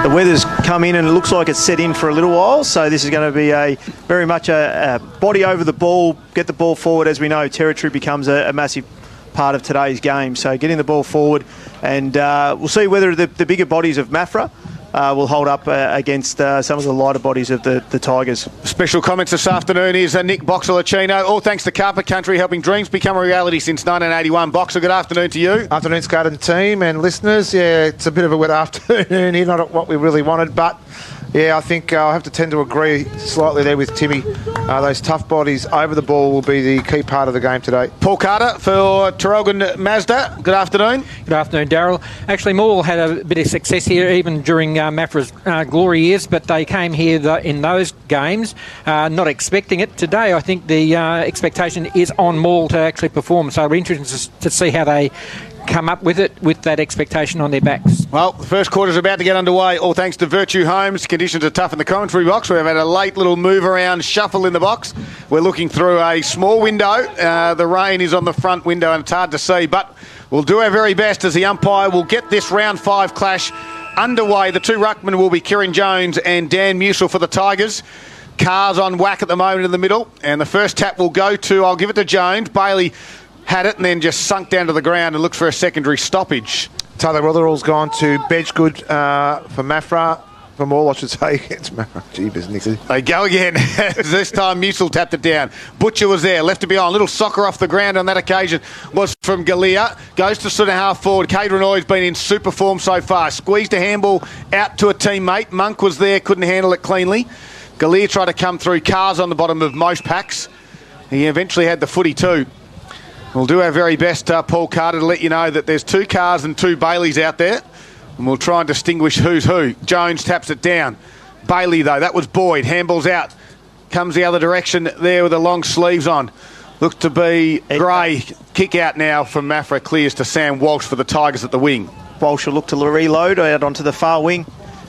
The weather's come in and it looks like it's set in for a little while, so this is going to be very much a body over the ball, get the ball forward. As we know, territory becomes a massive part of today's game, so getting the ball forward, and we'll see whether the bigger bodies of Maffra will hold up against some of the lighter bodies of the Tigers. Special comments this afternoon is Nick Boxer-Lacino. All thanks to Carpet Country, helping dreams become a reality since 1981. Boxer, good afternoon to you. Afternoon, Scott and team and listeners. Yeah, it's a bit of a wet afternoon here, not what we really wanted, but yeah, I think I'll have to tend to agree slightly there with Timmy. Those tough bodies over the ball will be the key part of the game today. Paul Carter for Traralgon Mazda. Good afternoon. Good afternoon, Darryl. Actually, Morwell had a bit of success here even during Maffra's glory years, but they came here in those games not expecting it. Today, I think the expectation is on Morwell to actually perform, so we're interested to see how they come up with it with that expectation on their backs. Well, the first quarter's about to get underway, all thanks to Virtue Homes. Conditions are tough in the commentary box. We've had a late little move around shuffle in the box. We're looking through a small window. The rain is on the front window and it's hard to see, but we'll do our very best as the umpire will get this round 5 clash underway. The two ruckmen will be Kieran Jones and Dan Musil for the Tigers. Cars on whack at the moment in the middle, and the first tap will go to, I'll give it to Jones. Bailey had it and then just sunk down to the ground and looked for a secondary stoppage. Tyler Rotherall's gone to Bedgegood for Maffra. For Morwell, I should say. It's Maffra. Jeebus, Nicky. They go again. This time Musil tapped it down. Butcher was there, left it behind. Little soccer off the ground on that occasion was from Galea. Goes to sort of half forward. Cade Renoy's been in super form so far. Squeezed a handball out to a teammate. Monk was there, couldn't handle it cleanly. Galea tried to come through. Cars on the bottom of most packs. He eventually had the footy too. We'll do our very best, Paul Carter, to let you know that there's 2 Cars and 2 Baileys out there, and we'll try and distinguish who's who. Jones taps it down. Bailey, though, that was Boyd. Handball's out. Comes the other direction there with the long sleeves on. Looks to be Gray. Kick out now from Maffra. Clears to Sam Walsh for the Tigers at the wing. Walsh will look to reload out onto the far wing,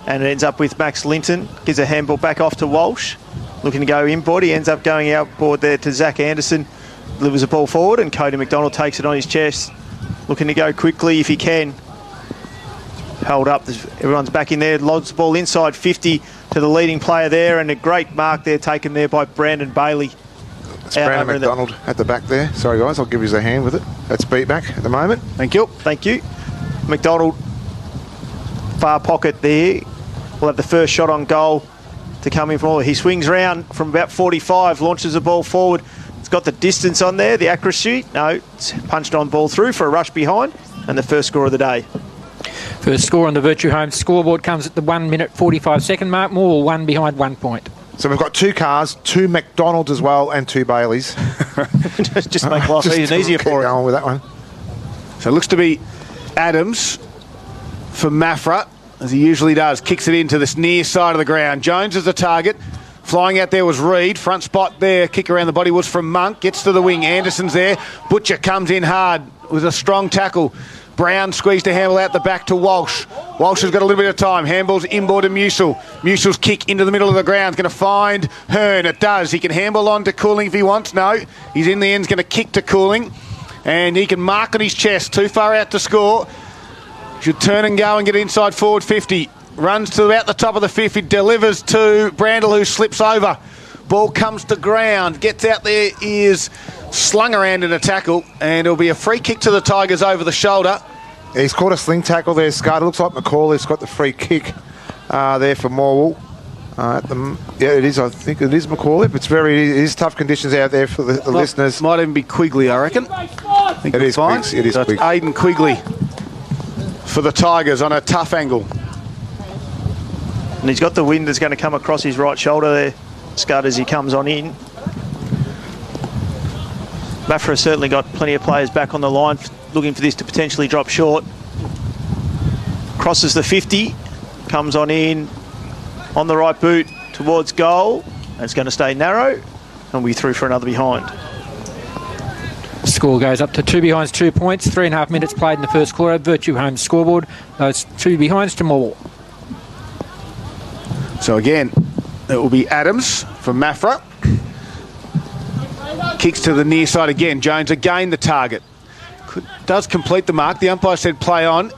and it ends up with Max Linton. Gives a handball back off to Walsh. Looking to go inboard. He ends up going outboard there to Zach Anderson. Delivers the ball forward, and Cody McDonald takes it on his chest, looking to go quickly if he can. Held up, everyone's back in there, lodges the ball inside 50 to the leading player there, and a great mark there taken there by Brandon Bailey. It's Brandon McDonald at the back there. Sorry guys, I'll give you a hand with it. That's beat back at the moment. Thank you. Thank you. McDonald, far pocket there. We'll have the first shot on goal to come in from. He swings round from about 45, launches the ball forward. It's got the distance on there, the accuracy. No, it's punched on ball through for a rush behind, and the first score of the day. First score on the Virtue Homes scoreboard comes at the 1 minute 45 second mark. Morwell 1 behind 1 point. So we've got 2 Cars, 2 McDonalds as well, and 2 Baileys. just make life easier for it. Going with that one. So it looks to be Adams for Maffra, as he usually does. Kicks it into this near side of the ground. Jones is the target. Flying out there was Reed. Front spot there. Kick around the body was from Monk. Gets to the wing. Anderson's there. Butcher comes in hard with a strong tackle. Brown squeezed a handball out the back to Walsh. Walsh has got a little bit of time. Handball's inboard to Musil. Musil's kick into the middle of the ground. Going to find Hearn. It does. He can handball on to Cooling if he wants. No. He's in the end. He's going to kick to Cooling. And he can mark on his chest. Too far out to score. Should turn and go and get inside forward 50. Runs to about the top of the 50, delivers to Brandel, who slips over. Ball comes to ground, gets out there, is slung around in a tackle, and it'll be a free kick to the Tigers over the shoulder. He's caught a sling tackle there, Scott. It looks like McCauley's got the free kick there for Morwell. Yeah, it is. I think it is McCauley. But it is tough conditions out there for the listeners. Might even be Quigley, I reckon. It is fine. It is Quigley. Aidan Quigley for the Tigers on a tough angle. And he's got the wind that's going to come across his right shoulder there, Scud, as he comes on in. Maffra has certainly got plenty of players back on the line, looking for this to potentially drop short. Crosses the 50, comes on in, on the right boot towards goal. And it's going to stay narrow, and we through for another behind. Score goes up to 2 behinds, 2 points. 3.5 minutes played in the first quarter. Virtue Homes scoreboard. Those 2 behinds to Morwell. So again, it will be Adams from Maffra. Kicks to the near side again. Jones again the target. Does complete the mark. The umpire said play on.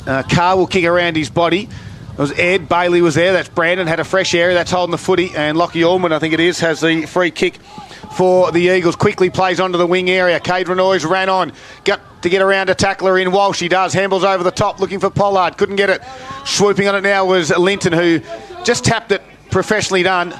Carr will kick around his body. It was Ed. Bailey was there. That's Brandon. Had a fresh area. That's holding the footy. And Lockie Allman, I think it is, has the free kick for the Eagles. Quickly plays onto the wing area. Cade Renoy's ran on. Got to get around a tackler in Walsh. He does. Handballs over the top looking for Pollard. Couldn't get it. Swooping on it now was Linton, who just tapped it. Professionally done.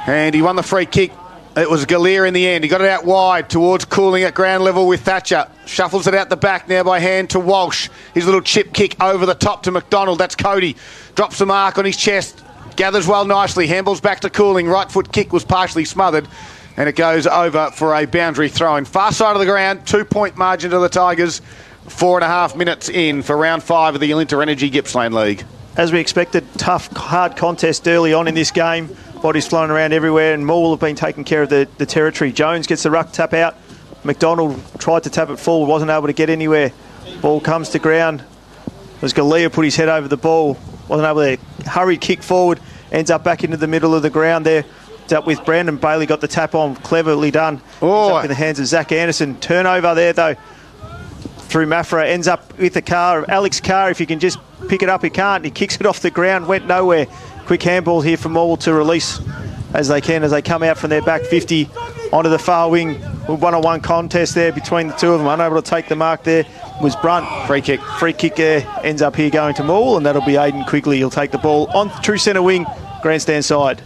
And he won the free kick. It was Galea in the end. He got it out wide towards Cooling at ground level with Thatcher. Shuffles it out the back now by hand to Walsh. His little chip kick over the top to McDonald. That's Cody. Drops the mark on his chest. Gathers well nicely. Handballs back to Cooling. Right foot kick was partially smothered. And it goes over for a boundary throw-in. Far side of the ground. 2-point margin to the Tigers. 4.5 minutes in for round 5 of the Alinta Energy Gippsland League. As we expected, tough, hard contest early on in this game. Bodies flying around everywhere, and Morwell have been taking care of the territory. Jones gets the ruck tap out. McDonald tried to tap it forward, wasn't able to get anywhere. Ball comes to ground. As Galea put his head over the ball, wasn't able to. Hurried kick forward, ends up back into the middle of the ground there. It's up with Brandon. Bailey got the tap on, cleverly done. Oh. It's up in the hands of Zach Anderson. Turnover there though. Through Maffra, ends up with the car. Alex Carr, if you can just pick it up, he can't. He kicks it off the ground, went nowhere. Quick handball here from Morwell to release as they can, as they come out from their back 50 onto the far wing. One-on-one contest there between the two of them. Unable to take the mark there was Brunt. Free kick. Free kick there ends up here going to Morwell, and that'll be Aidan Quigley. He'll take the ball on true centre wing, grandstand side.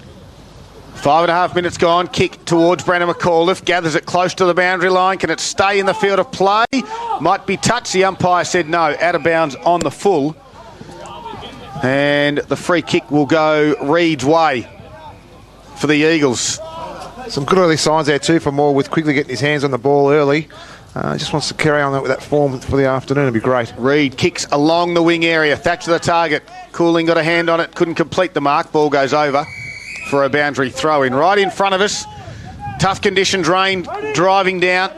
5.5 minutes gone. Kick towards Brandon McAuliffe. Gathers it close to the boundary line. Can it stay in the field of play? Might be touched. The umpire said no. Out of bounds on the full. And the free kick will go Reed's way for the Eagles. Some good early signs there too for Moore, with Quigley getting his hands on the ball early. Just wants to carry on with that form for the afternoon. It'd be great. Reed kicks along the wing area. Thatcher the target. Cooling got a hand on it. Couldn't complete the mark. Ball goes over for a boundary throw-in. Right in front of us. Tough conditions, rain driving down.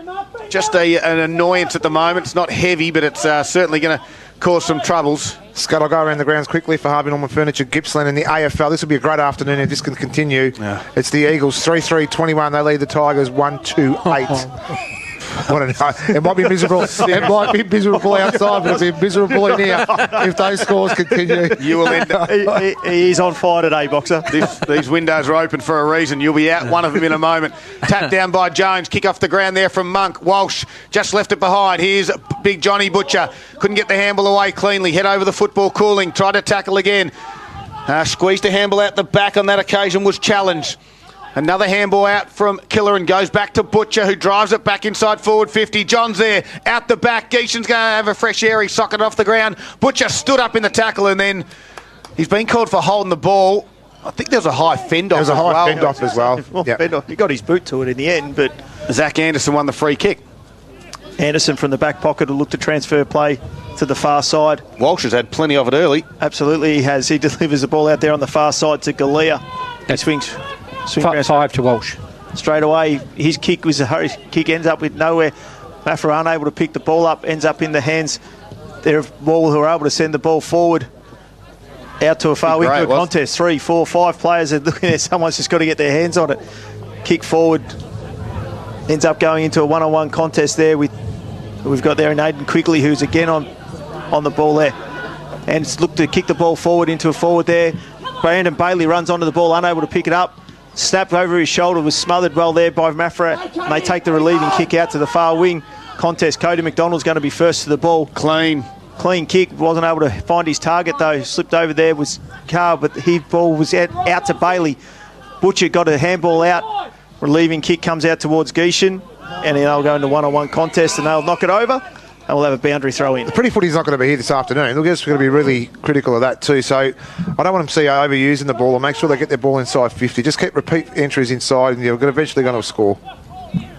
Just an annoyance at the moment. It's not heavy, but it's certainly going to cause some troubles. Scott, I'll go around the grounds quickly for Harvey Norman Furniture Gippsland in the AFL. This will be a great afternoon if this can continue. Yeah. It's the Eagles 3-3-21. They lead the Tigers 1-2-8. What it might be miserable. It might be miserable outside, but it'll be miserable in here if those scores continue. You will end up. He is on fire today, Boxer. These windows are open for a reason. You'll be out one of them in a moment. Tap down by Jones. Kick off the ground there from Monk. Walsh just left it behind. Here's big Johnny Butcher. Couldn't get the handball away cleanly. Head over the football. Cooling. Tried to tackle again. Squeezed a handball out the back on that occasion. Was challenged. Another handball out from Killer and goes back to Butcher, who drives it back inside forward 50. John's there, out the back. Geeshan's going to have a fresh air. He socketed off the ground. Butcher stood up in the tackle, and then he's been called for holding the ball. I think there was a high fend off. There was a high fend off as well. Yep. He got his boot to it in the end, but Zach Anderson won the free kick. Anderson from the back pocket will look to transfer play to the far side. Walsh has had plenty of it early. Absolutely, he has. He delivers the ball out there on the far side to Galea. He swings 5 to Walsh. Straight away, his kick was a hurry kick, ends up with nowhere. Maffra unable to pick the ball up, ends up in the hands there of Morwell, who are able to send the ball forward out to a far wing to a contest. 3, 4, 5 players are looking at someone's just got to get their hands on it. Kick forward, ends up going into a one-on-one contest there with we've got there in Aidan Quigley, who's again on the ball there, and it's looked to kick the ball forward into a forward there. Brandon Bailey runs onto the ball, unable to pick it up. Snap over his shoulder, was smothered well there by Maffra. And they take the relieving kick out to the far wing contest. Cody McDonald's going to be first to the ball. Clean kick. Wasn't able to find his target though. Slipped over there was Carr, but his ball was out to Bailey. Butcher got a handball out. Relieving kick comes out towards Geeshan. And then they'll go into one-on-one contest and they'll knock it over. And we'll have a boundary throw in. The pretty footy's not going to be here this afternoon. Look, we're going to be really critical of that too. So I don't want them to see overusing the ball, or make sure they get their ball inside 50. Just keep repeat entries inside, and you're eventually going to score.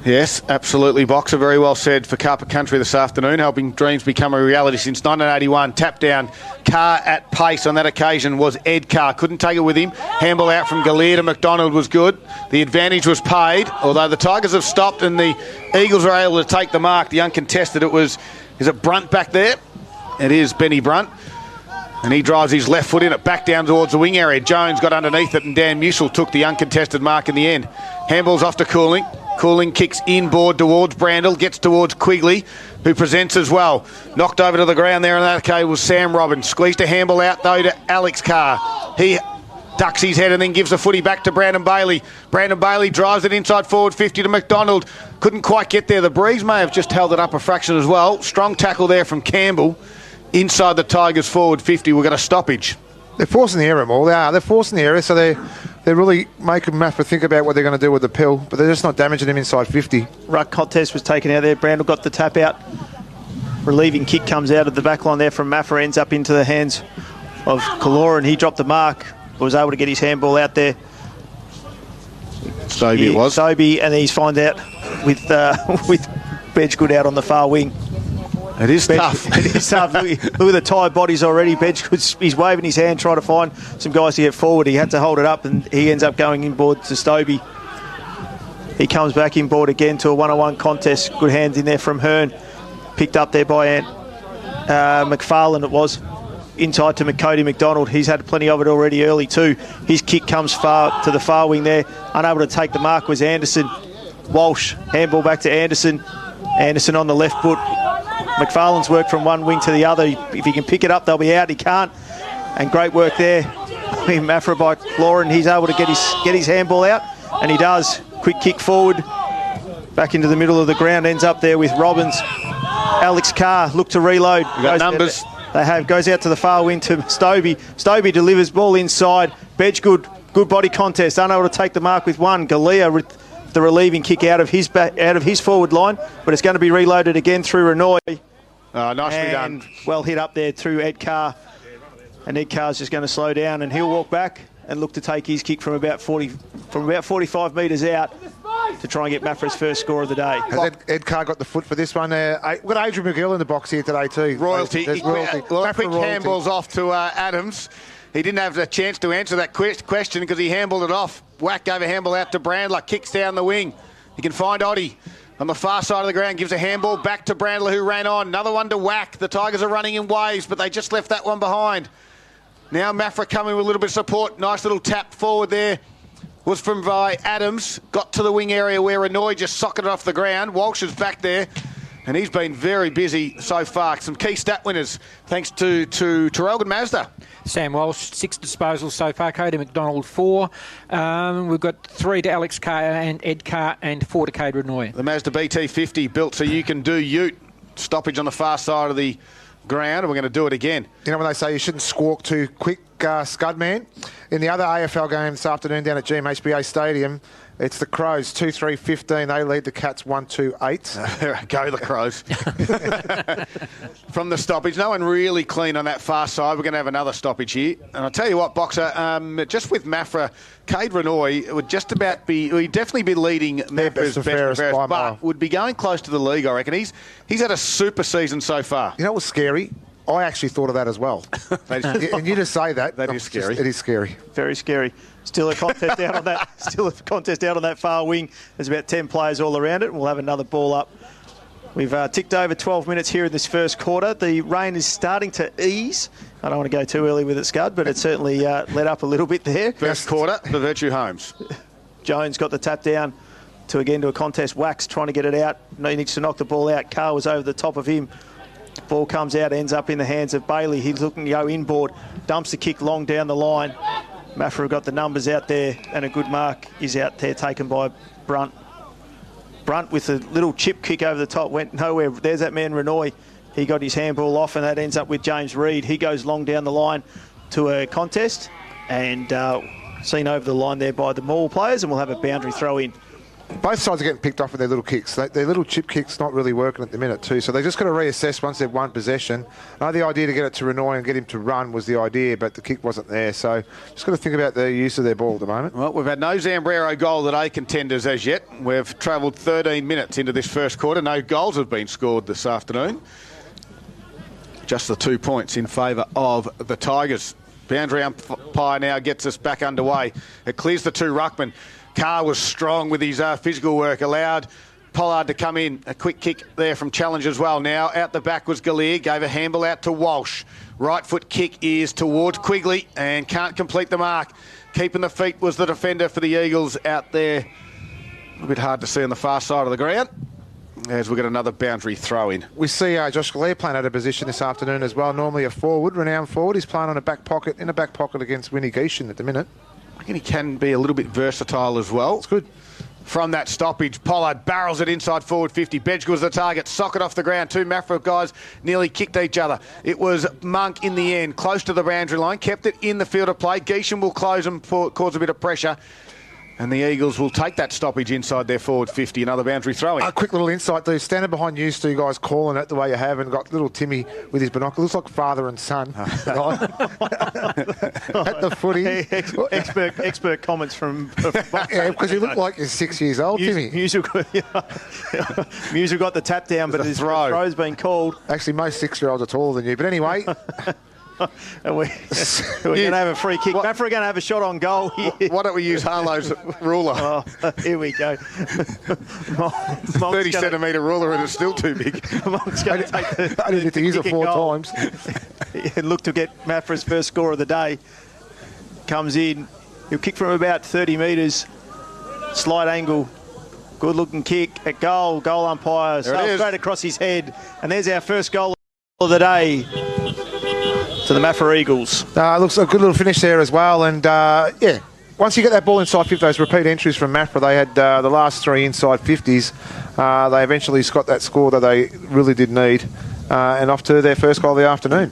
Yes, absolutely, Boxer. Very well said for Carpet Country this afternoon, helping dreams become a reality since 1981. Tap down, Carr at pace on that occasion was Ed Carr. Couldn't take it with him. Handball out from Galea to McDonald was good. The advantage was paid, although the Tigers have stopped and the Eagles are able to take the mark. The uncontested, is it Brunt back there? It is Benny Brunt. And he drives his left foot in it, back down towards the wing area. Jones got underneath it, and Dan Musil took the uncontested mark in the end. Handball's off to Cooling. Cooling kicks inboard towards Brandle, gets towards Quigley, who presents as well. Knocked over to the ground there, and that okay was Sam Robbins. Squeezed a handball out, though, to Alex Carr. He ducks his head and then gives the footy back to Brandon Bailey. Brandon Bailey drives it inside forward 50 to McDonald. Couldn't quite get there. The Breeze may have just held it up a fraction as well. Strong tackle there from Campbell. Inside the Tigers forward 50, we've got a stoppage. They're forcing the error more. They are. They're forcing the error, so they're really making Maffra think about what they're going to do with the pill, but they're just not damaging him inside 50. Ruck contest was taken out there. Brandle got the tap out. Relieving kick comes out of the back line there from Maffra, ends up into the hands of Kalora, and he dropped the mark. Was able to get his handball out there. Sobey it was. Sobey, and he's found out with Bedgegood out on the far wing. It is tough. It is tough. Look at the tired bodies already. He's waving his hand, trying to find some guys to get forward. He had to hold it up, and he ends up going inboard to Stobie. He comes back inboard again to a one-on-one contest. Good hands in there from Hearn. Picked up there by McFarlane, it was. Inside to Cody McDonald. He's had plenty of it already early too. His kick comes far to the far wing there. Unable to take the mark was Anderson. Walsh, handball back to Anderson. Anderson on the left foot. McFarlane's worked from one wing to the other. If he can pick it up, they'll be out. He can't. And great work there. Maffra by Lauren. He's able to get his handball out, and he does. Quick kick forward. Back into the middle of the ground. Ends up there with Robbins. Alex Carr look to reload. You got numbers. They have. Goes out to the far wing to Stobie. Stobie delivers ball inside. Bedgegood, good body contest. Unable to take the mark with one. Galea with the relieving kick out of his forward line, but it's going to be reloaded again through Renoy. Nicely done. Well hit up there through Ed Carr. And Ed Carr's just going to slow down, and he'll walk back and look to take his kick from about 45 metres out to try and get Maffra's first score of the day. Has Ed Carr got the foot for this one? We've got Adrian McGill in the box here today too. Royalty. There's royalty. Well, quick handballs off to Adams. He didn't have the chance to answer that question because he handballed it off. Whack gave a handball out to Brandler. Kicks down the wing. He can find Oddie on the far side of the ground. Gives a handball back to Brandler, who ran on. Another one to Whack. The Tigers are running in waves, but they just left that one behind. Now Maffra coming with a little bit of support. Nice little tap forward there. Was from by Adams. Got to the wing area where Renoy just socketed off the ground. Walsh is back there, and he's been very busy so far. Some key stat winners thanks to Terrell and Mazda. Sam Walsh, 6 disposals so far. Cody McDonald, 4. We've got 3 to Alex Carr and Ed Carr, and 4 to Cade Renoy. The Mazda BT50 built so you can do ute. Stoppage on the far side of the ground, and we're going to do it again. You know when they say you shouldn't squawk too quick, Scud man? In the other AFL game this afternoon down at GMHBA Stadium, it's the Crows 2-3-15. They lead the Cats 1-2-8. Go the Crows. From the stoppage, no one really clean on that far side. We're going to have another stoppage here. And I'll tell you what, Boxer, just with Maffra, Cade Renoy would just about be, he'd definitely be leading Maffra's best, but would be going close to the league, I reckon. He's had a super season so far. You know what's scary? I actually thought of that as well. And you just say that. That is scary. It is scary. Very scary. Still a contest out on that. Still a contest out on that far wing. There's about 10 players all around it. We'll have another ball up. We've ticked over 12 minutes here in this first quarter. The rain is starting to ease. I don't want to go too early with it, Scud, but it certainly let up a little bit there. First quarter, the Virtue Homes. Jones got the tap down to a contest. Wax trying to get it out. He needs to knock the ball out. Carr was over the top of him. Ball comes out, ends up in the hands of Bailey. He's looking to go inboard. Dumps the kick long down the line. Maffra got the numbers out there, and a good mark is out there taken by Brunt. Brunt with a little chip kick over the top, went nowhere. There's that man Renoy. He got his handball off, and that ends up with James Reid. He goes long down the line to a contest, and seen over the line there by the Morwell players, and we'll have a boundary throw in. Both sides are getting picked off with their little kicks. Their little chip kick's not really working at the minute too, so they just got to reassess once they've won possession. I know the idea to get it to Renoy and get him to run was the idea, but the kick wasn't there, so just got to think about the use of their ball at the moment. Well, we've had no Zambrero goal at A contenders as yet. We've travelled 13 minutes into this first quarter. No goals have been scored this afternoon. Just the 2 points in favour of the Tigers. Boundary umpire now gets us back underway. It clears the 2 ruckmen. Carr was strong with his physical work, allowed Pollard to come in. A quick kick there from Challenge as well. Now out the back was Gallier, gave a handball out to Walsh. Right foot kick is towards Quigley and can't complete the mark. Keeping the feet was the defender for the Eagles out there. A little bit hard to see on the far side of the ground as we get another boundary throw in. We see Josh Gallier playing out of position this afternoon as well. Normally a forward, renowned forward. He's playing on a back pocket, in a back pocket against Winnie Geeshan at the minute. I think he can be a little bit versatile as well. It's good. From that stoppage, Pollard barrels it inside forward 50. Bedge was the target, socket off the ground. Two Maffra guys nearly kicked each other. It was Monk in the end, close to the boundary line, kept it in the field of play. Geeshan will close and cause a bit of pressure. And the Eagles will take that stoppage inside their forward 50. Another boundary throwing. A quick little insight, though. Standing behind you two guys calling it the way you have, and got little Timmy with his binoculars. Looks like father and son. At the footy. Expert comments from... Yeah, because you look like you're 6 years old, Timmy. Music got the tap down, but his throw's been called. Actually, most 6-year-olds are taller than you. But anyway... And we're going to have a free kick. Maffra are going to have a shot on goal here. Why don't we use Harlow's ruler? Oh, here we go. 30-centimetre ruler and it's still too big. I didn't need to use it 4 times. Look to get Maffra's first score of the day. Comes in. He'll kick from about 30 metres. Slight angle. Good looking kick at goal. Goal umpire. Straight across his head. And there's our first goal of the day. To the Maffra Eagles. Looks a good little finish there as well. And, yeah, once you get that ball inside 50, those repeat entries from Maffra, they had the last 3 inside 50s. They eventually got that score that they really did need. And off to their first goal of the afternoon.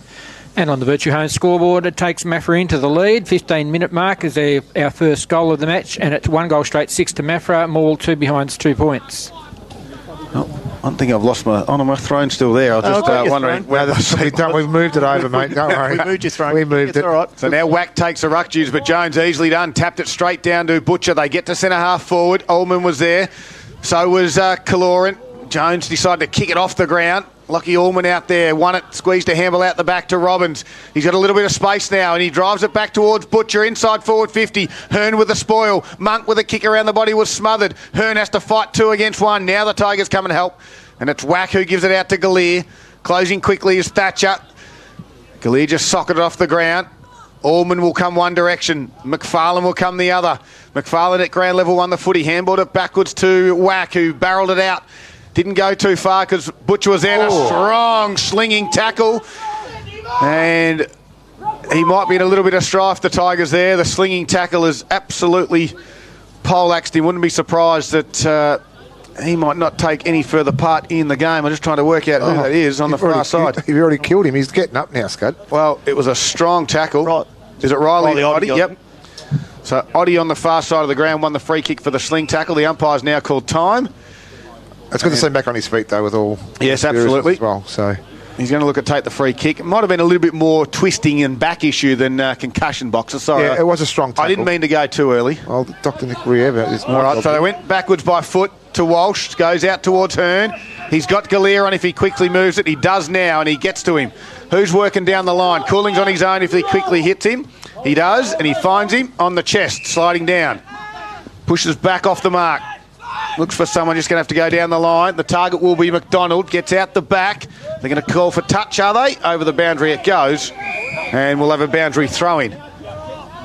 And on the Virtue Home scoreboard, it takes Maffra into the lead. 15-minute mark is our first goal of the match. And it's 1 goal straight, 6 to Maffra. Morwell 2 behinds, 2 points. I think I've lost my throne's still there. I was just wondering. We've moved it over, mate. Don't worry. We moved your throne. We moved it. All right. So now Wack takes the ruck dues, but Jones easily done. Tapped it straight down to Butcher. They get to centre half forward. Ullman was there. So was Kaloran. Jones decided to kick it off the ground. Lucky Ullman out there. Won it. Squeezed a handball out the back to Robbins. He's got a little bit of space now and he drives it back towards Butcher. Inside forward 50. Hearn with the spoil. Monk with a kick around the body was smothered. Hearn has to fight 2 against 1. Now the Tigers come and help. And it's Wack who gives it out to Gallier. Closing quickly is Thatcher. Gallier just socketed off the ground. Allman will come one direction. McFarlane will come the other. McFarlane at ground level won the footy. Handballed it backwards to Wack, who barrelled it out. Didn't go too far because Butcher was there. A strong slinging tackle. And he might be in a little bit of strife, the Tigers there. The slinging tackle is absolutely poleaxed him. Wouldn't be surprised that he might not take any further part in the game. I'm just trying to work out who that is on the far side. You've already killed him. He's getting up now, Scud. Well, it was a strong tackle. Right. Is it Riley? Oddie, yep. So Oddie on the far side of the ground won the free kick for the sling tackle. The umpire's now called time. It's good to see him back on his feet, though, with all... Yes, absolutely. As well, so... He's going to look at take the free kick. It might have been a little bit more twisting and back issue than concussion boxer. Sorry. Yeah, it was a strong tackle. I didn't mean to go too early. Well, Dr. Nick Rieva is... All right, so they went backwards by foot to Walsh. Goes out towards Hearn. He's got Gallier on if he quickly moves it. He does now, and he gets to him. Who's working down the line? Cooling's on his own if he quickly hits him. He does, and he finds him on the chest, sliding down. Pushes back off the mark. Looks for someone just going to have to go down the line. The target will be McDonald. Gets out the back. They're going to call for touch, are they? Over the boundary it goes. And we'll have a boundary throw-in.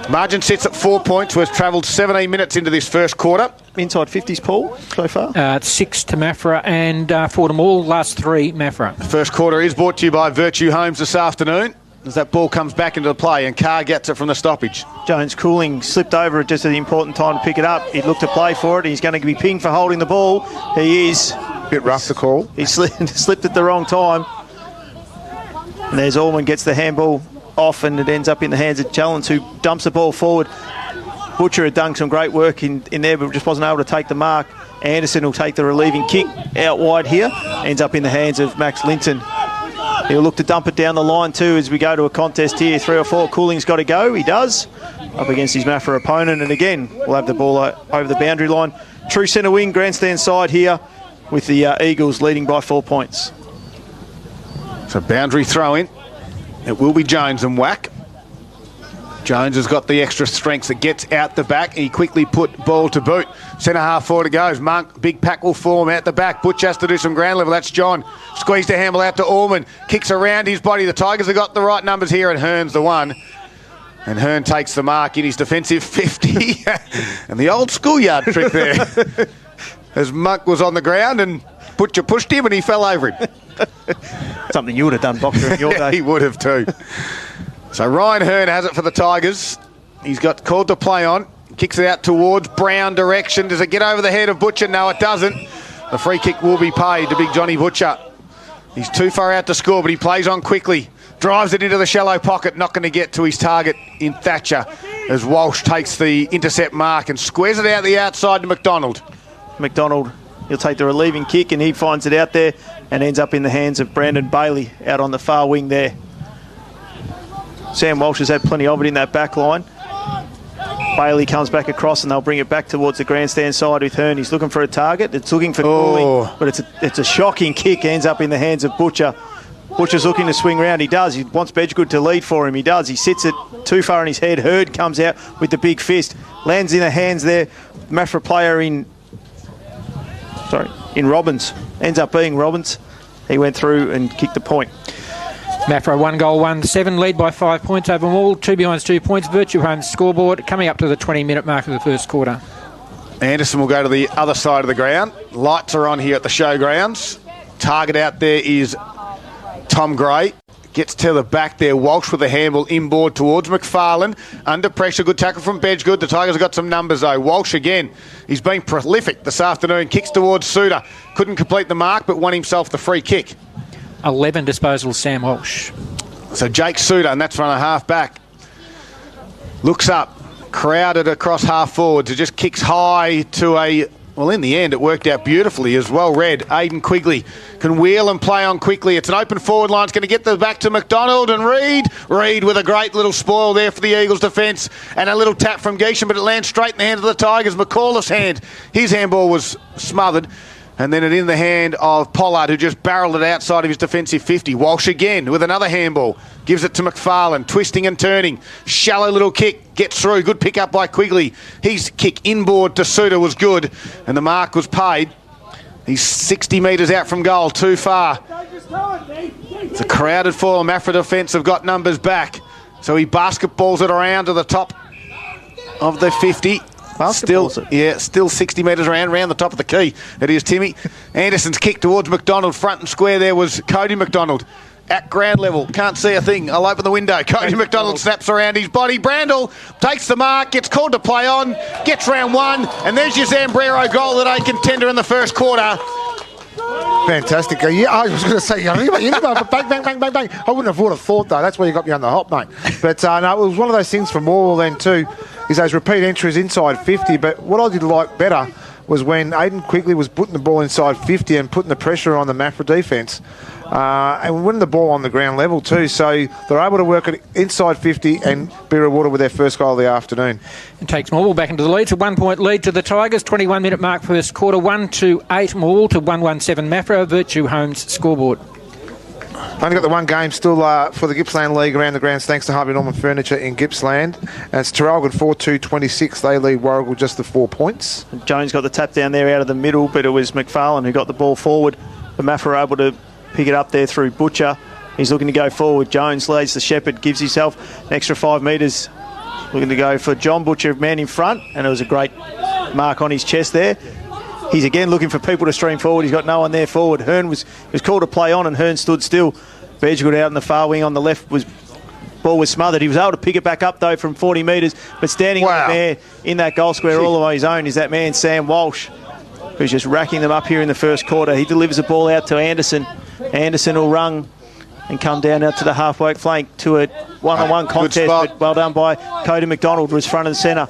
Margin sits at 4 points. We've travelled 17 minutes into this first quarter. Inside 50s, Paul, so far? 6 to Maffra and 4 to Morwell. Last 3, Maffra. The first quarter is brought to you by Virtue Homes this afternoon. As that ball comes back into the play and Carr gets it from the stoppage. Jones Cooling slipped over it just at the important time to pick it up. He'd looked to play for it. He's going to be pinged for holding the ball. He is. Bit rough to call. He slipped at the wrong time. And there's Allman gets the handball off and it ends up in the hands of Challenge, who dumps the ball forward. Butcher had done some great work in there but just wasn't able to take the mark. Anderson will take the relieving kick out wide here. Ends up in the hands of Max Linton. He'll look to dump it down the line too as we go to a contest here. 3 or 4. Cooling's got to go. He does. Up against his Maffra opponent. And again, we'll have the ball over the boundary line. True centre wing, grandstand side here with the Eagles leading by 4 points. So boundary throw in. It will be Jones and Wack. Jones has got the extra strength that gets out the back. He quickly put ball to boot. Centre half forward it goes. Monk, big pack will form out the back. Butch has to do some ground level. That's John. Squeezed a handle out to Allman. Kicks around his body. The Tigers have got the right numbers here, and Hearn's the one. And Hearn takes the mark in his defensive 50. And the old schoolyard trick there. As Monk was on the ground and Butcher pushed him and he fell over him. Something you would have done, Boxer, in your day. He would have too. So Ryan Hearn has it for the Tigers. He's got called to play on. Kicks it out towards Brown direction. Does it get over the head of Butcher? No, it doesn't. The free kick will be paid to Big Johnny Butcher. He's too far out to score, but he plays on quickly. Drives it into the shallow pocket. Not going to get to his target in Thatcher as Walsh takes the intercept mark and squares it out the outside to McDonald. McDonald, he'll take the relieving kick and he finds it out there and ends up in the hands of Brandon Bailey out on the far wing there. Sam Walsh has had plenty of it in that back line. Bailey comes back across and they'll bring it back towards the grandstand side with Hearn. He's looking for a target. It's looking for Cooley, but it's a shocking kick. Ends up in the hands of Butcher. Butcher's looking to swing round. He does. He wants Bedgood to lead for him. He does. He sits it too far in his head. Hurd comes out with the big fist. Lands in the hands there. Maffra player in Robbins. Ends up being Robbins. He went through and kicked the point. Maffra 1 goal, 1-7, lead by 5 points over Morwell. 2 behind 2 points. Virtue Homes scoreboard coming up to the 20-minute mark of the first quarter. Anderson will go to the other side of the ground. Lights are on here at the showgrounds. Target out there is Tom Gray. Gets to the back there. Walsh with the handball inboard towards McFarlane. Under pressure. Good tackle from Bedgood. The Tigers have got some numbers though. Walsh again. He's been prolific this afternoon. Kicks towards Suter. Couldn't complete the mark but won himself the free kick. 11 disposals, Sam Walsh. So Jake Suter, and that's run a half back. Looks up. Crowded across half forwards. It just kicks high to a... Well, in the end, it worked out beautifully as well read. Aiden Quigley can wheel and play on quickly. It's an open forward line. It's going to get the back to McDonald and Reid. Reid with a great little spoil there for the Eagles' defence. And a little tap from Geesham, but it lands straight in the hand of the Tigers. McAuliffe's hand. His handball was smothered. And then it in the hand of Pollard, who just barrelled it outside of his defensive 50. Walsh again with another handball. Gives it to McFarlane, twisting and turning. Shallow little kick, gets through. Good pick up by Quigley. His kick inboard to Suter was good, and the mark was paid. He's 60 metres out from goal, too far. It's a crowded foil. Maffra defence have got numbers back. So he basketballs it around to the top of the 50. Still 60 metres around the top of the key. It is Timmy. Anderson's kick towards McDonald. Front and square there was Cody McDonald. At ground level. Can't see a thing. I'll open the window. Cody McDonald snaps around his body. Brandel takes the mark. Gets called to play on. Gets round one. And there's your Zambrero goal that a contender in the first quarter. Fantastic. Yeah, I was going to say, bang, bang, bang, bang, bang. I wouldn't have thought, though. That's where you got me on the hop, mate. But no, it was one of those things for Morwell then, too, is those repeat entries inside 50. But what I did like better was when Aiden Quigley was putting the ball inside 50 and putting the pressure on the Maffra defence. And winning the ball on the ground level too, so they're able to work it inside 50 and be rewarded with their first goal of the afternoon. It takes Morwell back into the lead. It's a 1 point lead to the Tigers. 21-minute mark first quarter. 1-8 Morwell to 1-7 Maffra. Virtue Homes scoreboard. Only got the one game still for the Gippsland League around the grounds thanks to Harvey Norman Furniture in Gippsland. And it's Terrelgan 4-2-26. They lead Warrigal just the 4 points. Jones got the tap down there out of the middle, but it was McFarlane who got the ball forward. The Maffra were able to pick it up there through Butcher. He's looking to go forward. Jones leads the Shepherd, gives himself an extra 5 metres. Looking to go for John Butcher, man in front, and it was a great mark on his chest there. He's again looking for people to stream forward. He's got no one there forward. Hearn was called to play on, and Hearn stood still. Bedgood out in the far wing on the left ball was smothered. He was able to pick it back up though from 40 metres, but standing there in that goal square all on his own is that man Sam Walsh, who's just racking them up here in the first quarter. He delivers the ball out to Anderson. Anderson will run and come down out to the halfway flank to a one-on-one contest, but well done by Cody McDonald, who was front and centre.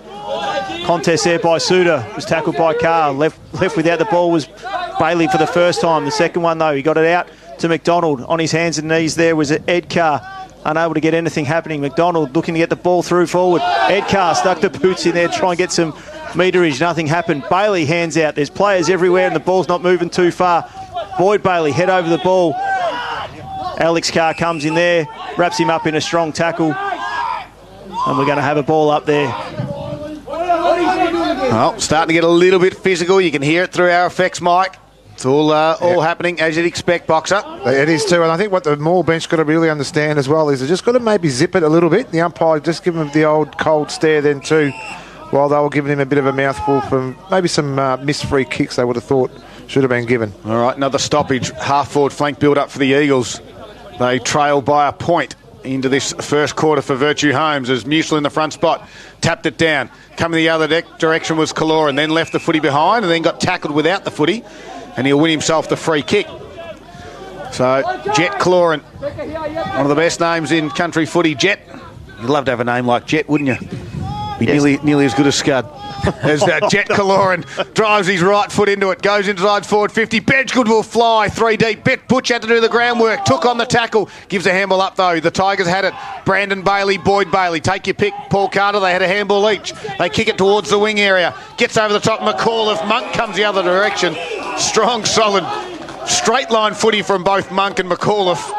Contest there by Suter, was tackled by Carr. Left without the ball was Bailey for the first time. The second one though, he got it out to McDonald. On his hands and knees there was Ed Carr, unable to get anything happening. McDonald looking to get the ball through forward. Ed Carr stuck the boots in there, try and get some meterage. Nothing happened. Bailey hands out. There's players everywhere and the ball's not moving too far. Boyd Bailey head over the ball. Alex Carr comes in there, wraps him up in a strong tackle. And we're going to have a ball up there. Well, starting to get a little bit physical. You can hear it through our effects mic. It's all happening as you'd expect, Boxer. It is too, and I think what the Morwell bench got to really understand as well is they're just got to maybe zip it a little bit. The umpire just give him the old cold stare then too, while they were giving him a bit of a mouthful from maybe some missed free kicks they would have thought should have been given. All right, another stoppage. Half-forward flank build-up for the Eagles. They trail by a point into this first quarter for Virtue Homes as Musil in the front spot tapped it down. Coming the other direction was Kaloran, then left the footy behind and then got tackled without the footy, and he'll win himself the free kick. So, Jet Kaloran, one of the best names in country footy. Jet, you'd love to have a name like Jet, wouldn't you? Be nearly as good as Scud. As Jet Kaloran drives his right foot into it, goes inside forward 50. Bedgood will fly 3 deep. Butch had to do the groundwork, took on the tackle, gives a handball up though. The Tigers had it. Brandon Bailey, Boyd Bailey. Take your pick, Paul Carter. They had a handball each. They kick it towards the wing area. Gets over the top. McAuliffe. Monk comes the other direction. Strong, solid, straight line footy from both Monk and McAuliffe.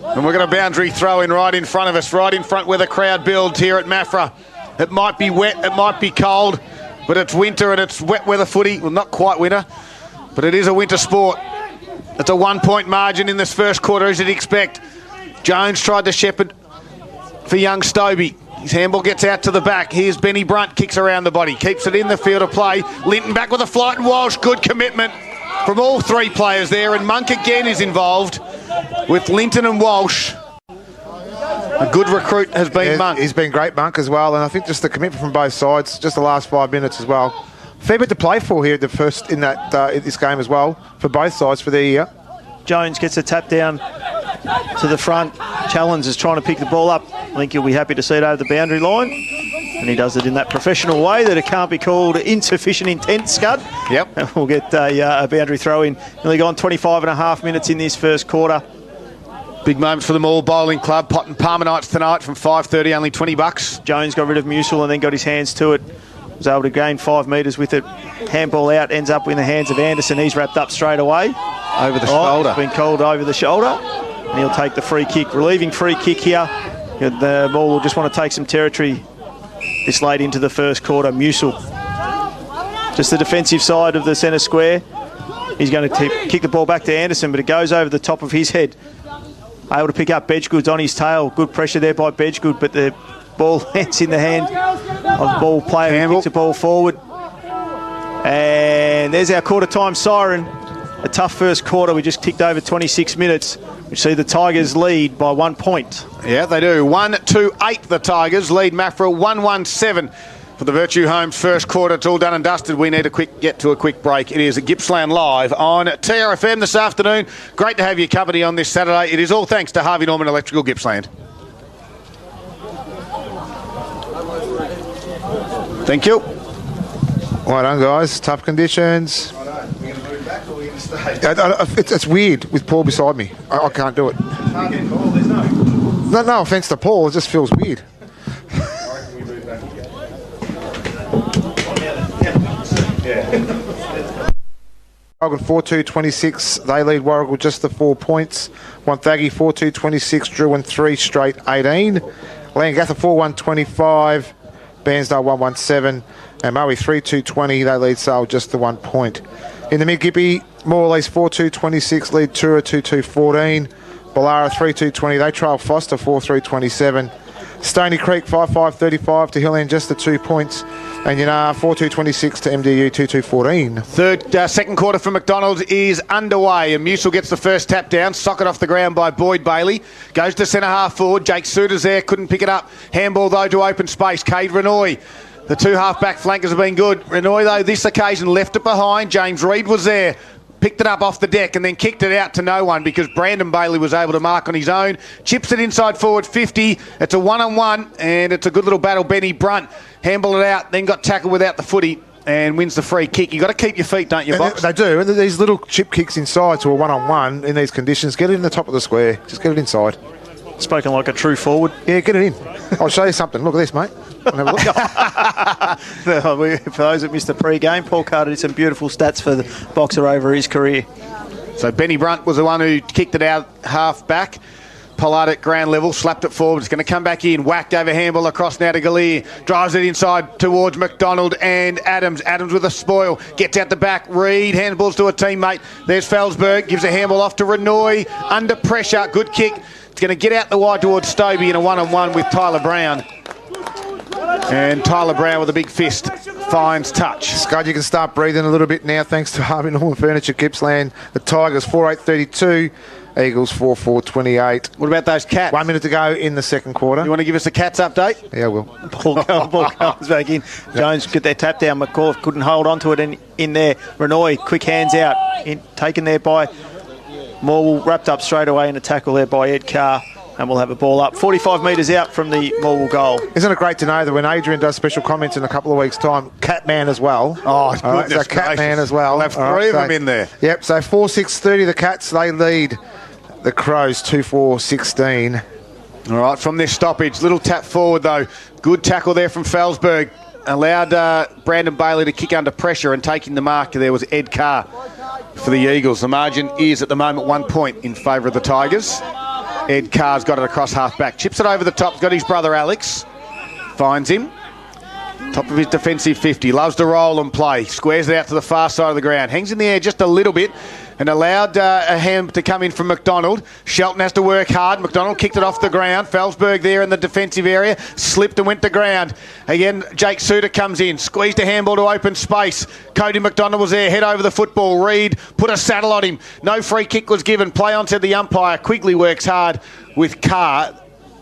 And we've got a boundary throw in right in front of us, right in front where the crowd builds here at Maffra. It might be wet, it might be cold, but it's winter and it's wet weather footy. Well, not quite winter, but it is a winter sport. It's a 1 point margin in this first quarter, as you'd expect. Jones tried to shepherd for young Stobie. His handball gets out to the back. Here's Benny Brunt, kicks around the body, keeps it in the field of play. Linton back with a flight and Walsh. Good commitment from all three players there, and Monk again is involved with Linton and Walsh. A good recruit has been Monk. He's been great, Monk, as well, and I think just the commitment from both sides, just the last 5 minutes as well. Fair bit to play for here in this game as well, for both sides for the year. Jones gets a tap down to the front. Challenge is trying to pick the ball up. I think you'll be happy to see it over the boundary line. And he does it in that professional way that it can't be called insufficient intent, Scud. Yep. And we'll get a boundary throw in. Nearly gone 25 and a half minutes in this first quarter. Big moments for the Morwell Bowling Club. Pot and Palmer Knights tonight from $5.30, only $20. Jones got rid of Musil and then got his hands to it. Was able to gain 5 metres with it. Handball out, ends up in the hands of Anderson. He's wrapped up straight away. Over the shoulder. Been called over the shoulder. And he'll take the free kick. Relieving free kick here. The ball will just want to take some territory this late into the first quarter. Musil. Just the defensive side of the centre square. He's going to kick the ball back to Anderson, but it goes over the top of his head. Able to pick up Bedgood on his tail. Good pressure there by Bedgood, but the ball lands in the hand of the ball player who kicks the ball forward. And there's our quarter time siren. A tough first quarter. We just ticked over 26 minutes. We see the Tigers lead by 1 point. Yeah, they do. 1-2-8 the Tigers lead Maffra 1-1-7. For the Virtue Homes first quarter, it's all done and dusted. We need to get to a quick break. It is a Gippsland Live on TRFM this afternoon. Great to have your company on this Saturday. It is all thanks to Harvey Norman Electrical Gippsland. Thank you. Well done, guys. Tough conditions. We're going to move back or we're going to stay? It's weird with Paul beside me. I can't do it. No offence to Paul. It just feels weird. Warragul 4-2-26. They lead Warragul just the 4 points. Wonthaggi 4-2-26. Druin 3 straight 18. Langatha 4-1-25. Bairnsdale 1-1-7. And Maui 3-2-20. They lead Sale just the 1 point. In the mid-Gippy, Morwell 4-2-26. Lead Tura 2-2-14. Ballara 3-2-20. They trail Foster 4-3-27. Stony Creek 5-5-35 to Hilland, just the 2 points. And Yanar 4-2-26 to MDU 2-2-14. Second quarter for McDonald's is underway. And Musil gets the first tap down. Socket off the ground by Boyd Bailey. Goes to centre half forward. Jake Suter's there. Couldn't pick it up. Handball though to open space. Cade Renoy. The two half-back flankers have been good. Renoy though this occasion left it behind. James Reid was there. Picked it up off the deck and then kicked it out to no one because Brandon Bailey was able to mark on his own. Chips it inside forward 50. It's a one-on-one and it's a good little battle. Benny Brunt handballed it out, then got tackled without the footy and wins the free kick. You've got to keep your feet, don't you, Box? They do. And these little chip kicks inside to a one-on-one in these conditions, get it in the top of the square. Just get it inside. Spoken like a true forward. Yeah, get it in. I'll show you something. Look at this, mate. Have a look. For those that missed the pre-game, Paul Carter did some beautiful stats for the Boxer over his career. So Benny Brunt was the one who kicked it out half back. Pollard at ground level, slapped it forward. It's going to come back in. Whacked over handball across now to Gallier. Drives it inside towards McDonald and Adams. Adams with a spoil. Gets out the back. Reed handballs to a teammate. There's Felsberg. Gives a handball off to Renoy. Under pressure. Good kick. It's going to get out the wide towards Stobie in a one-on-one with Tyler Brown. And Tyler Brown with a big fist finds touch. Scud, you can start breathing a little bit now thanks to Harvey Norman Furniture, Gippsland. The Tigers 4-8-32. Eagles 4-4-28. What about those Cats? 1 minute to go in the second quarter. You want to give us a Cats update? Yeah, I will. Ball comes back in. Jones get their tap down. McCall couldn't hold on to it in there. Renoy, quick hands out. Taken there by Morwell. Wrapped up straight away in a tackle there by Ed Carr. And we'll have a ball up 45 metres out from the Morwell goal. Isn't it great to know that when Adrian does special comments in a couple of weeks' time, Catman as well. Oh, right, so Catman as well. We'll have three of them in there. Yep, so 4-6-30 the Cats. They lead the Crows 2-4-16. All right, from this stoppage, little tap forward though. Good tackle there from Felsberg. Allowed Brandon Bailey to kick under pressure, and taking the mark there was Ed Carr for the Eagles. The margin is at the moment 1 point in favour of the Tigers. Ed Carr's got it across half-back. Chips it over the top. Got his brother Alex. Finds him. Top of his defensive 50. Loves to roll and play. Squares it out to the far side of the ground. Hangs in the air just a little bit. And allowed a hand to come in from McDonald. Shelton has to work hard. McDonald kicked it off the ground. Felsberg there in the defensive area. Slipped and went to ground. Again, Jake Suter comes in. Squeezed a handball to open space. Cody McDonald was there. Head over the football. Reed put a saddle on him. No free kick was given. Play on, said the umpire. Quigley works hard with Carr.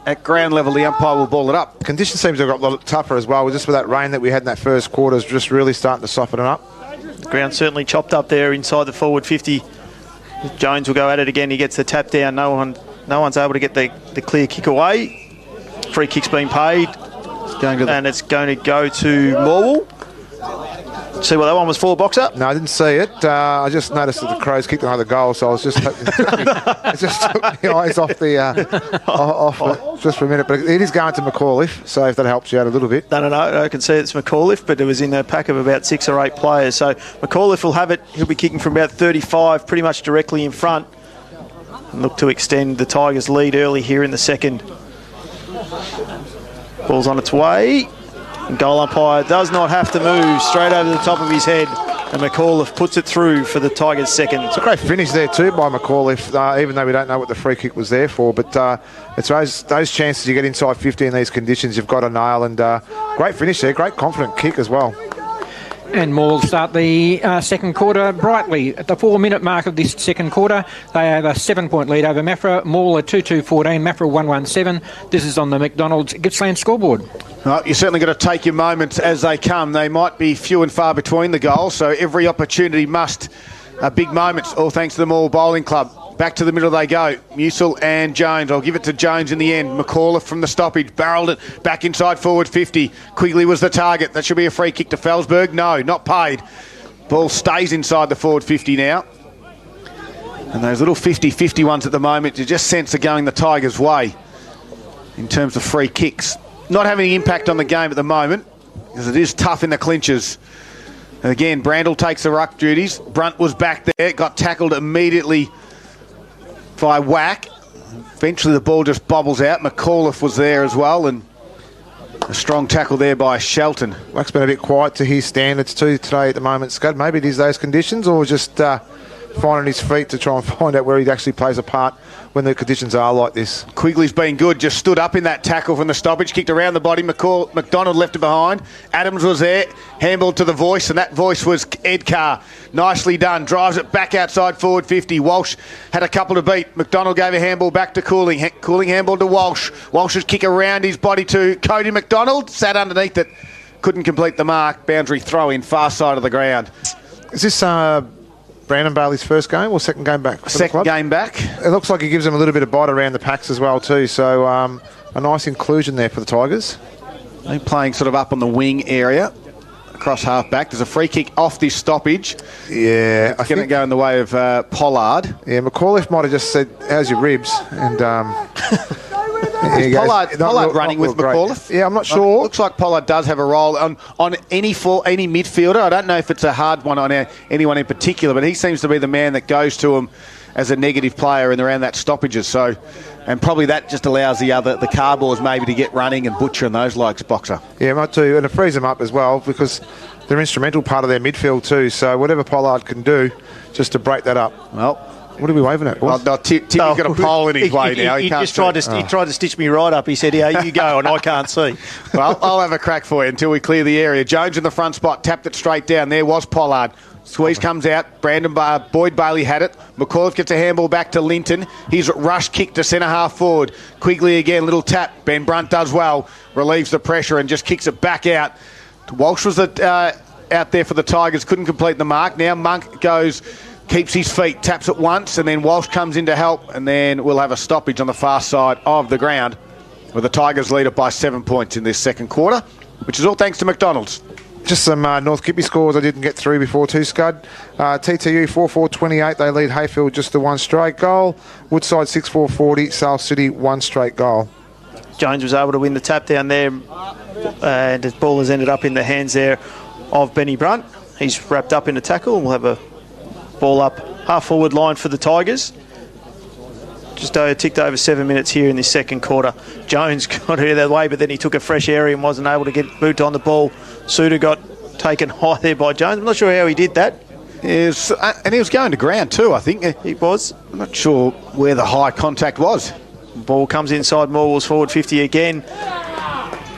At ground level, the umpire will ball it up. Conditions seem to have got a lot tougher as well. Just with that rain that we had in that first quarter is just really starting to soften it up. The ground certainly chopped up there inside the forward 50. Jones will go at it again. He gets the tap down. No one's able to get the clear kick away. Free kick's been paid. And it's going to go to Morwell. See what that one was for, Boxer? No, I didn't see it. I just noticed that the Crows kicked another goal, so I was just it just took my eyes off off it just for a minute. But it is going to McAuliffe, so if that helps you out a little bit. No, I can see it's McAuliffe, but it was in a pack of about 6 or 8 players. So McAuliffe will have it. He'll be kicking from about 35, pretty much directly in front, and look to extend the Tigers' lead early here in the second. Ball's on its way. And goal umpire does not have to move, straight over the top of his head, and McAuliffe puts it through for the Tigers' second. It's a great finish there too by McAuliffe, even though we don't know what the free kick was there for, but it's those chances you get inside 50 in these conditions you've got to nail, and great finish there, great confident kick as well. And Morwell start the second quarter brightly. At the 4 minute mark of this second quarter, they have a 7 point lead over Maffra. Morwell at 2-2-14, Maffra 1-1-7. This is on the McDonald's Gippsland scoreboard. Well, you're certainly got to take your moments as they come. They might be few and far between the goals, so every opportunity must. Big moments, all thanks to the Morwell Bowling Club. Back to the middle they go. Musil and Jones. I'll give it to Jones in the end. McAuliffe from the stoppage. Barreled it back inside forward 50. Quigley was the target. That should be a free kick to Felsberg. No, not paid. Ball stays inside the forward 50 now. And those little 50-50 ones at the moment, you just sense are going the Tigers' way in terms of free kicks. Not having any impact on the game at the moment because it is tough in the clinches. And again, Brandel takes the ruck duties. Brunt was back there. Got tackled immediately by Whack. Eventually the ball just bobbles out. McAuliffe was there as well, and a strong tackle there by Shelton. Whack's been a bit quiet to his standards too today at the moment, Scud. Maybe it is those conditions, or just finding his feet to try and find out where he actually plays a part when the conditions are like this. Quigley's been good, just stood up in that tackle from the stoppage, kicked around the body. McDonald left it behind. Adams was there, handball to the voice, and that voice was Ed Carr. Nicely done, drives it back outside forward 50. Walsh had a couple to beat. McDonald gave a handball back to Cooling. Cooling handball to Walsh. Walsh's kick around his body to Cody McDonald, sat underneath it, couldn't complete the mark. Boundary throw in, far side of the ground. Is this Brandon Bailey's first game or second game back for the club? Second game back. It looks like he gives them a little bit of bite around the packs as well too, so a nice inclusion there for the Tigers. They're playing sort of up on the wing area, across half-back. There's a free kick off this stoppage. Yeah. It's going to go in the way of Pollard. Yeah, McAuliffe might have just said, how's your ribs? And Pollard running with McAuliffe? Yeah, I'm not sure. Looks like Pollard does have a role on any midfielder. I don't know if it's a hard one on anyone in particular, but he seems to be the man that goes to him as a negative player and around that stoppages. So, and probably that just allows the Carbors maybe to get running and butchering those likes, Boxer. Yeah, might too, and it frees them up as well because they're instrumental part of their midfield too. So whatever Pollard can do, just to break that up. Well, what are we waving at? Timmy's got a pole in his way now. He tried to stitch me right up. He said, "Yeah, you go," and I can't see. Well, I'll have a crack for you until we clear the area. Jones in the front spot, tapped it straight down. There was Pollard. Squeeze comes out. Boyd Bailey had it. McAuliffe gets a handball back to Linton. He's rush kick to centre half forward. Quigley again, little tap. Ben Brunt does well. Relieves the pressure and just kicks it back out. Walsh was out there for the Tigers. Couldn't complete the mark. Now Monk goes, keeps his feet, taps it once, and then Walsh comes in to help. And then we'll have a stoppage on the far side of the ground where the Tigers lead it by 7 points in this second quarter, which is all thanks to McDonald's. Just some North Kippy scores I didn't get through before too, Scud. TTU 4-4-28. They lead Hayfield just the one straight goal. Woodside 6-4-40. South City one straight goal. Jones was able to win the tap down there, and his ball has ended up in the hands there of Benny Brunt. He's wrapped up in a tackle, and we'll have a ball up half forward line for the Tigers. Just ticked over 7 minutes here in this second quarter. Jones got out of the way, but then he took a fresh area and wasn't able to get boot on the ball. Suter got taken high there by Jones. I'm not sure how he did that. And he was going to ground too, I think. He was. I'm not sure where the high contact was. Ball comes inside Morwell's forward 50 again.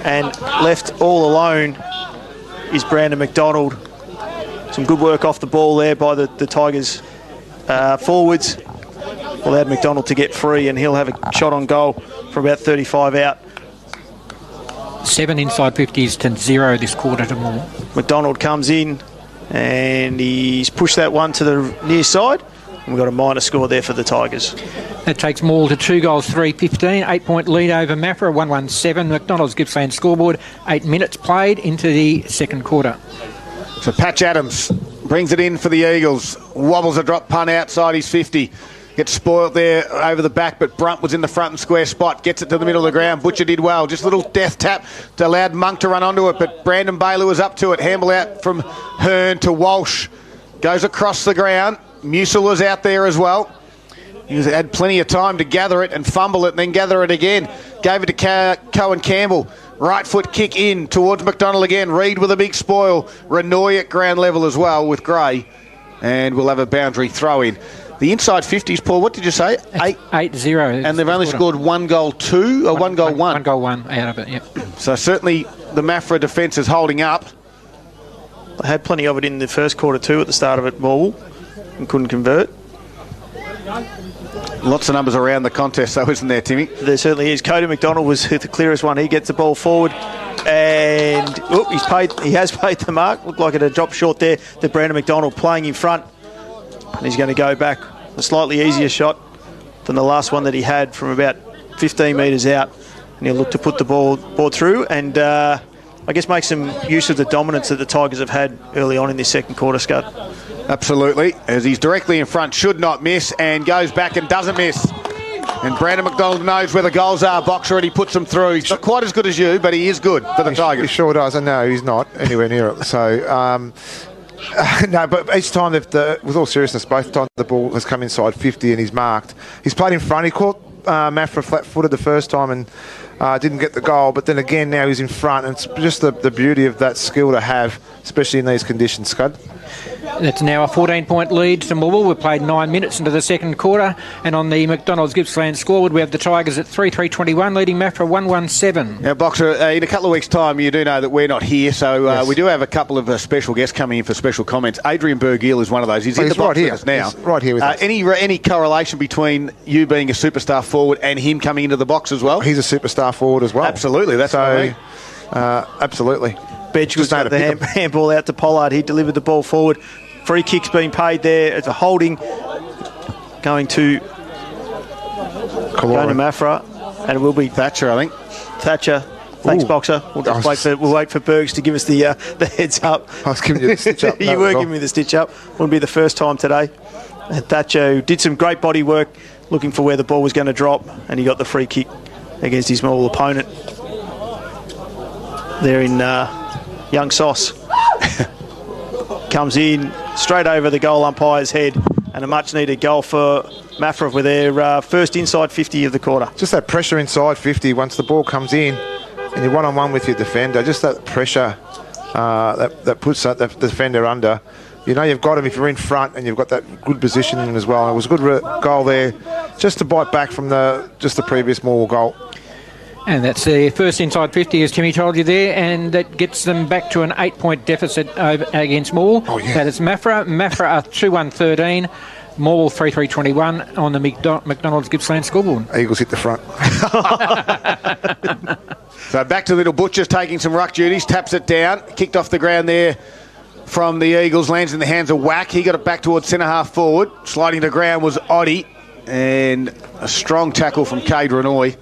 And left all alone is Brandon McDonald. Some good work off the ball there by the Tigers forwards. Allowed McDonald to get free, and he'll have a shot on goal for about 35 out. 7 inside 50s to 0 this quarter to Moore. McDonald comes in and he's pushed that one to the near side, and we've got a minor score there for the Tigers. That takes Moore to 2 goals, 3-15, 8-point lead over Maffra, 1-1-7. McDonald's Gippsland scoreboard, 8 minutes played into the second quarter. So Patch Adams brings it in for the Eagles, wobbles a drop punt outside his 50. Gets spoiled there over the back, but Brunt was in the front and square spot. Gets it to the middle of the ground. Butcher did well. Just a little death tap to allowed Monk to run onto it, but Brandon Bailey was up to it. Handball out from Hearn to Walsh. Goes across the ground. Musil was out there as well. He had plenty of time to gather it and fumble it and then gather it again. Gave it to Cohen Campbell. Right foot kick in towards McDonald again. Reed with a big spoil. Renoy at ground level as well with Gray. And we'll have a boundary throw in. The inside 50s, Paul, what did you say? 8-0. And they've only scored 1 goal 2 or 1 goal 1? 1 goal 1 out of it, yep. So certainly the Maffra defence is holding up. They had plenty of it in the first quarter too at the start of it, Morwell, and couldn't convert. Lots of numbers around the contest though, isn't there, Timmy? There certainly is. Cody McDonald was the clearest one. He gets the ball forward and he has paid the mark. Looked like it had dropped short there. The Brandon McDonald playing in front. And he's going to go back a slightly easier shot than the last one that he had from about 15 metres out. And he'll look to put the ball through and I guess make some use of the dominance that the Tigers have had early on in this second quarter, Scud. Absolutely, as he's directly in front, should not miss, and goes back and doesn't miss. And Brandon McDonald knows where the goals are, Boxer, and he puts them through. He's not quite as good as you, but he is good for the Tigers. He sure does. I know he's not anywhere near it. So, no, but each time, with all seriousness, both times the ball has come inside 50 and he's marked. He's played in front. He caught Maffra flat-footed the first time and didn't get the goal, but then again now he's in front, and it's just the beauty of that skill to have, especially in these conditions, Scud. It's now a 14-point lead to Morwell. We've played 9 minutes into the second quarter, and on the McDonald's Gippsland scoreboard we have the Tigers at 3-3-21, leading Maffra 1-1-7. Now, Boxer, in a couple of weeks' time, you do know that we're not here, so yes. We do have a couple of special guests coming in for special comments. Adrian Bergiel is one of those. He's in the box with us now. He's right here with us. Any correlation between you being a superstar forward and him coming into the box as well? He's a superstar forward as well. Absolutely, that's what I mean. Absolutely. Bedge was got the handball out to Pollard. He delivered the ball forward. Free kick's been paid there. It's a holding going to Maffra, and it will be Thatcher, I think. Thatcher. Thanks, Boxer. We'll wait for Bergs to give us the heads up. I was giving you the stitch up. You were giving me the stitch up. Wouldn't be the first time today. And Thatcher did some great body work looking for where the ball was going to drop, and he got the free kick against his Morwell opponent. There in Young Sauce. Comes in straight over the goal umpire's head, and a much-needed goal for Maffra with their first inside 50 of the quarter. Just that pressure inside 50 once the ball comes in and you're one-on-one with your defender, just that pressure that puts the defender under. You know you've got him if you're in front and you've got that good positioning as well. And it was a good goal there just to bite back from the previous Morwell goal. And that's the first inside 50, as Timmy told you there, and that gets them back to an 8-point deficit against Morwell. Oh, yeah. That is Maffra. Maffra are 2-1-13. Morwell 3-3-21 on the McDonald's Gippsland scoreboard. Eagles hit the front. So back to Little Butchers taking some ruck duties, taps it down, kicked off the ground there from the Eagles, lands in the hands of Whack. He got it back towards centre half forward. Sliding to ground was Oddie, and a strong tackle from Cade Renoy.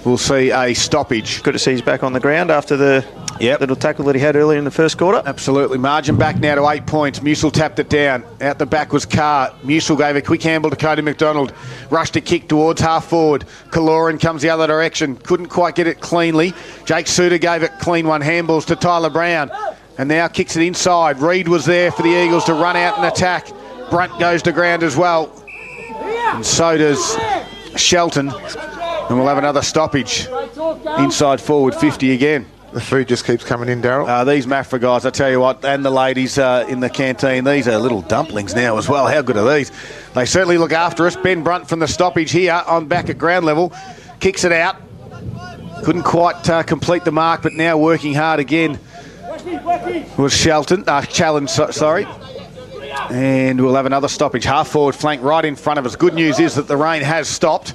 We'll see a stoppage. Good to see he's back on the ground after the little tackle that he had earlier in the first quarter. Absolutely. Margin back now to 8 points. Musil tapped it down. Out the back was Carr. Musil gave a quick handle to Cody McDonald. Rushed a kick towards half forward. Kaloran comes the other direction. Couldn't quite get it cleanly. Jake Suter gave it clean one. Handballs to Tyler Brown. And now kicks it inside. Reed was there for the Eagles to run out and attack. Brunt goes to ground as well. And so does Shelton. And we'll have another stoppage. Inside forward 50 again. The food just keeps coming in, Daryl. These Maffra guys, I tell you what, and the ladies in the canteen, these are little dumplings now as well. How good are these? They certainly look after us. Ben Brunt from the stoppage here on back at ground level. Kicks it out. Couldn't quite complete the mark, but now working hard again was Shelton. Challenge, sorry. And we'll have another stoppage. Half forward flank right in front of us. Good news is that the rain has stopped.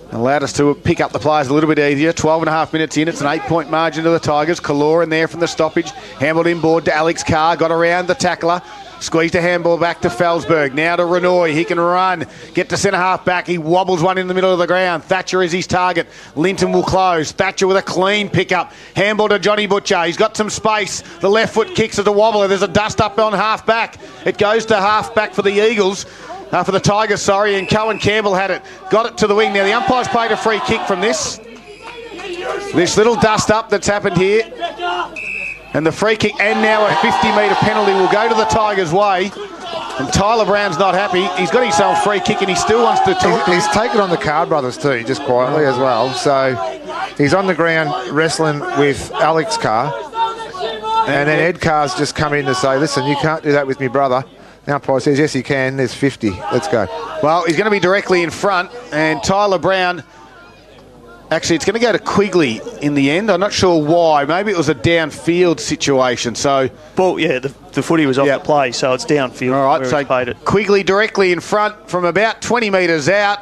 Allowed us to pick up the players a little bit easier. 12.5 minutes in. It's an 8-point margin to the Tigers. Kaloran there from the stoppage. Handballed inboard to Alex Carr. Got around the tackler. Squeezed a handball back to Felsberg. Now to Renoy. He can run. Get to centre half back. He wobbles one in the middle of the ground. Thatcher is his target. Linton will close. Thatcher with a clean pickup. Handball to Johnny Butcher. He's got some space. The left foot kicks as a wobbler. There's a dust up on half back. It goes to half back for the Eagles. For the Tigers, sorry, and Cohen Campbell had it. Got it to the wing. Now the umpire's played a free kick from this little dust up that's happened here. And the free kick, and now a 50-metre penalty will go to the Tigers' way. And Tyler Brown's not happy. He's got himself free kick and he still wants to talk. He's taken on the Card brothers too, just quietly as well. So he's on the ground wrestling with Alex Carr. And then Ed Carr's just come in to say, listen, you can't do that with me brother. The umpire says, yes, he can. There's 50. Let's go. Well, he's going to be directly in front. And Tyler Brown, actually, it's going to go to Quigley in the end. I'm not sure why. Maybe it was a downfield situation. So, well, yeah, the footy was off the play, so it's downfield. All right, so played it. Quigley directly in front from about 20 metres out.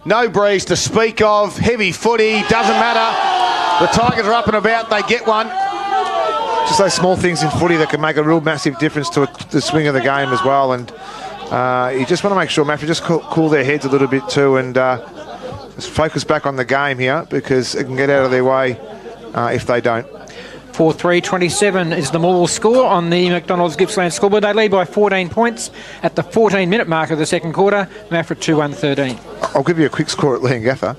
No breeze to speak of. Heavy footy. Doesn't matter. The Tigers are up and about. They get one. Just those small things in footy that can make a real massive difference to the swing of the game as well. And you just want to make sure Maffra just cool their heads a little bit too and just focus back on the game here because it can get out of their way if they don't. 4-3-27 is the Morwell score on the McDonald's Gippsland scoreboard. They lead by 14 points at the 14-minute mark of the second quarter. Maffra 2-1-13. I'll give you a quick score at Leongatha.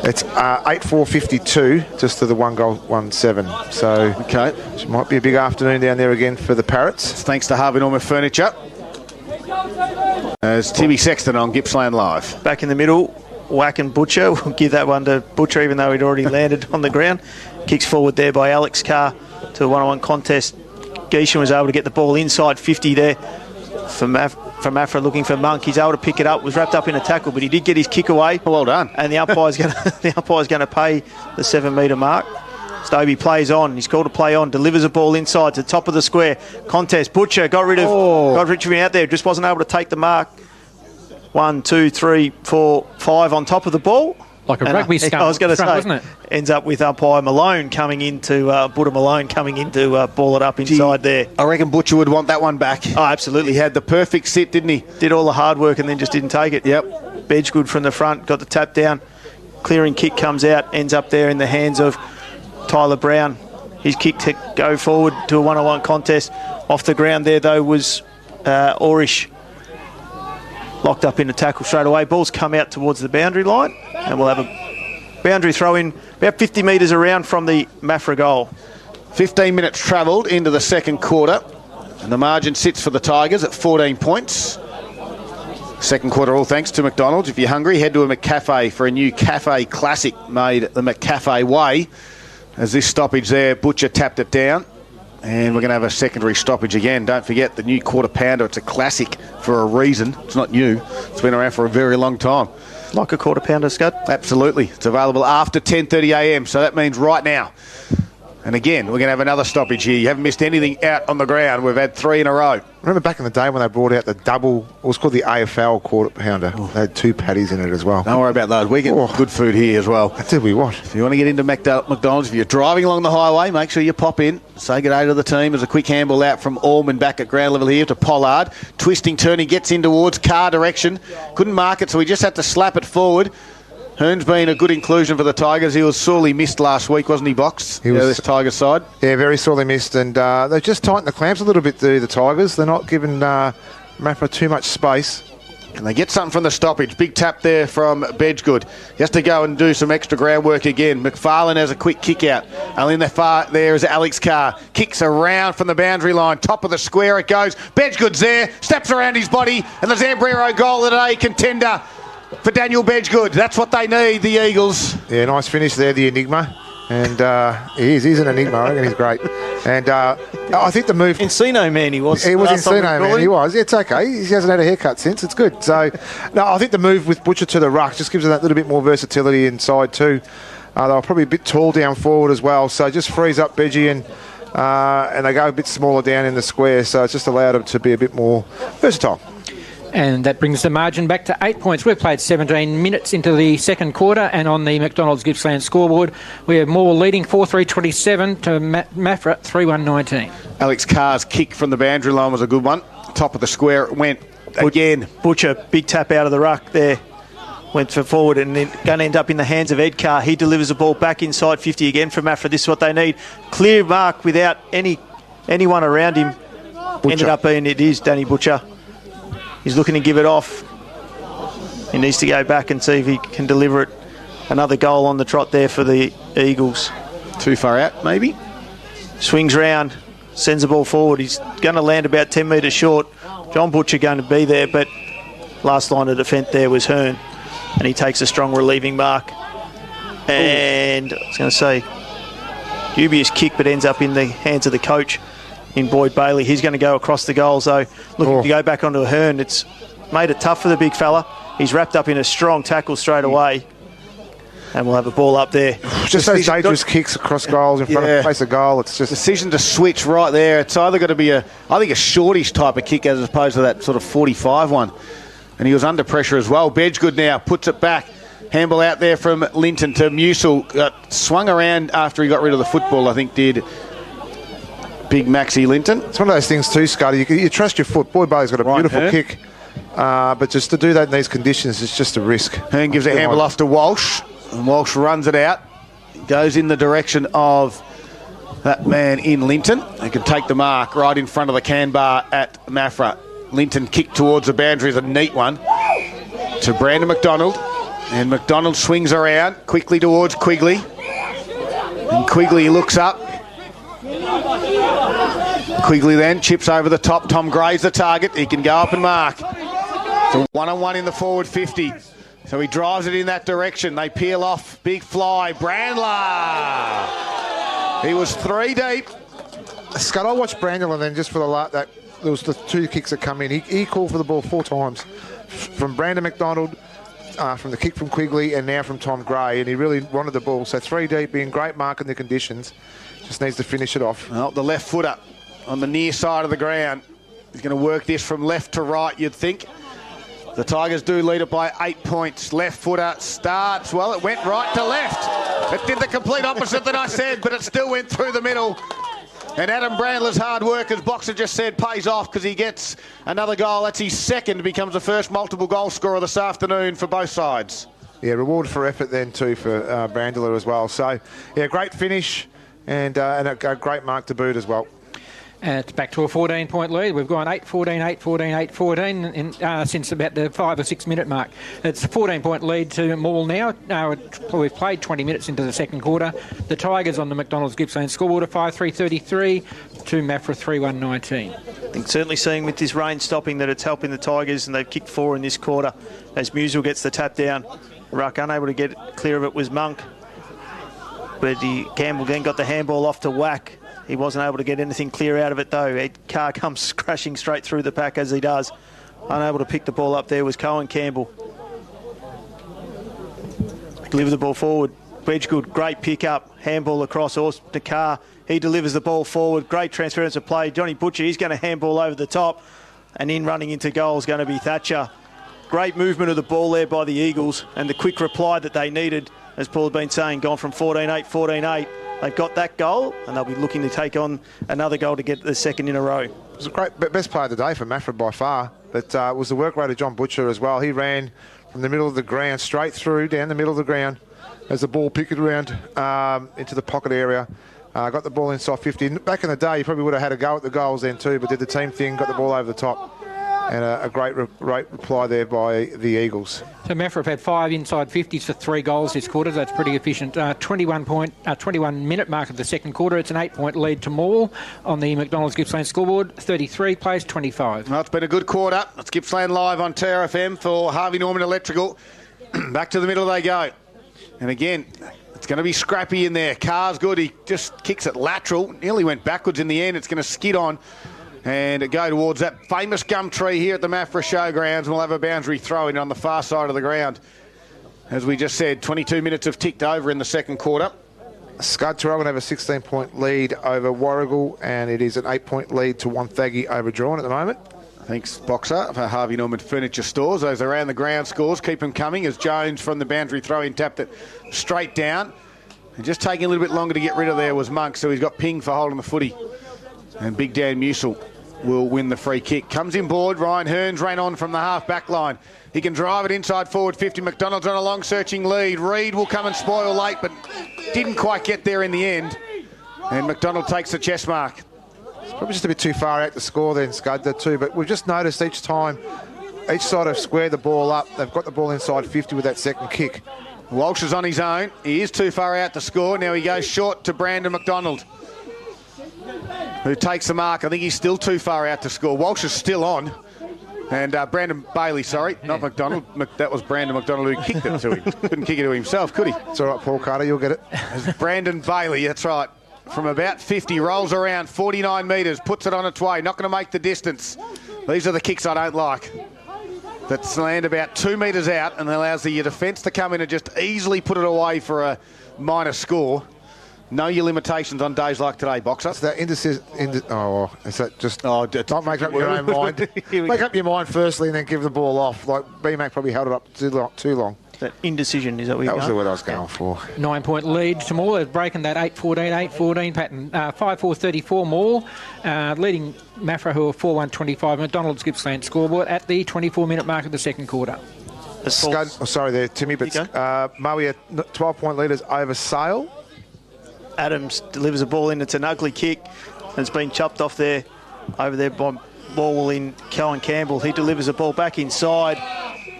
It's 8-4-52, just to the 1-7. So okay, it might be a big afternoon down there again for the Parrots. It's thanks to Harvey Norman Furniture. As Timmy Sexton on Gippsland Live. Back in the middle, Whack and Butcher. We'll give that one to Butcher, even though he'd already landed on the ground. Kicks forward there by Alex Carr to a one-on-one contest. Geishan was able to get the ball inside 50 there for Maffra looking for Monk. He's able to pick it up. Was wrapped up in a tackle, but he did get his kick away. Well done. And the umpire's going to pay the 7-metre mark. Stobie plays on. He's called to play on. Delivers a ball inside to the top of the square. Contest. Butcher got rid of out there. Just wasn't able to take the mark. 1, 2, 3, 4, 5 on top of the ball. Like a rugby scum. I was going to say, wasn't it? Ends up with umpire Malone coming into Buddha Malone coming in to ball it up inside there. I reckon Butcher would want that one back. Oh, absolutely. He had the perfect sit, didn't he? Did all the hard work and then just didn't take it. Yep. Bedgegood from the front, got the tap down. Clearing kick comes out, ends up there in the hands of Tyler Brown. His kick to go forward to a one-on-one contest. Off the ground there, though, was Orish. Locked up in a tackle straight away. Ball's come out towards the boundary line, and we'll have boundary throw in about 50 metres around from the Maffra goal. 15 minutes travelled into the second quarter, and the margin sits for the Tigers at 14 points. Second quarter, all thanks to McDonald's. If you're hungry, head to a McCafe for a new cafe classic made the McCafe way. As this stoppage there, Butcher tapped it down. And we're going to have a secondary stoppage again. Don't forget the new quarter pounder. It's a classic for a reason. It's not new. It's been around for a very long time. Like a quarter pounder, Scud? Absolutely. It's available after 10:30 a.m. So that means right now. And again, we're going to have another stoppage here. You haven't missed anything out on the ground. We've had 3 in a row. Remember back in the day when they brought out the double, it was called the AFL quarter pounder. They had 2 patties in it as well. Don't worry about those. We get good food here as well. Did we what? If you want to get into McDonald's, if you're driving along the highway, make sure you pop in. Say good day to the team. There's a quick handball out from Allman back at ground level here to Pollard. Twisting, turning, gets in towards car direction. Couldn't mark it, so he just had to slap it forward. Hearn's been a good inclusion for the Tigers. He was sorely missed last week, wasn't he, Box? He was, this Tigers side. Yeah, very sorely missed. And they've just tightened the clamps a little bit, the Tigers. They're not giving Maffra too much space. Can they get something from the stoppage? Big tap there from Bedgood. He has to go and do some extra groundwork again. McFarlane has a quick kick out. And in the far there is Alex Carr. Kicks around from the boundary line. Top of the square it goes. Bedgood's there. Steps around his body. And the Zambrero goal of the day, contender for Daniel Bedgood. That's what they need, the Eagles. Yeah, nice finish there, the Enigma. And he's an enigma. I reckon he's great. And I think the move... Encino man he was. He was Encino man, he was. It's okay. He hasn't had a haircut since. It's good. So, no, I think the move with Butcher to the ruck just gives him that little bit more versatility inside too. They were probably a bit tall down forward as well. So just frees up Benji and they go a bit smaller down in the square. So it's just allowed him to be a bit more versatile. And that brings the margin back to 8 points. We've played 17 minutes into the second quarter, and on the McDonald's Gippsland scoreboard, we have Moore leading 4-3-27 to Maffra 3-1-19. Alex Carr's kick from the boundary line was a good one. Top of the square it went again. Butcher, big tap out of the ruck there. Went for forward and then going to end up in the hands of Ed Carr. He delivers the ball back inside 50 again from Maffra. This is what they need. Clear mark without anyone around him. Butcher. Ended up being it is Danny Butcher. He's looking to give it off. He needs to go back and see if he can deliver it. Another goal on the trot there for the Eagles. Too far out, maybe. Swings round, sends the ball forward. He's going to land about 10 metres short. John Butcher going to be there, but last line of defence there was Hearn. And he takes a strong relieving mark. And I was going to say, dubious kick, but ends up in the hands of the coach in Boyd Bailey. He's going to go across the goal, so looking to go back onto a Hearn. It's made it tough for the big fella. He's wrapped up in a strong tackle straight away, and we'll have a ball up there. Just those dangerous kicks across goals in front of place of goal. It's just decision to switch right there. It's either going to be a shortish type of kick as opposed to that sort of 45 one. And he was under pressure as well. Bedgood now puts it back. Handball out there from Linton to Musil. Swung around after he got rid of the football, I think did Big Maxie Linton. It's one of those things too, Scotty. You trust your foot. Boyd Bailey's got a beautiful kick. But just to do that in these conditions, it's just a risk. Hearn gives a handball off to Walsh. And Walsh runs it out. Goes in the direction of that man in Linton. He can take the mark right in front of the can bar at Maffra. Linton kicked towards the boundary is a neat one to Brandon McDonald. And McDonald swings around quickly towards Quigley. And Quigley looks up. Quigley then chips over the top. Tom Gray's the target. He can go up and mark. So 1-on-1 in the forward 50. So he drives it in that direction. They peel off. Big fly. Brandler. He was 3 deep. Scott, I watched Brandler then just for that. There was the 2 kicks that come in. He called for the ball 4 times. From Brandon McDonald, from the kick from Quigley, and now from Tom Gray. And he really wanted the ball. So 3 deep, being great mark in the conditions. Just needs to finish it off. Well, the left footer on the near side of the ground. He's going to work this from left to right, you'd think. The Tigers do lead it by 8 points. Left footer starts. Well, it went right to left. It did the complete opposite that I said, but it still went through the middle. And Adam Brandler's hard work, as Boxer just said, pays off because he gets another goal. That's his second. Becomes the first multiple goal scorer this afternoon for both sides. Yeah, reward for effort then too for Brandler as well. So, yeah, great finish and a great mark to boot as well. It's back to a 14-point lead. We've gone 8-14, 8-14, 8-14 since about the 5 or 6 minute mark. It's a 14-point lead to Morwell now. We've played 20 minutes into the second quarter. The Tigers on the McDonald's Gippsland scoreboard are 5-3-33 to Maffra 3-1-19. I think certainly seeing with this rain stopping that it's helping the Tigers, and they've kicked 4 in this quarter as Musel gets the tap down. Ruck unable to get clear of it was Monk. But Campbell then got the handball off to Whack. He wasn't able to get anything clear out of it though. Carr comes crashing straight through the pack as he does. Unable to pick the ball up there was Cohen Campbell. Deliver the ball forward. Wedggood, great pick up. Handball across to Carr. He delivers the ball forward. Great transference of play. Johnny Butcher, he's going to handball over the top. And in running into goal is going to be Thatcher. Great movement of the ball there by the Eagles, and the quick reply that they needed, as Paul had been saying, gone from 14-8, 14-8. They've got that goal, and they'll be looking to take on another goal to get the second in a row. It was a great best play of the day for Maffra by far. But was the work rate of John Butcher as well. He ran from the middle of the ground straight through down the middle of the ground as the ball picked around into the pocket area. Got the ball inside 50. Back in the day, you probably would have had a go at the goals then too, but did the team thing, got the ball over the top. And a great reply there by the Eagles. So Maffra have had 5 inside 50s for 3 goals this quarter. That's pretty efficient. 21 minute mark of the second quarter. It's an 8-point lead to Morwell on the McDonald's Gippsland scoreboard. 33 plays 25. Well, it's been a good quarter. It's Gippsland Live on TRFM for Harvey Norman Electrical. Back to the middle they go. And again, it's going to be scrappy in there. Carr's good. He just kicks it lateral. Nearly went backwards in the end. It's going to skid on and go towards that famous gum tree here at the Maffra Showgrounds. We'll have a boundary throw in on the far side of the ground. As we just said, 22 minutes have ticked over in the second quarter. Scud Tarragona have a 16-point lead over Warrigal, and it is an 8-point lead to Wonthaggi over Drawn at the moment. Thanks, Boxer, for Harvey Norman Furniture Stores. Those around the ground scores keep them coming as Jones from the boundary throw-in tapped it straight down. And just taking a little bit longer to get rid of there was Monk, so he's got ping for holding the footy. And Big Dan Musel will win the free kick. Comes in board. Ryan Hearns ran on from the half-back line. He can drive it inside forward 50. McDonald's on a long searching lead. Reid will come and spoil late, but didn't quite get there in the end. And McDonald takes the chest mark. It's probably just a bit too far out to score then, Scud, that too. But we've just noticed each time, each side have squared the ball up. They've got the ball inside 50 with that second kick. Walsh is on his own. He is too far out to score. Now he goes short to Brandon McDonald, who takes the mark. I think he's still too far out to score. Walsh is still on. And Brandon Bailey, sorry, not McDonald. That was Brandon McDonald who kicked it to him. Couldn't kick it to himself, could he? It's all right, Paul Carter, you'll get it. It's Brandon Bailey, that's right. From about 50, rolls around 49 metres, puts it on its way. Not going to make the distance. These are the kicks I don't like. That land about 2 metres out and allows the defence to come in and just easily put it away for a minor score. Know your limitations on days like today, Boxer. Is that indecision? Is that just not make up your own mind? Make up your mind firstly and then give the ball off. Like B-Mac probably held it up too long. That indecision, is that what you're That was the word I was going for. 9-point lead to Morwell. They've broken that 8-14, 8-14 pattern. 5-4-34 Morwell, leading Maffra, who are 4-1-25. McDonald's Gippsland scoreboard at the 24-minute mark of the second quarter. Sorry there, Timmy, but Maui, a 12-point leaders over Sale. Adams delivers a ball in. It's an ugly kick. And it's been chopped off there, over there by Morwell in Cohen Campbell. He delivers a ball back inside.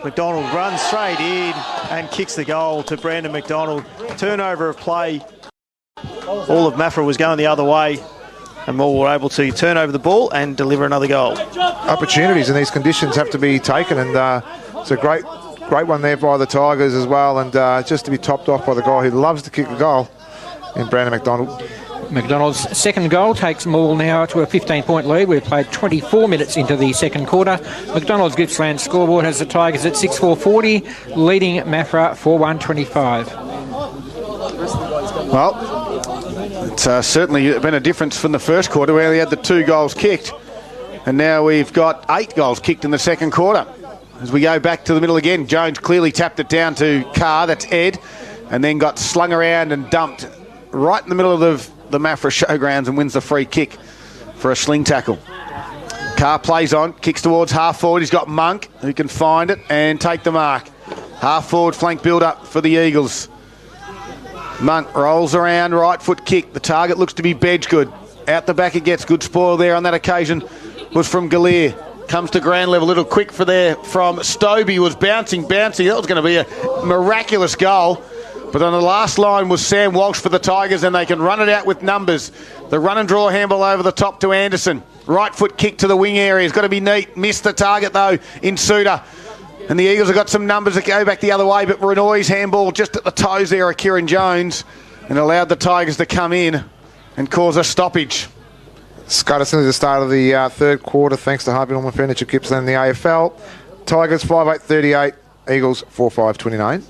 McDonald runs straight in and kicks the goal to Brandon McDonald. Turnover of play. All of Maffra was going the other way, and Morwell were able to turn over the ball and deliver another goal. Opportunities in these conditions have to be taken, and it's a great one there by the Tigers as well, and just to be topped off by the guy who loves to kick a goal in Brandon McDonald. McDonald's second goal takes Morwell now to a 15-point lead. We've played 24 minutes into the second quarter. McDonald's Gippsland scoreboard has the Tigers at 6-4-40, leading Maffra 4-1-25. Well, it's certainly been a difference from the first quarter where we had the 2 goals kicked. And now we've got 8 goals kicked in the second quarter. As we go back to the middle again, Jones clearly tapped it down to Carr, that's Ed, and then got slung around and dumped right in the middle of the Maffra Showgrounds and wins the free kick for a sling tackle. Carr plays on, kicks towards half forward. He's got Monk who can find it and take the mark. Half forward flank build up for the Eagles. Monk rolls around, right foot kick. The target looks to be Bedgegood. Out the back it gets. Good spoil there on that occasion was from Gallier. Comes to ground level, a little quick for there from Stobie. Was bouncing. That was going to be a miraculous goal. But on the last line was Sam Walsh for the Tigers, and they can run it out with numbers. The run and draw handball over the top to Anderson. Right foot kick to the wing area. It's got to be neat. Missed the target, though, in Suter. And the Eagles have got some numbers that go back the other way, but Renoy's handball just at the toes there of Kieran Jones and allowed the Tigers to come in and cause a stoppage. Scott, as soon as the start of the third quarter, thanks to Harvey Norman Furniture, Gippsland in the AFL. Tigers 5-8-38, Eagles 4-5-29.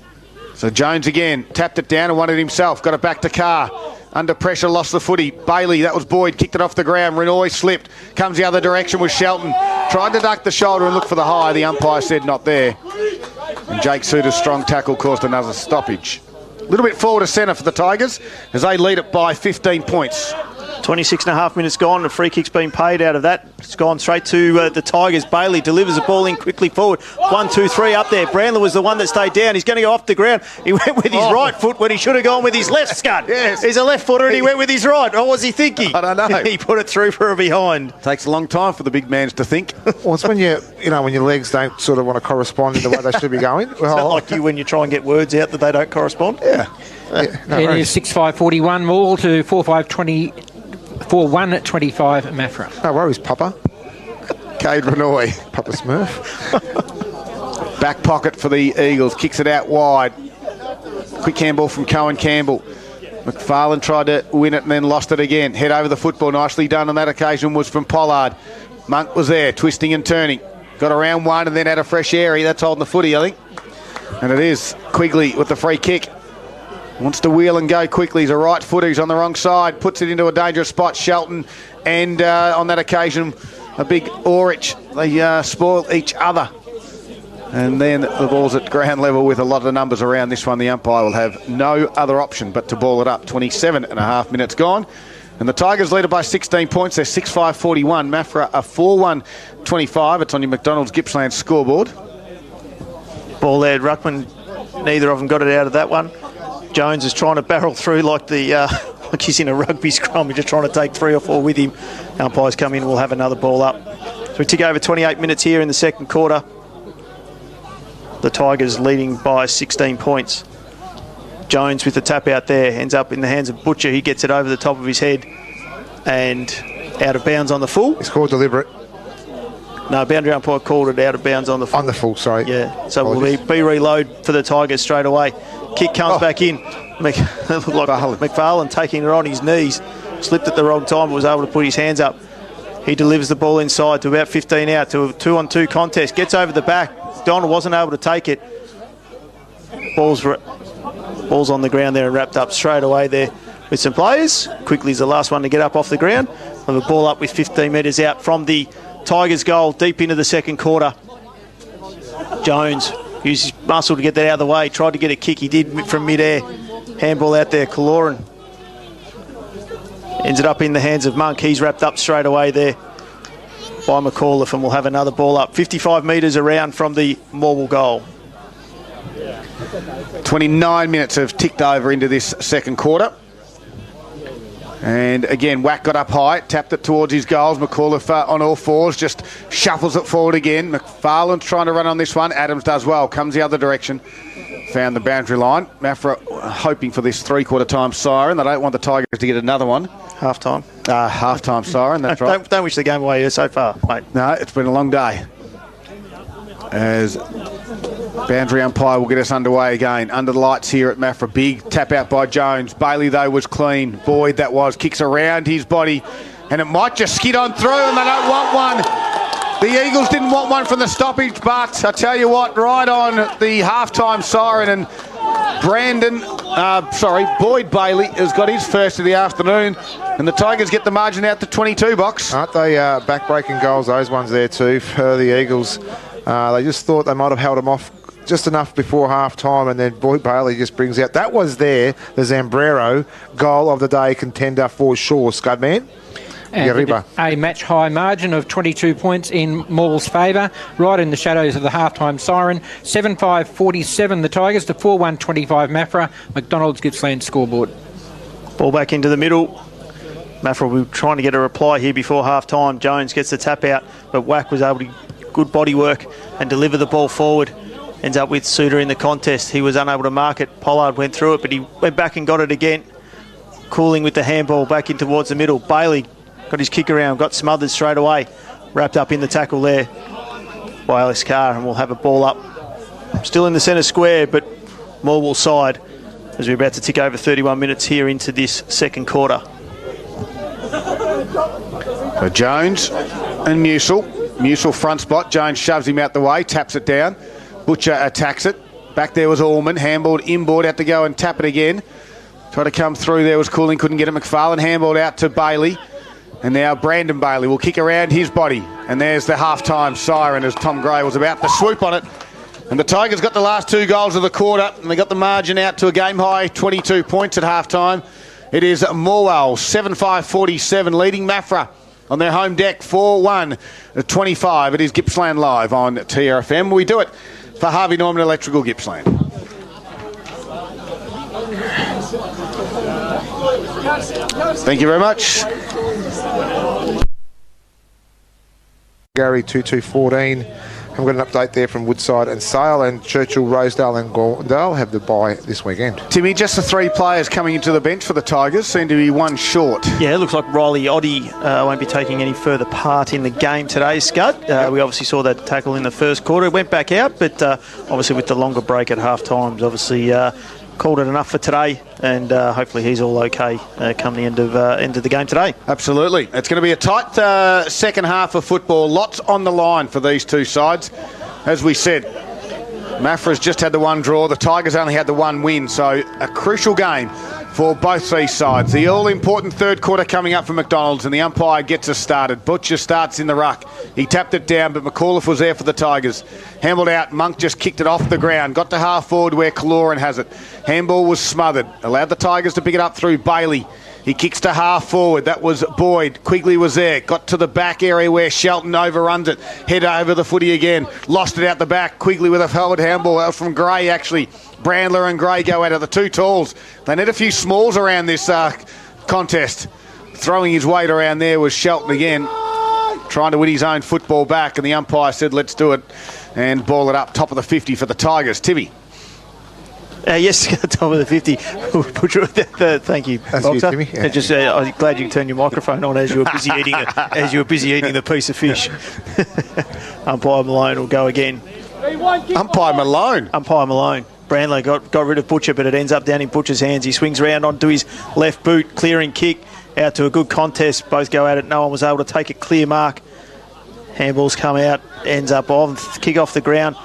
So Jones again, tapped it down and won it himself. Got it back to Carr. Under pressure, lost the footy. Bailey, that was Boyd, kicked it off the ground. Renoy slipped. Comes the other direction with Shelton. Tried to duck the shoulder and look for the high. The umpire said not there. And Jake Suter's strong tackle caused another stoppage. A little bit forward to centre for the Tigers as they lead it by 15 points. 26 and a half minutes gone. The free kick's been paid out of that. It's gone straight to the Tigers. Bailey delivers the ball in quickly forward. 1, 2, 3 up there. Brandler was the one that stayed down. He's going to go off the ground. He went with his right foot when he should have gone with his left, Scud. Yes. He's a left footer and he went with his right. What was he thinking? I don't know. He put it through for a behind. Takes a long time for the big mans to think. Well, it's when when your legs don't sort of want to correspond in the way they should be going. Well, It's not like you when you try and get words out that they don't correspond. Yeah. No It worries. is 6-5-41 Morwell to 4-1-25 Maffra. No worries, Papa. Cade Renoy. Papa Smurf. Back pocket for the Eagles. Kicks it out wide. Quick handball from Cohen Campbell. McFarlane tried to win it and then lost it again. Head over the football. Nicely done on that occasion was from Pollard. Monk was there, twisting and turning. Got around one and then had a fresh area. That's holding the footy, I think. And it is Quigley with the free kick. Wants to wheel and go quickly. He's a right footer. He's on the wrong side. Puts it into a dangerous spot. Shelton and on that occasion, a big Orich. They spoil each other. And then the ball's at ground level with a lot of numbers around this one. The umpire will have no other option but to ball it up. 27 and a half minutes gone. And the Tigers lead it by 16 points. They're 6-5-41. Maffra a 4-1-25. It's on your McDonald's Gippsland scoreboard. Ball there, Ruckman. Neither of them got it out of that one. Jones is trying to barrel through like like he's in a rugby scrum. He's just trying to take 3 or 4 with him. Umpires come in, we'll have another ball up. So we tick over 28 minutes here in the second quarter. The Tigers leading by 16 points. Jones with the tap out there, ends up in the hands of Butcher. He gets it over the top of his head and out of bounds on the full. It's called deliberate. No, boundary umpire called it out of bounds on the full. On the full, sorry. Yeah, so we'll be reload for the Tigers straight away. Kick comes back in. Looked like McFarlane taking it on his knees. Slipped at the wrong time, but was able to put his hands up. He delivers the ball inside to about 15 out to a 2-on-2 contest. Gets over the back. Donald wasn't able to take it. Ball's on the ground there and wrapped up straight away there with some players. Quickly is the last one to get up off the ground. Have a ball up with 15 metres out from the Tigers' goal deep into the second quarter. Jones used his muscle to get that out of the way. Tried to get a kick. He did from mid-air. Handball out there. Kaloran ends it up in the hands of Monk. He's wrapped up straight away there by McAuliffe, and we'll have another ball up. 55 metres around from the Morwell goal. 29 minutes have ticked over into this second quarter. And again, Wack got up high, tapped it towards his goals. McAuliffe on all fours, just shuffles it forward again. McFarlane's trying to run on this one. Adams does well, comes the other direction. Found the boundary line. Maffra hoping for this three-quarter time siren. They don't want the Tigers to get another one. Half-time. Half-time siren, that's right. Don't wish the game away so far, mate. No, it's been a long day. As boundary umpire will get us underway again. Under the lights here at Maffra. Big tap out by Jones. Bailey, though, was clean. Boyd, that was. Kicks around his body. And it might just skid on through, and they don't want one. The Eagles didn't want one from the stoppage, but I tell you what, right on the halftime siren, and Boyd Bailey has got his first of the afternoon, and the Tigers get the margin out to 22 box. Aren't they back-breaking goals, those ones there too, for the Eagles? They just thought they might have held them off just enough before half-time, and then Boyd Bailey just brings out. That was the Zambrero goal of the day contender for sure, Scudman. And a match-high margin of 22 points in Morwell's favour, right in the shadows of the half-time siren. 7-5-47 the Tigers to 4-1-25 Maffra. McDonald's Gippsland scoreboard. Ball back into the middle. Maffra will be trying to get a reply here before half-time. Jones gets the tap out, but Wack was able to good body work and deliver the ball forward. Ends up with Suter in the contest. He was unable to mark it. Pollard went through it, but he went back and got it again. Cooling with the handball back in towards the middle. Bailey got his kick around, got smothered straight away. Wrapped up in the tackle there by Alex Carr, and we'll have a ball up. Still in the centre square, but Morwell side as we're about to tick over 31 minutes here into this second quarter. So Jones and Musil. Musil front spot. Jones shoves him out the way, taps it down. Butcher attacks it. Back there was Allman. Handballed inboard, had to go and tap it again. Tried to come through there was Cooling, couldn't get it. McFarlane handballed out to Bailey. And now Brandon Bailey will kick around his body. And there's the half-time siren as Tom Gray was about to swoop on it. And the Tigers got the last 2 goals of the quarter, and they got the margin out to a game-high 22 points at half-time. It is Morwell, 7-5-47, leading Maffra on their home deck, 4-1 at 25. It is Gippsland Live on TRFM. We do it for Harvey Norman Electrical Gippsland. Thank you very much. Gary 2214. I've got an update there from Woodside and Sale, and Churchill, Rosedale and Gordondale have the bye this weekend. Timmy, just the 3 players coming into the bench for the Tigers seem to be 1 short. Yeah, it looks like Riley Oddie won't be taking any further part in the game today, Scud. We obviously saw that tackle in the first quarter. It went back out, but obviously with the longer break at half-time, obviously called it enough for today, and hopefully he's all okay come the end of the game today. Absolutely. It's going to be a tight second half of football. Lots on the line for these 2 sides. As we said, Maffra's just had the 1 draw. The Tigers only had the 1 win, so a crucial game for both these sides. The all-important third quarter coming up for McDonald's, and the umpire gets us started. Butcher starts in the ruck. He tapped it down, but McAuliffe was there for the Tigers. Handballed out. Monk just kicked it off the ground. Got to half forward where Kaloran has it. Handball was smothered. Allowed the Tigers to pick it up through Bailey. He kicks to half forward. That was Boyd. Quigley was there. Got to the back area where Shelton overruns it. Head over the footy again. Lost it out the back. Quigley with a forward handball. That was from Gray, actually. Brandler and Gray go out of the 2 talls. They need a few smalls around this contest. Throwing his weight around there was Shelton again, trying to win his own football back, and the umpire said, let's do it, and ball it up top of the 50 for the Tigers. Timmy. Yes, top of the 50. Thank you, That's Boxer. you, Timmy. Yeah. Just, I'm glad you turned your microphone on as you were busy eating it, the piece of fish. Umpire Malone will go again. Umpire Malone. Brandler got rid of Butcher, but it ends up down in Butcher's hands. He swings round onto his left boot, clearing kick out to a good contest. Both go at it. No one was able to take a clear mark. Handballs come out, ends up on kick off the ground.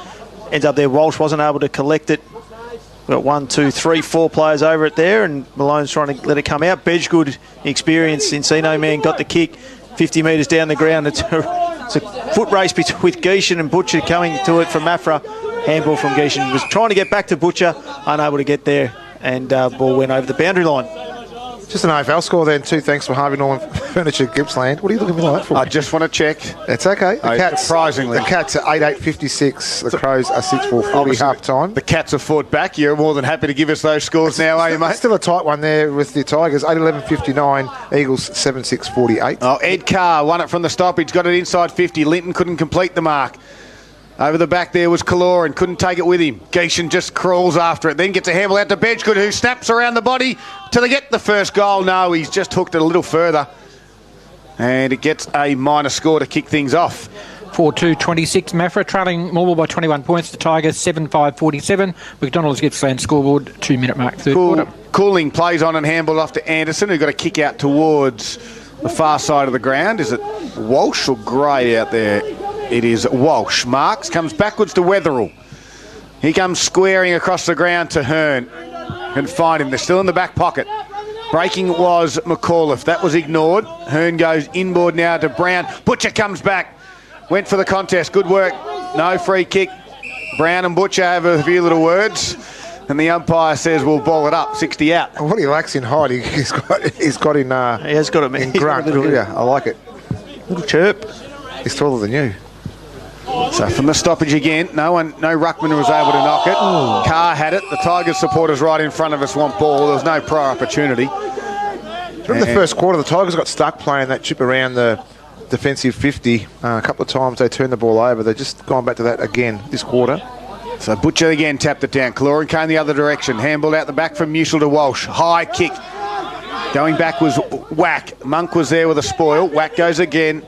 Ends up there. Walsh wasn't able to collect it. We've got 1, 2, 3, 4 players over it there, and Malone's trying to let it come out. Bedgegood, experienced Encino man, got the kick 50 metres down the ground. It's a foot race with Geishan and Butcher coming to it from Maffra. Handball from Geishan. Was trying to get back to Butcher, unable to get there, and ball went over the boundary line. Just an AFL score then, too. Thanks for Harvey Norman Furniture Gippsland. What are you looking at me like that for? I just want to check. It's okay. The Cats, surprisingly. The Cats are 8-8-56. The Crows are 6-4-40 half time. The Cats have fought back. You're more than happy to give us those scores now, are you, mate? Still a tight one there with the Tigers. 8-11-59. Eagles 7-6-48. Oh, Ed Carr won it from the stoppage. Got it inside 50. Linton couldn't complete the mark. Over the back there was Kaloran, couldn't take it with him. Geishan just crawls after it, then gets a handball out to Bedgegood, who snaps around the body till they get the first goal. No, he's just hooked it a little further. And it gets a minor score to kick things off. 4-2-26 Maffra, trailing Morwell by 21 points. The Tigers 7-5-47. McDonald's Gippsland scoreboard, 2-minute mark, third quarter. Cooling plays on and handball off to Anderson, who got a kick out towards the far side of the ground. Is it Walsh or Gray out there? It is Walsh. Marks, comes backwards to Wetherill. He comes squaring across the ground to Hearn. Can find him. They're still in the back pocket. Breaking was McAuliffe. That was ignored. Hearn goes inboard now to Brown. Butcher comes back. Went for the contest. Good work. No free kick. Brown and Butcher have a few little words. And the umpire says we'll ball it up. 60 out. What he lacks in height, he's got in... he has got it, man. In grunt. I like it. Little chirp. He's taller than you. So from the stoppage again, no ruckman was able to knock it. Carr had it. The Tigers supporters right in front of us want ball. There was no prior opportunity. From the first quarter, the Tigers got stuck playing that chip around the defensive 50. A couple of times they turned the ball over. They've just gone back to that again this quarter. So Butcher again tapped it down. Caloran came the other direction. Handball out the back from Musil to Walsh. High kick. Going back was Whack. Monk was there with a spoil. Whack goes again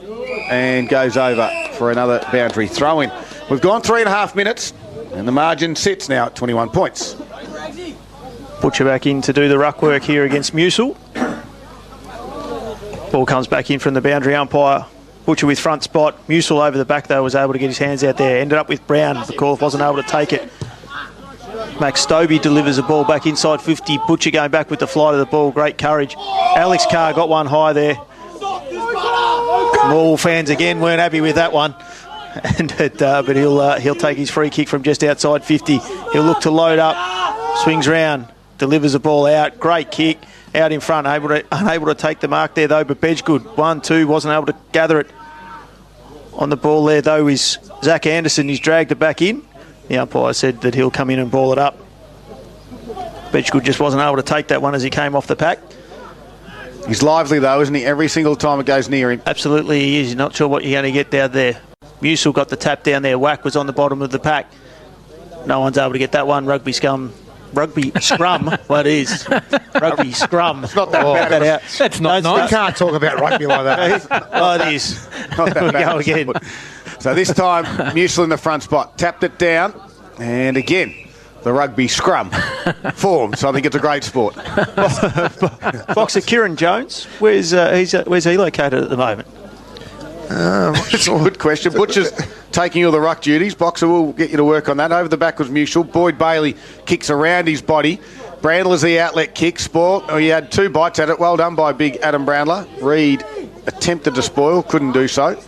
and goes over for another boundary throw-in. We've gone 3.5 minutes and the margin sits now at 21 points. Butcher back in to do the ruck work here against Musil. Ball comes back in from the boundary umpire. Butcher with front spot. Musil over the back though was able to get his hands out there. Ended up with Brown. The call wasn't able to take it. Max Stobie delivers the ball back inside 50. Butcher going back with the flight of the ball. Great courage. Alex Carr got one high there. Morwell fans again weren't happy with that one. But he'll take his free kick from just outside 50. He'll look to load up. Swings round. Delivers the ball out. Great kick. Out in front. Unable to take the mark there though. But Bedgegood 1-2 wasn't able to gather it. On the ball there though is Zach Anderson. He's dragged it back in. The umpire said that he'll come in and ball it up. Bedgegood just wasn't able to take that one as he came off the pack. He's lively though, isn't he? Every single time it goes near him. Absolutely he is. You're not sure what you're going to get down there. Musil got the tap down there. Whack was on the bottom of the pack. No one's able to get that one. Rugby scrum. What is? Rugby scrum. It's not that bad. That's not nice. You can't talk about rugby like that. Well, it is. Not that bad. Go again. So this time, Musil in the front spot. Tapped it down. And again, the rugby scrum formed. So I think it's a great sport. Boxer Kieran Jones, where's he located at the moment? That's a good question. Butcher's taking all the ruck duties. Boxer will get you to work on that. Over the back was Musil. Boyd Bailey kicks around his body. Brandler's the outlet kick. Spoil. Oh, he had 2 bites at it. Well done by big Adam Brandler. Reid attempted to spoil. Couldn't do so.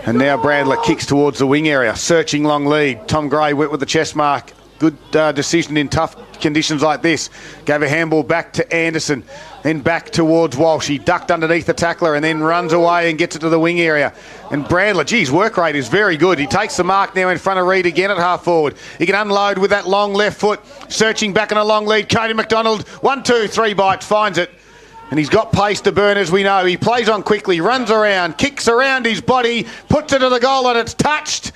And now Brandler kicks towards the wing area. Searching long lead. Tom Gray went with the chest mark. Good decision in tough conditions like this. Gave a handball back to Anderson. Then back towards Walsh. He ducked underneath the tackler and then runs away and gets it to the wing area. And Brandler, geez, work rate is very good. He takes the mark now in front of Reid again at half forward. He can unload with that long left foot. Searching back on a long lead. Cody McDonald, 1, 2, 3 bites, finds it. And he's got pace to burn, as we know. He plays on quickly, runs around, kicks around his body, puts it to the goal, and it's touched.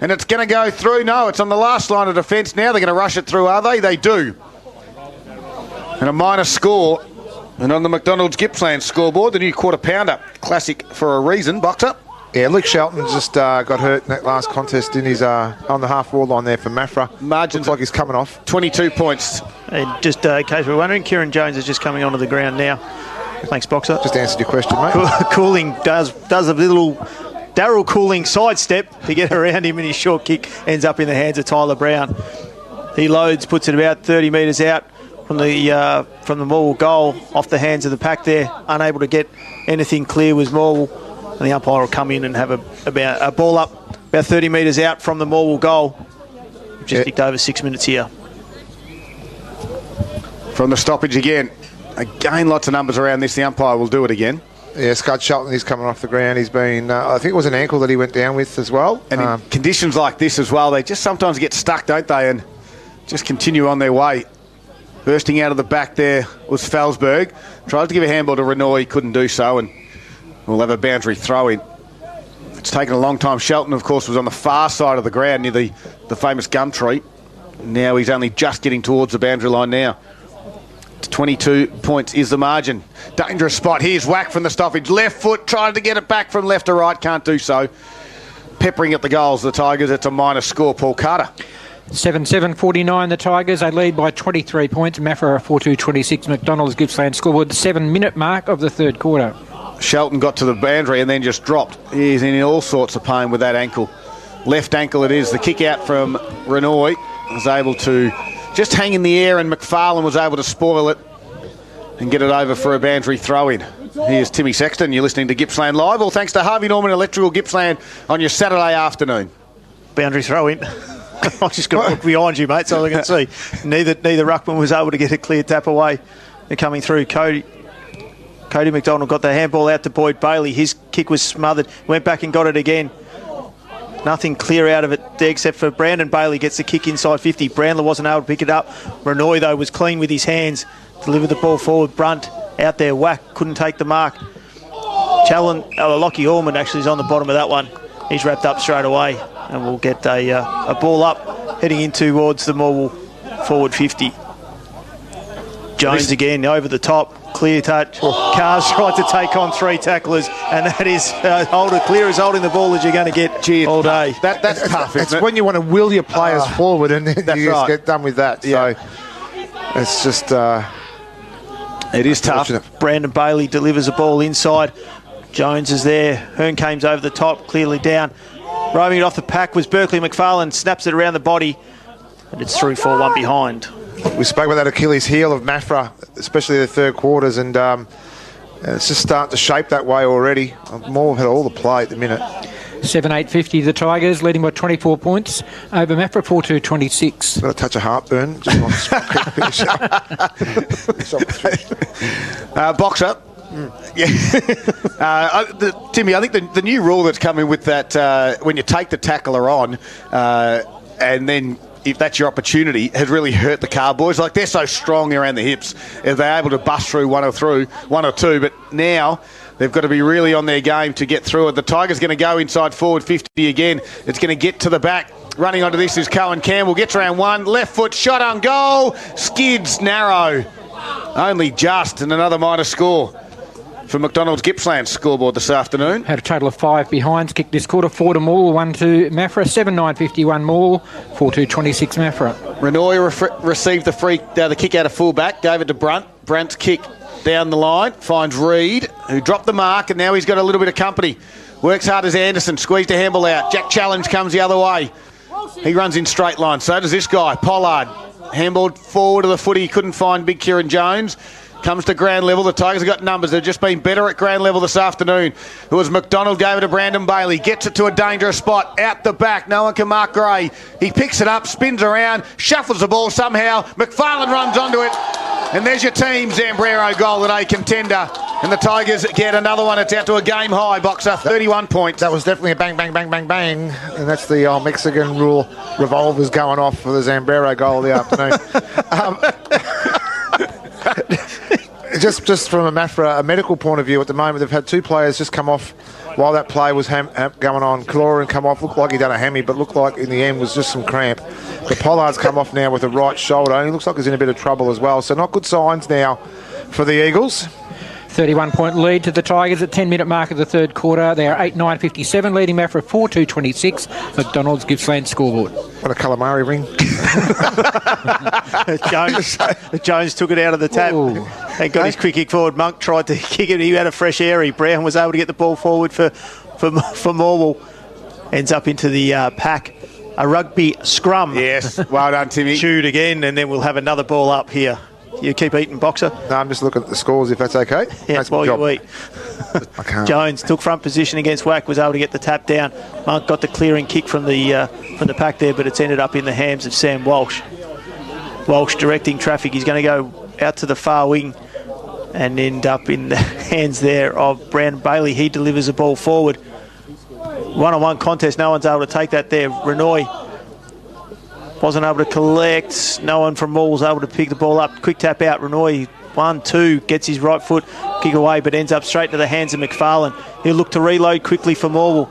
And it's going to go through. No, it's on the last line of defence now. They're going to rush it through, are they? They do. And a minor score. And on the McDonald's Gippsland scoreboard, the new quarter-pounder. Classic for a reason. Boxer. Yeah, Luke Shelton just got hurt in that last contest in his on the half-wall line there for Maffra. Margins looks like he's coming off. 22 points. And just in case we're wondering, Kieran Jones is just coming onto the ground now. Thanks, Boxer. Just answered your question, mate. Cooling does a little Daryl Cooling sidestep to get around him, and his short kick ends up in the hands of Tyler Brown. He loads, puts it about 30 metres out from the Morwell goal, off the hands of the pack there. Unable to get anything clear was Morwell, and the umpire will come in and have a ball up about 30 metres out from the Morwell goal. Just ticked over 6 minutes here. From the stoppage again. Again, lots of numbers around this. The umpire will do it again. Yeah, Scott Shelton is coming off the ground. He's been, I think it was an ankle that he went down with as well. And in conditions like this as well, they just sometimes get stuck, don't they, and just continue on their way. Bursting out of the back there was Felsberg. Tried to give a handball to Renoy, couldn't do so, and we'll have a boundary throw-in. It's taken a long time. Shelton, of course, was on the far side of the ground near the famous gum tree. Now he's only just getting towards the boundary line now. 22 points is the margin. Dangerous spot. Here's Whack from the stoppage. Left foot, trying to get it back from left to right. Can't do so. Peppering at the goals, the Tigers. It's a minor score. Paul Carter. 7-7-49 the Tigers. They lead by 23 points. Maffra 4-2-26. McDonald's Gippsland scoreboard. The 7-minute mark of the third quarter. Shelton got to the boundary and then just dropped. He's in all sorts of pain with that ankle. Left ankle it is. The kick out from Renoy was able to just hang in the air, and McFarlane was able to spoil it and get it over for a boundary throw-in. Here's Timmy Sexton. You're listening to Gippsland Live. All thanks to Harvey Norman Electrical Gippsland on your Saturday afternoon. Boundary throw-in. I just got to look behind you, mate, so I can see. Neither ruckman was able to get a clear tap away. They're coming through. Cody McDonald got the handball out to Boyd Bailey. His kick was smothered. Went back and got it again. Nothing clear out of it there except for Brandon Bailey gets the kick inside 50. Brandler wasn't able to pick it up. Renoy, though, was clean with his hands. Delivered the ball forward. Brunt out there. Whack couldn't take the mark. Lockie Ormond actually is on the bottom of that one. He's wrapped up straight away, and we'll get a ball up heading in towards the Morwell forward 50. Jones again over the top, clear touch. Carr's tried to take on 3 tacklers, and that is clear as holding the ball as you're going to get all day. That's tough, isn't it? It's when you want to will your players forward and then you just right. get done with that. Yeah. So it's just... it is tough. Brandon Bailey delivers a ball inside. Jones is there. Hearn comes over the top, clearly down. Roaming it off the pack was Berkeley McFarlane, snaps it around the body, and it's 3-4-1 behind. We spoke about that Achilles heel of Maffra, especially the third quarters, and it's just starting to shape that way already. More had all the play at the minute. 7-8-50 the Tigers, leading by 24 points over Maffra, 4-2-26. Got a touch of heartburn. Just want to finish. Boxer. Yeah. Timmy, I think the new rule that's coming with that, when you take the tackler on, and then if that's your opportunity, has really hurt the Cowboys. Like, they're so strong around the hips, if they're able to bust through one or two, but now they've got to be really on their game to get through it. The Tigers going to go inside forward 50 again. It's going to get to the back. Running onto this is Cohen Campbell. Gets around one. Left foot shot on goal. Skids narrow. Only just, and another minor score for McDonald's Gippsland's scoreboard this afternoon. Had a total of 5 behinds kicked this quarter, 4 to Morwell, 1 to Maffra, 7-9-51 Morwell, 4-2-26 Maffra. Renoy received the kick out of fullback, gave it to Brunt. Brunt's kick down the line, finds Reed, who dropped the mark, and now he's got a little bit of company. Works hard as Anderson, squeezed a handball out. Jack Challenge comes the other way. He runs in straight line, so does this guy, Pollard. Handballed forward to the footy, couldn't find Big Kieran Jones. Comes to ground level. The Tigers have got numbers. They've just been better at ground level this afternoon. It was McDonald, gave it to Brandon Bailey. Gets it to a dangerous spot. Out the back. No one can mark Gray. He picks it up, spins around, shuffles the ball somehow. McFarlane runs onto it. And there's your team, Zambrero goal today, contender. And the Tigers get another one. It's out to a game high, Boxer, 31 points. That was definitely a bang, bang, bang, bang, bang. And that's the old Mexican rule. Revolvers going off for the Zambrero goal of the afternoon. Just from a Maffra, a medical point of view, at the moment, they've had 2 players just come off while that play was going on. Cloran come off, looked like he'd done a hammy, but looked like in the end was just some cramp. The Pollard's come off now with a right shoulder, and he looks like he's in a bit of trouble as well. So not good signs now for the Eagles. 31-point lead to the Tigers at 10-minute mark of the third quarter. They are 8-9-57, leading Maffra 4-2-26. McDonald's Gippsland scoreboard. What a calamari ring. Jones took it out of the tap and got his quick kick forward. Monk tried to kick it. He had a fresh airy. Brown was able to get the ball forward for Morwell. Ends up into the pack. A rugby scrum. Yes, well done, Timmy. Shoot again, and then we'll have another ball up here. You keep eating, Boxer? No, I'm just looking at the scores, if that's okay. Yeah, that's while you eat. I can't. Jones took front position against Whack, was able to get the tap down. Monk got the clearing kick from the pack there, but it's ended up in the hands of Sam Walsh. Walsh directing traffic. He's going to go out to the far wing and end up in the hands there of Brandon Bailey. He delivers the ball forward. One-on-one contest. No one's able to take that there. Renoy wasn't able to collect. No one from Morwell was able to pick the ball up. Quick tap out. Renoy 1-2 gets his right foot kick away, but ends up straight to the hands of McFarlane. He'll look to reload quickly for Morwell.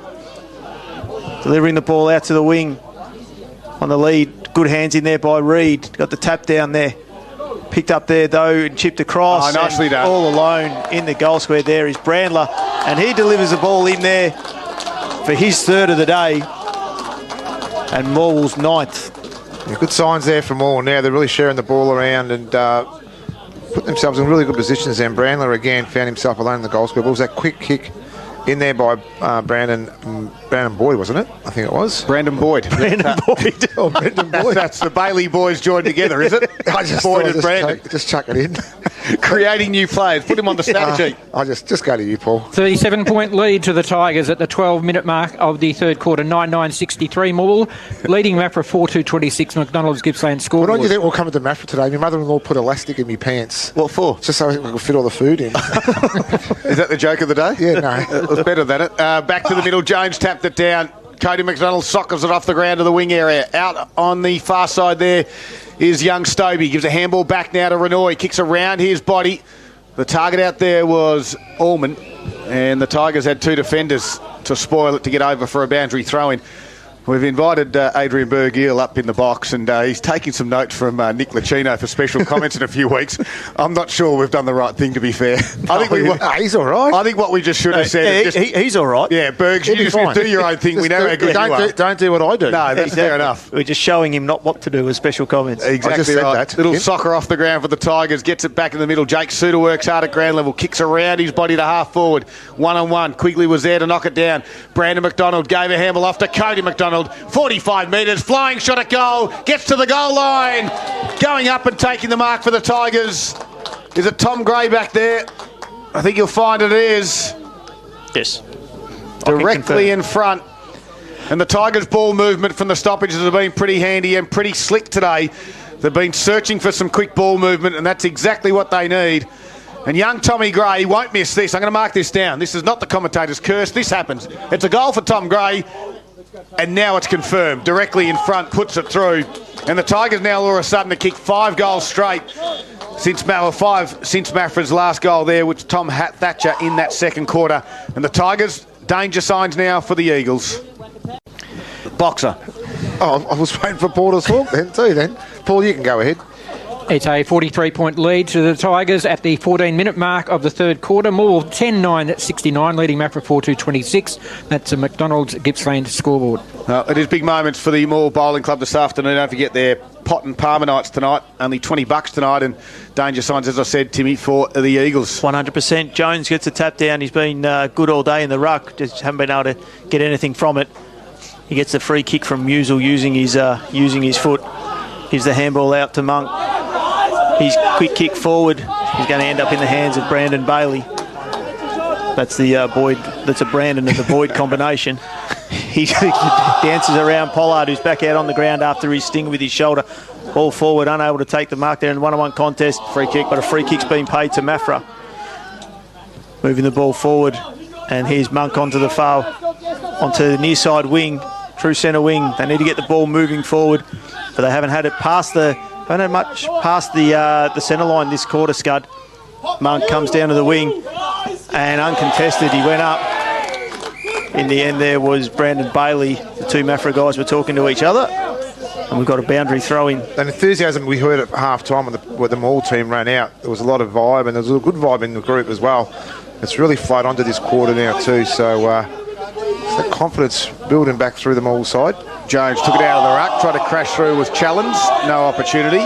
Delivering the ball out to the wing on the lead. Good hands in there by Reed. Got the tap down there. Picked up there though and chipped across. Oh, nicely done. All alone in the goal square there is Brandler, and he delivers the ball in there for his third of the day and Morwell's 9th. Yeah, good signs there from all now. They're really sharing the ball around and put themselves in really good positions. And Brandler again found himself alone in the goal square. It was that quick kick in there by Brandon Boyd, wasn't it? I think it was. Brandon Boyd. Brandon Boyd. Oh, Brandon Boyd. That's the Bailey boys joined together, is it? Boyd and Brandon. Just chuck it in. Creating new players. Put him on the stat sheet. I'll just go to you, Paul. 37-point lead to the Tigers at the 12-minute mark of the third quarter, 9-9-63 Morwell, leading Maffra 4-2-26. McDonald's Gippsland scored. What do you think will come to Maffra today? My mother-in-law put elastic in my pants. What for? Just so I could fit all the food in. Is that the joke of the day? Yeah, no. It was better than it. Back to the middle. Jones tapped it down. Cody McDonald sockers it off the ground to the wing area. Out on the far side there is young Stobie. Gives a handball back now to Renoy. Kicks around his body. The target out there was Allman, and the Tigers had 2 defenders to spoil it to get over for a boundary throw-in. We've invited Adrian Bergiel up in the box, and he's taking some notes from Nick Lucchino for special comments in a few weeks. I'm not sure we've done the right thing, to be fair. He's all right. I think what we just should have said is he's all right. Yeah, Bergs, you just do your own thing. We know how good you are. Don't do what I do. No, that's fair enough. We're just showing him not what to do with special comments. Exactly right. Little soccer off the ground for the Tigers. Gets it back in the middle. Jake Suter works hard at ground level. Kicks around his body to half forward. 1-on-1. Quigley was there to knock it down. Brandon McDonald gave a handle off to Cody McDonald. 45 metres. Flying shot at goal. Gets to the goal line. Going up and taking the mark for the Tigers. Is it Tom Gray back there? I think you'll find it is. Yes. Directly in front. And the Tigers' ball movement from the stoppages have been pretty handy and pretty slick today. They've been searching for some quick ball movement, and that's exactly what they need. And young Tommy Gray won't miss this. I'm going to mark this down. This is not the commentator's curse. This happens. It's a goal for Tom Gray, and now it's confirmed. Directly in front, puts it through. And the Tigers now all of a sudden to kick 5 goals straight since Maffra's last goal there, with Tom Thatcher in that second quarter. And the Tigers, danger signs now for the Eagles. Boxer. Oh, I was waiting for Paul to talk then too then. Paul, you can go ahead. It's a 43-point lead to the Tigers at the 14-minute mark of the third quarter. Morwell 10-9-69, leading Maffra 4-2-26. That's a McDonald's Gippsland scoreboard. It is big moments for the Morwell Bowling Club this afternoon. Don't forget their pot and Palmer nights tonight. Only $20 tonight, and danger signs, as I said, Timmy, for the Eagles. 100%. Jones gets a tap down. He's been good all day in the ruck. Just haven't been able to get anything from it. He gets the free kick from Musil using his foot. Gives the handball out to Monk. His quick kick forward is going to end up in the hands of Brandon Bailey. That's the Boyd. That's a Brandon and the Boyd combination. He dances around Pollard, who's back out on the ground after his sting with his shoulder. Ball forward, unable to take the mark there in the 1-on-1 contest. Free kick, but a free kick's been paid to Maffra. Moving the ball forward, and here's Monk onto the near side wing, true centre wing. They need to get the ball moving forward, but they haven't had it past the centre line this quarter, Scud. Monk comes down to the wing, and uncontested, he went up. In the end, there was Brandon Bailey. The two Maffra guys were talking to each other, and we've got a boundary throw in. The enthusiasm we heard at half-time when the Morwell team ran out, there was a lot of vibe, and there was a good vibe in the group as well. It's really flowed onto this quarter now too, so that confidence building back through the Morwell side. Jones took it out of the ruck, tried to crash through, was challenged, no opportunity.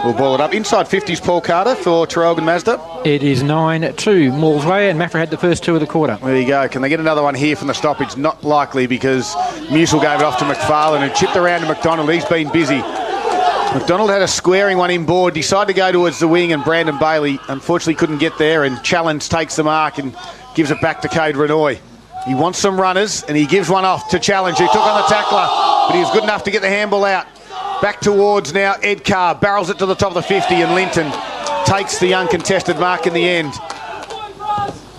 We'll ball it up. Inside 50s, Paul Carter for Traralgon Mazda. It is 9-2 Morwell's way, and Maffra had the first 2 of the quarter. There you go. Can they get another one here from the stoppage? Not likely, because Musil gave it off to McFarlane and chipped around to McDonald. He's been busy. McDonald had a squaring one inboard, decided to go towards the wing, and Brandon Bailey unfortunately couldn't get there, and Challenge takes the mark and gives it back to Cade Renoy. He wants some runners, and he gives one off to Challenge, who took on the tackler, but he was good enough to get the handball out. Back towards now Ed Carr, barrels it to the top of the 50, and Linton takes the uncontested mark in the end.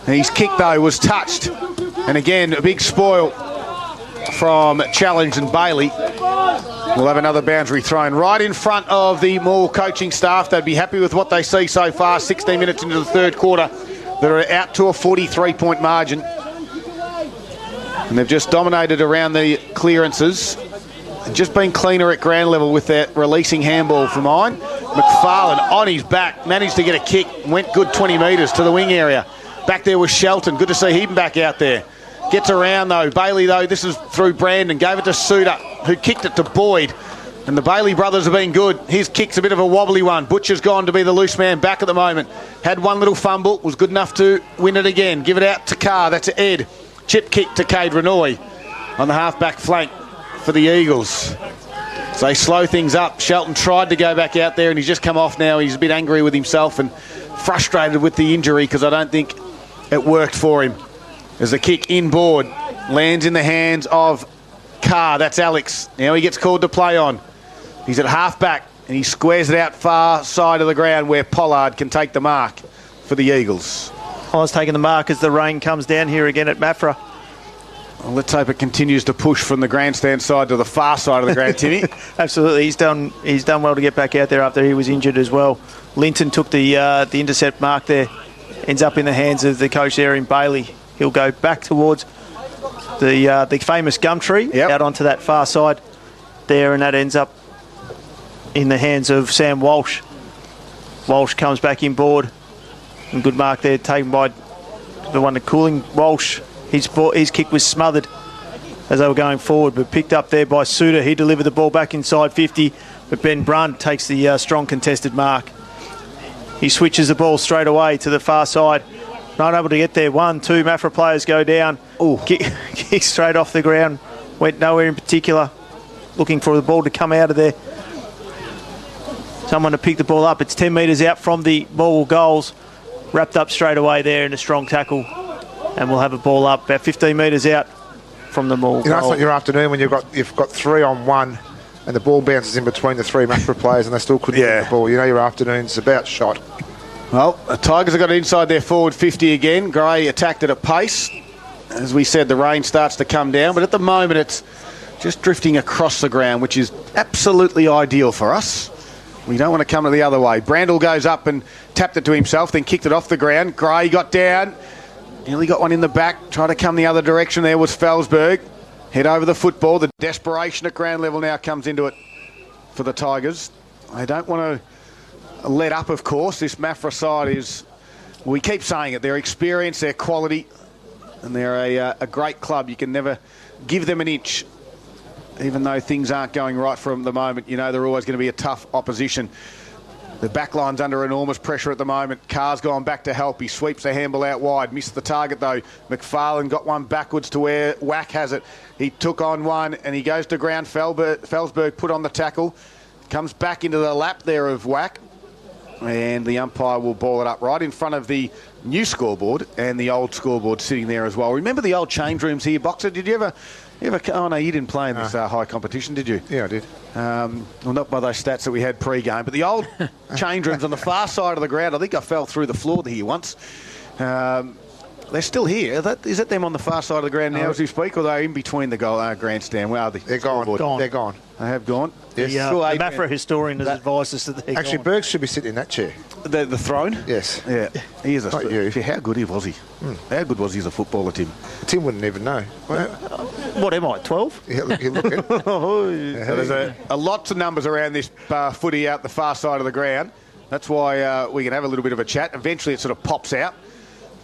And his kick, though, was touched. And again, a big spoil from Challenge, and Bailey will have another boundary thrown right in front of the Morwell coaching staff. They'd be happy with what they see so far, 16 minutes into the third quarter. They're out to a 43-point margin. And they've just dominated around the clearances. Just been cleaner at ground level with that releasing handball from Iron. McFarlane on his back, managed to get a kick, went good 20 metres to the wing area. Back there was Shelton, good to see him back out there. Gets around though, Bailey though, this is through Brandon, gave it to Suter, who kicked it to Boyd. And the Bailey brothers have been good. His kick's a bit of a wobbly one. Butcher's gone to be the loose man back at the moment. Had one little fumble, was good enough to win it again. Give it out to Carr, that's Ed. Chip kick to Cade Renoy on the half-back flank for the Eagles. So they slow things up. Shelton tried to go back out there, and he's just come off now. He's a bit angry with himself and frustrated with the injury, because I don't think it worked for him. As the kick inboard lands in the hands of Carr. That's Alex. Now he gets called to play on. He's at half-back, and he squares it out far side of the ground where Pollard can take the mark for the Eagles. Holland's taking the mark as the rain comes down here again at Maffra. Well, let's hope it continues to push from the grandstand side to the far side of the ground, Timmy. Absolutely, he's done well to get back out there after he was injured as well. Linton took the intercept mark there ends up in the hands of the coach there in Bailey. He'll go back towards the famous Gumtree, out onto that far side there, and that ends up in the hands of Sam Walsh. Walsh comes back inboard, and good mark there taken by the one to Cooling. Walsh, his kick was smothered as they were going forward, but picked up there by Suter. He delivered the ball back inside 50, but Ben Brunt takes the strong contested mark. He switches the ball straight away to the far side. Not able to get there. 1, 2 Maffra players go down. Kick straight off the ground. Went nowhere in particular. Looking for the ball to come out of there. Someone to pick the ball up. It's 10 metres out from the Morwell goals. Wrapped up straight away there in a strong tackle. And we'll have a ball up about 15 metres out from the Morwell You know, it's goal. not your afternoon when you've got 3 on 1 and the ball bounces in between the 3 Maffra players and they still couldn't get the ball. You know your afternoon's about shot. Well, the Tigers have got it inside their forward 50 again. Gray attacked it at pace. As we said, the rain starts to come down, but at the moment it's just drifting across the ground, which is absolutely ideal for us. We don't want to come to the other way. Brandel goes up and tapped it to himself, then kicked it off the ground. Gray got down, nearly got one in the back. Tried to come the other direction there was Felsberg. Head over the football. The desperation at ground level now comes into it for the Tigers. They don't want to let up, of course. This Maffra side is, we keep saying it, their experience, their quality, and they're a great club. You can never give them an inch. Even though things aren't going right for them at the moment, you know they're always going to be a tough opposition. The back line's under enormous pressure at the moment. Carr's gone back to help. He sweeps the handball out wide. Missed the target, though. McFarlane got one backwards to where Wack has it. He took on one, and he goes to ground. Felsberg put on the tackle. Comes back into the lap there of Wack. And the umpire will ball it up right in front of the new scoreboard and the old scoreboard sitting there as well. Remember the old change rooms here, Boxer? Did you ever... Oh, no, you didn't play in this high competition, did you? Yeah, I did. Well, not by those stats that we had pre-game, but the old change rooms on the far side of the ground. I think I fell through the floor here once. They're still here. Is that them on the far side of the ground now as we speak, or they're in between the grandstand? Where are they? They're gone. They're gone. They have gone? Yes. The Maffra historian has advised us that they're Actually, gone. Berg should be sitting in that chair. The throne? Yes. Yeah. He is Not you. How good was he? How good was he as a footballer, Tim? Tim wouldn't even know. What am I, 12? You look it. So there's a lots of numbers around this footy out the far side of the ground. That's why we can have a little bit of a chat. Eventually it sort of pops out.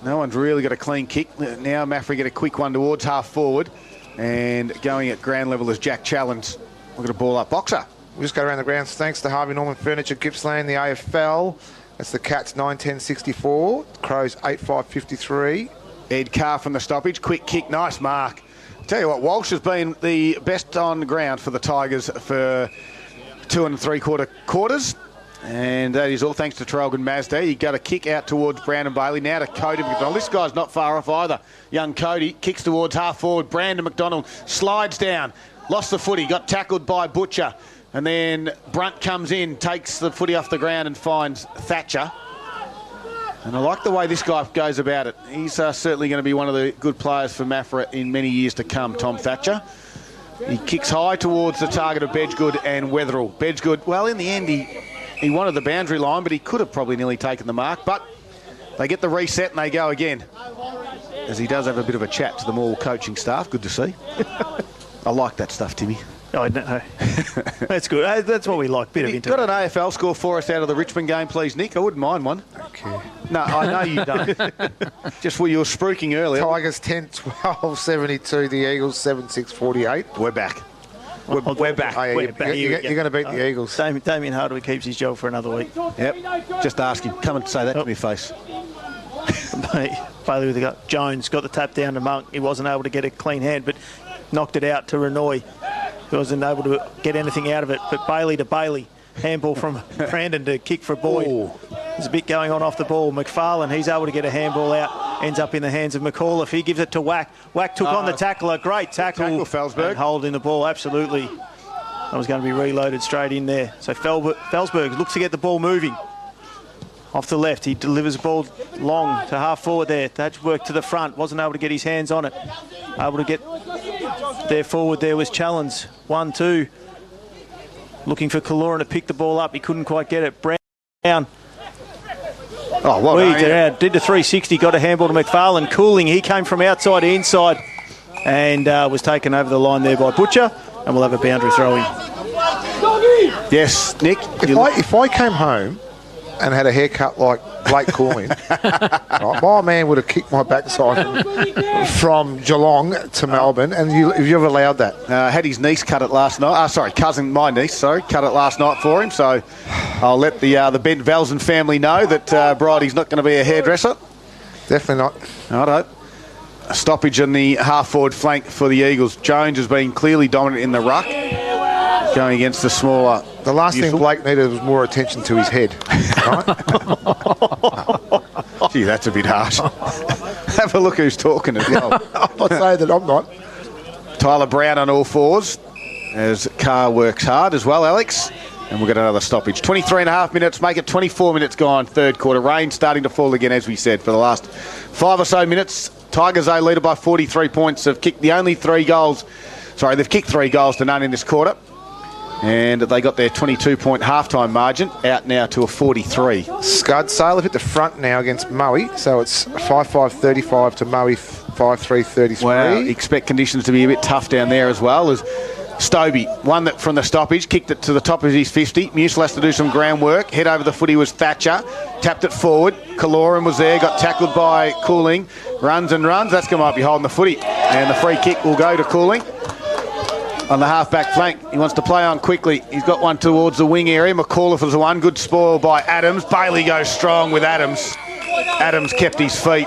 No one's really got a clean kick. Now Maffra get a quick one towards half forward. And going at ground level is Jack Challenge. We've got a ball up. Boxer. We'll just go around the grounds. Thanks to Harvey Norman Furniture, Gippsland, the AFL. That's the Cats 9-10-64. Crows 8-5-53. Ed Carr from the stoppage. Quick kick. Nice mark. Tell you what, Walsh has been the best on the ground for the Tigers for 2 3/4 quarters. And that is all thanks to Traralgon Mazda. He got a kick out towards Brandon Bailey. Now to Cody McDonald. This guy's not far off either. Young Cody kicks towards half forward. Brandon McDonald slides down. Lost the footy. Got tackled by Butcher. And then Brunt comes in, takes the footy off the ground and finds Thatcher. And I like the way this guy goes about it. He's certainly going to be one of the good players for Maffra in many years to come, Tom Thatcher. He kicks high towards the target of Bedgood and Wetherill. Bedgood, well, in the end, he wanted the boundary line, but he could have probably nearly taken the mark. But they get the reset and they go again. As he does have a bit of a chat to the Morwell coaching staff. Good to see. I like that stuff, Timmy. Oh, no. That's good. That's what we like, bit of got an AFL score for us out of the Richmond game, please, Nick? I wouldn't mind one. Okay. No, I know you don't. Just where you were spruiking earlier. Tigers 10-12-72. The Eagles 7-6-48. We're back. We're back. Oh, yeah, We're back. you're going to beat the Eagles. Damien Hardaway keeps his job for another week. Yep. Just ask him. Come and say that to my face. Bailey with the gut. Jones got the tap down to Monk. He wasn't able to get a clean hand, but knocked it out to Renoy. He wasn't able to get anything out of it. But Bailey to Bailey. Handball from Brandon to kick for Boyd. Ooh. There's a bit going on off the ball. McFarlane, he's able to get a handball out. Ends up in the hands of McAuliffe. He gives it to Wack. Wack took on the tackler. Great tackle. Felsberg. Holding the ball, absolutely. That was going to be reloaded straight in there. So Felsberg looks to get the ball moving. Off the left, he delivers the ball long to half forward there. That worked to the front. Wasn't able to get his hands on it. Able to get there forward there was Challenge. 1-2. Looking for Kaloran to pick the ball up. He couldn't quite get it. Brown Oh, well Weaved done, it yeah. out. Did the 360, got a handball to McFarlane. Cooling, he came from outside to inside and was taken over the line there by Butcher, and we'll have a boundary throw in. Yes, Nick. If I came home and had a haircut like Blake Cooling, right, my man would have kicked my backside from Geelong to Melbourne, and if you ever allowed that. Had his niece cut it last night. My niece, cut it last night for him. So I'll let the Bent Velzen family know that Bridie's not going to be a hairdresser. Definitely not. Righto. A stoppage on the half-forward flank for the Eagles. Jones has been clearly dominant in the ruck, going against the smaller. The last thing Blake needed was more attention to his head. Right? Gee, that's a bit harsh. Have a look who's talking as well. I'm not saying that I'm not. Tyler Brown on all fours as Carr works hard as well, Alex. And we'll get another stoppage. 23 and a half minutes, make it 24 minutes gone, third quarter. Rain starting to fall again, as we said, for the last 5 or so minutes. Tigers, though, leader by 43 points. Have kicked they've kicked 3 goals to none in this quarter. And they got their 22-point halftime margin out now to a 43. Scud Sale have hit the front now against Maui, so it's 5-5-35 to Maui 5-3-33. Wow, expect conditions to be a bit tough down there as well. As Stobie won that from the stoppage, kicked it to the top of his 50. Musil has to do some groundwork. Head over the footy was Thatcher. Tapped it forward. Kaloran was there, got tackled by Cooling. Runs and runs. That's going to might be holding the footy. And the free kick will go to Cooling. On the half-back flank, he wants to play on quickly. He's got one towards the wing area. McAuliffe was the one. Good spoil by Adams. Bailey goes strong with Adams. Adams kept his feet.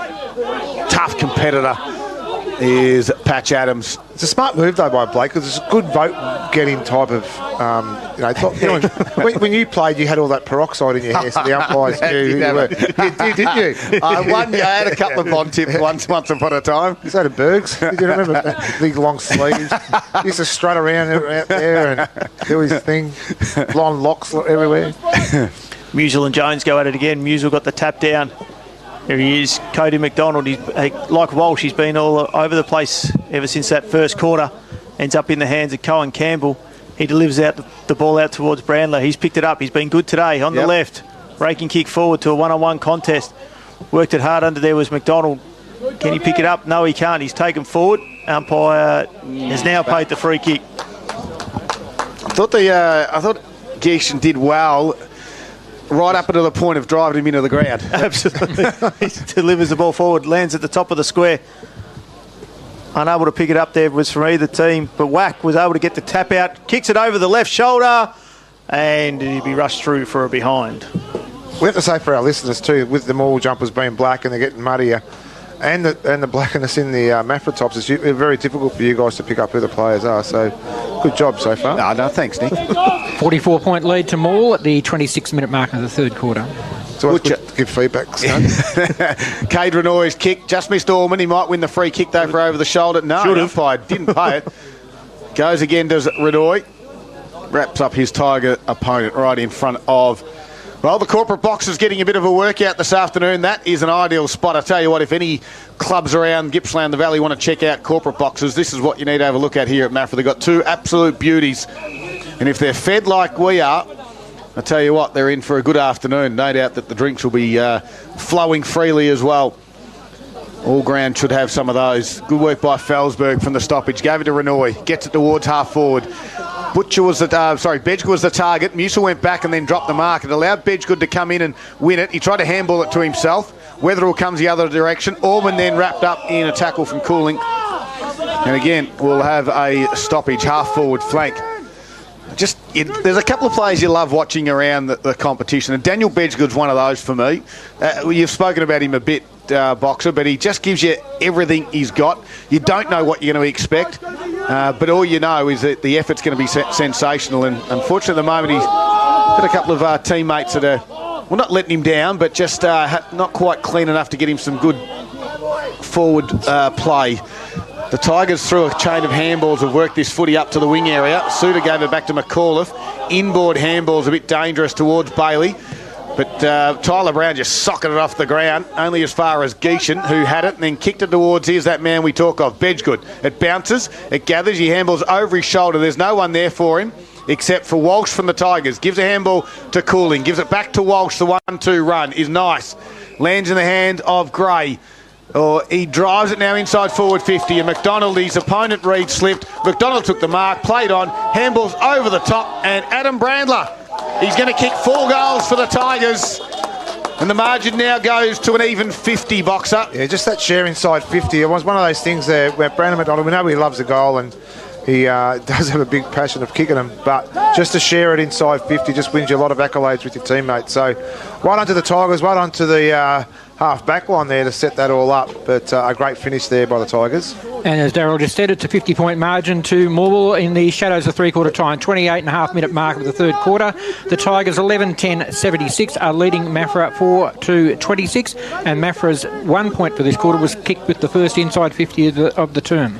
Tough competitor is Patch Adams. It's a smart move, though, by Blake, because it's a good vote-getting type of, when you played, you had all that peroxide in your hair, so the umpires knew who you were. Didn't you? I had a couple of Bond tips once upon a time. Is that a Bergs? Did you remember that? Big long sleeves? He used to strut around out there and do his thing. Blonde locks everywhere. Musil and Jones go at it again. Musil got the tap down. There he is, Cody McDonald. He's like Walsh, he's been all over the place ever since that first quarter. Ends up in the hands of Cohen Campbell. He delivers out the ball out towards Brandler. He's picked it up. He's been good today on the left. Raking kick forward to a one-on-one contest. Worked it hard under there was McDonald. Can he pick it up? No, he can't. He's taken forward. Umpire has now paid the free kick. I thought Geeshan did well. Right up to the point of driving him into the ground. Absolutely. He delivers the ball forward, lands at the top of the square. Unable to pick it up there was from either team, but Wack was able to get the tap out, kicks it over the left shoulder, and he'd be rushed through for a behind. We have to say for our listeners too, with the Morwell jumpers being black and they're getting muddier, and the blackness in the Maffra tops, it's very difficult for you guys to pick up who the players are. So, good job so far. No, thanks, Nick. 44-point lead to Morwell at the 26-minute mark of the third quarter. So it's good to give feedback. Cade Renoy's kick just missed Orman. He might win the free kick though for over the shoulder. No, should have. Umpire didn't pay it. Goes again, does Renoy. Wraps up his Tiger opponent right in front of. Well, the corporate box is getting a bit of a workout this afternoon. That is an ideal spot. I tell you what, if any clubs around Gippsland, the Valley, want to check out corporate boxes, this is what you need to have a look at here at Maffra. They've got 2 absolute beauties. And if they're fed like we are, I tell you what, they're in for a good afternoon. No doubt that the drinks will be flowing freely as well. All ground should have some of those. Good work by Felsberg from the stoppage. Gave it to Renoy. Gets it towards half forward. Bedggood was the target. Musil went back and then dropped the mark. It allowed Bedggood to come in and win it. He tried to handball it to himself. Wetherill comes the other direction. Orman then wrapped up in a tackle from Cooling. And again, we'll have a stoppage, half forward flank. There's a couple of players you love watching around the competition, and Daniel Bedggood's one of those for me. You've spoken about him a bit, Boxer, but he just gives you everything he's got. You don't know what you're going to expect, but all you know is that the effort's going to be sensational. And unfortunately, at the moment, he's got a couple of teammates that are, well, not letting him down, but just not quite clean enough to get him some good forward play. The Tigers, through a chain of handballs, have worked this footy up to the wing area. Suter gave it back to McAuliffe. Inboard handball's a bit dangerous towards Bailey. But Tyler Brown just socketed it off the ground, only as far as Geeshan, who had it, and then kicked it towards, here's that man we talk of, Bedggood. It bounces, it gathers, he handballs over his shoulder. There's no one there for him, except for Walsh from the Tigers. Gives a handball to Cooling, gives it back to Walsh. The 1-2 run is nice. lands in the hand of Gray. He drives it now inside forward 50, and McDonald, his opponent Reed, slipped. McDonald took the mark, played on, handballs over the top, and Adam Brandler, he's going to kick 4 goals for the Tigers. And the margin now goes to an even 50, Boxer. Yeah, just that share inside 50. It was one of those things there where Brandon McDonald, we know he loves a goal and he does have a big passion of kicking them, but just to share it inside 50 just wins you a lot of accolades with your teammates. So well done to the Tigers, well done to the half-back line there to set that all up, but a great finish there by the Tigers. And as Darryl just said, it's a 50-point margin to Morwell in the shadows of three-quarter time, 28.5-minute mark of the third quarter. The Tigers 11-10-76 are leading Maffra 4-26, and Maffra's 1 point for this quarter was kicked with the first inside 50 of the term.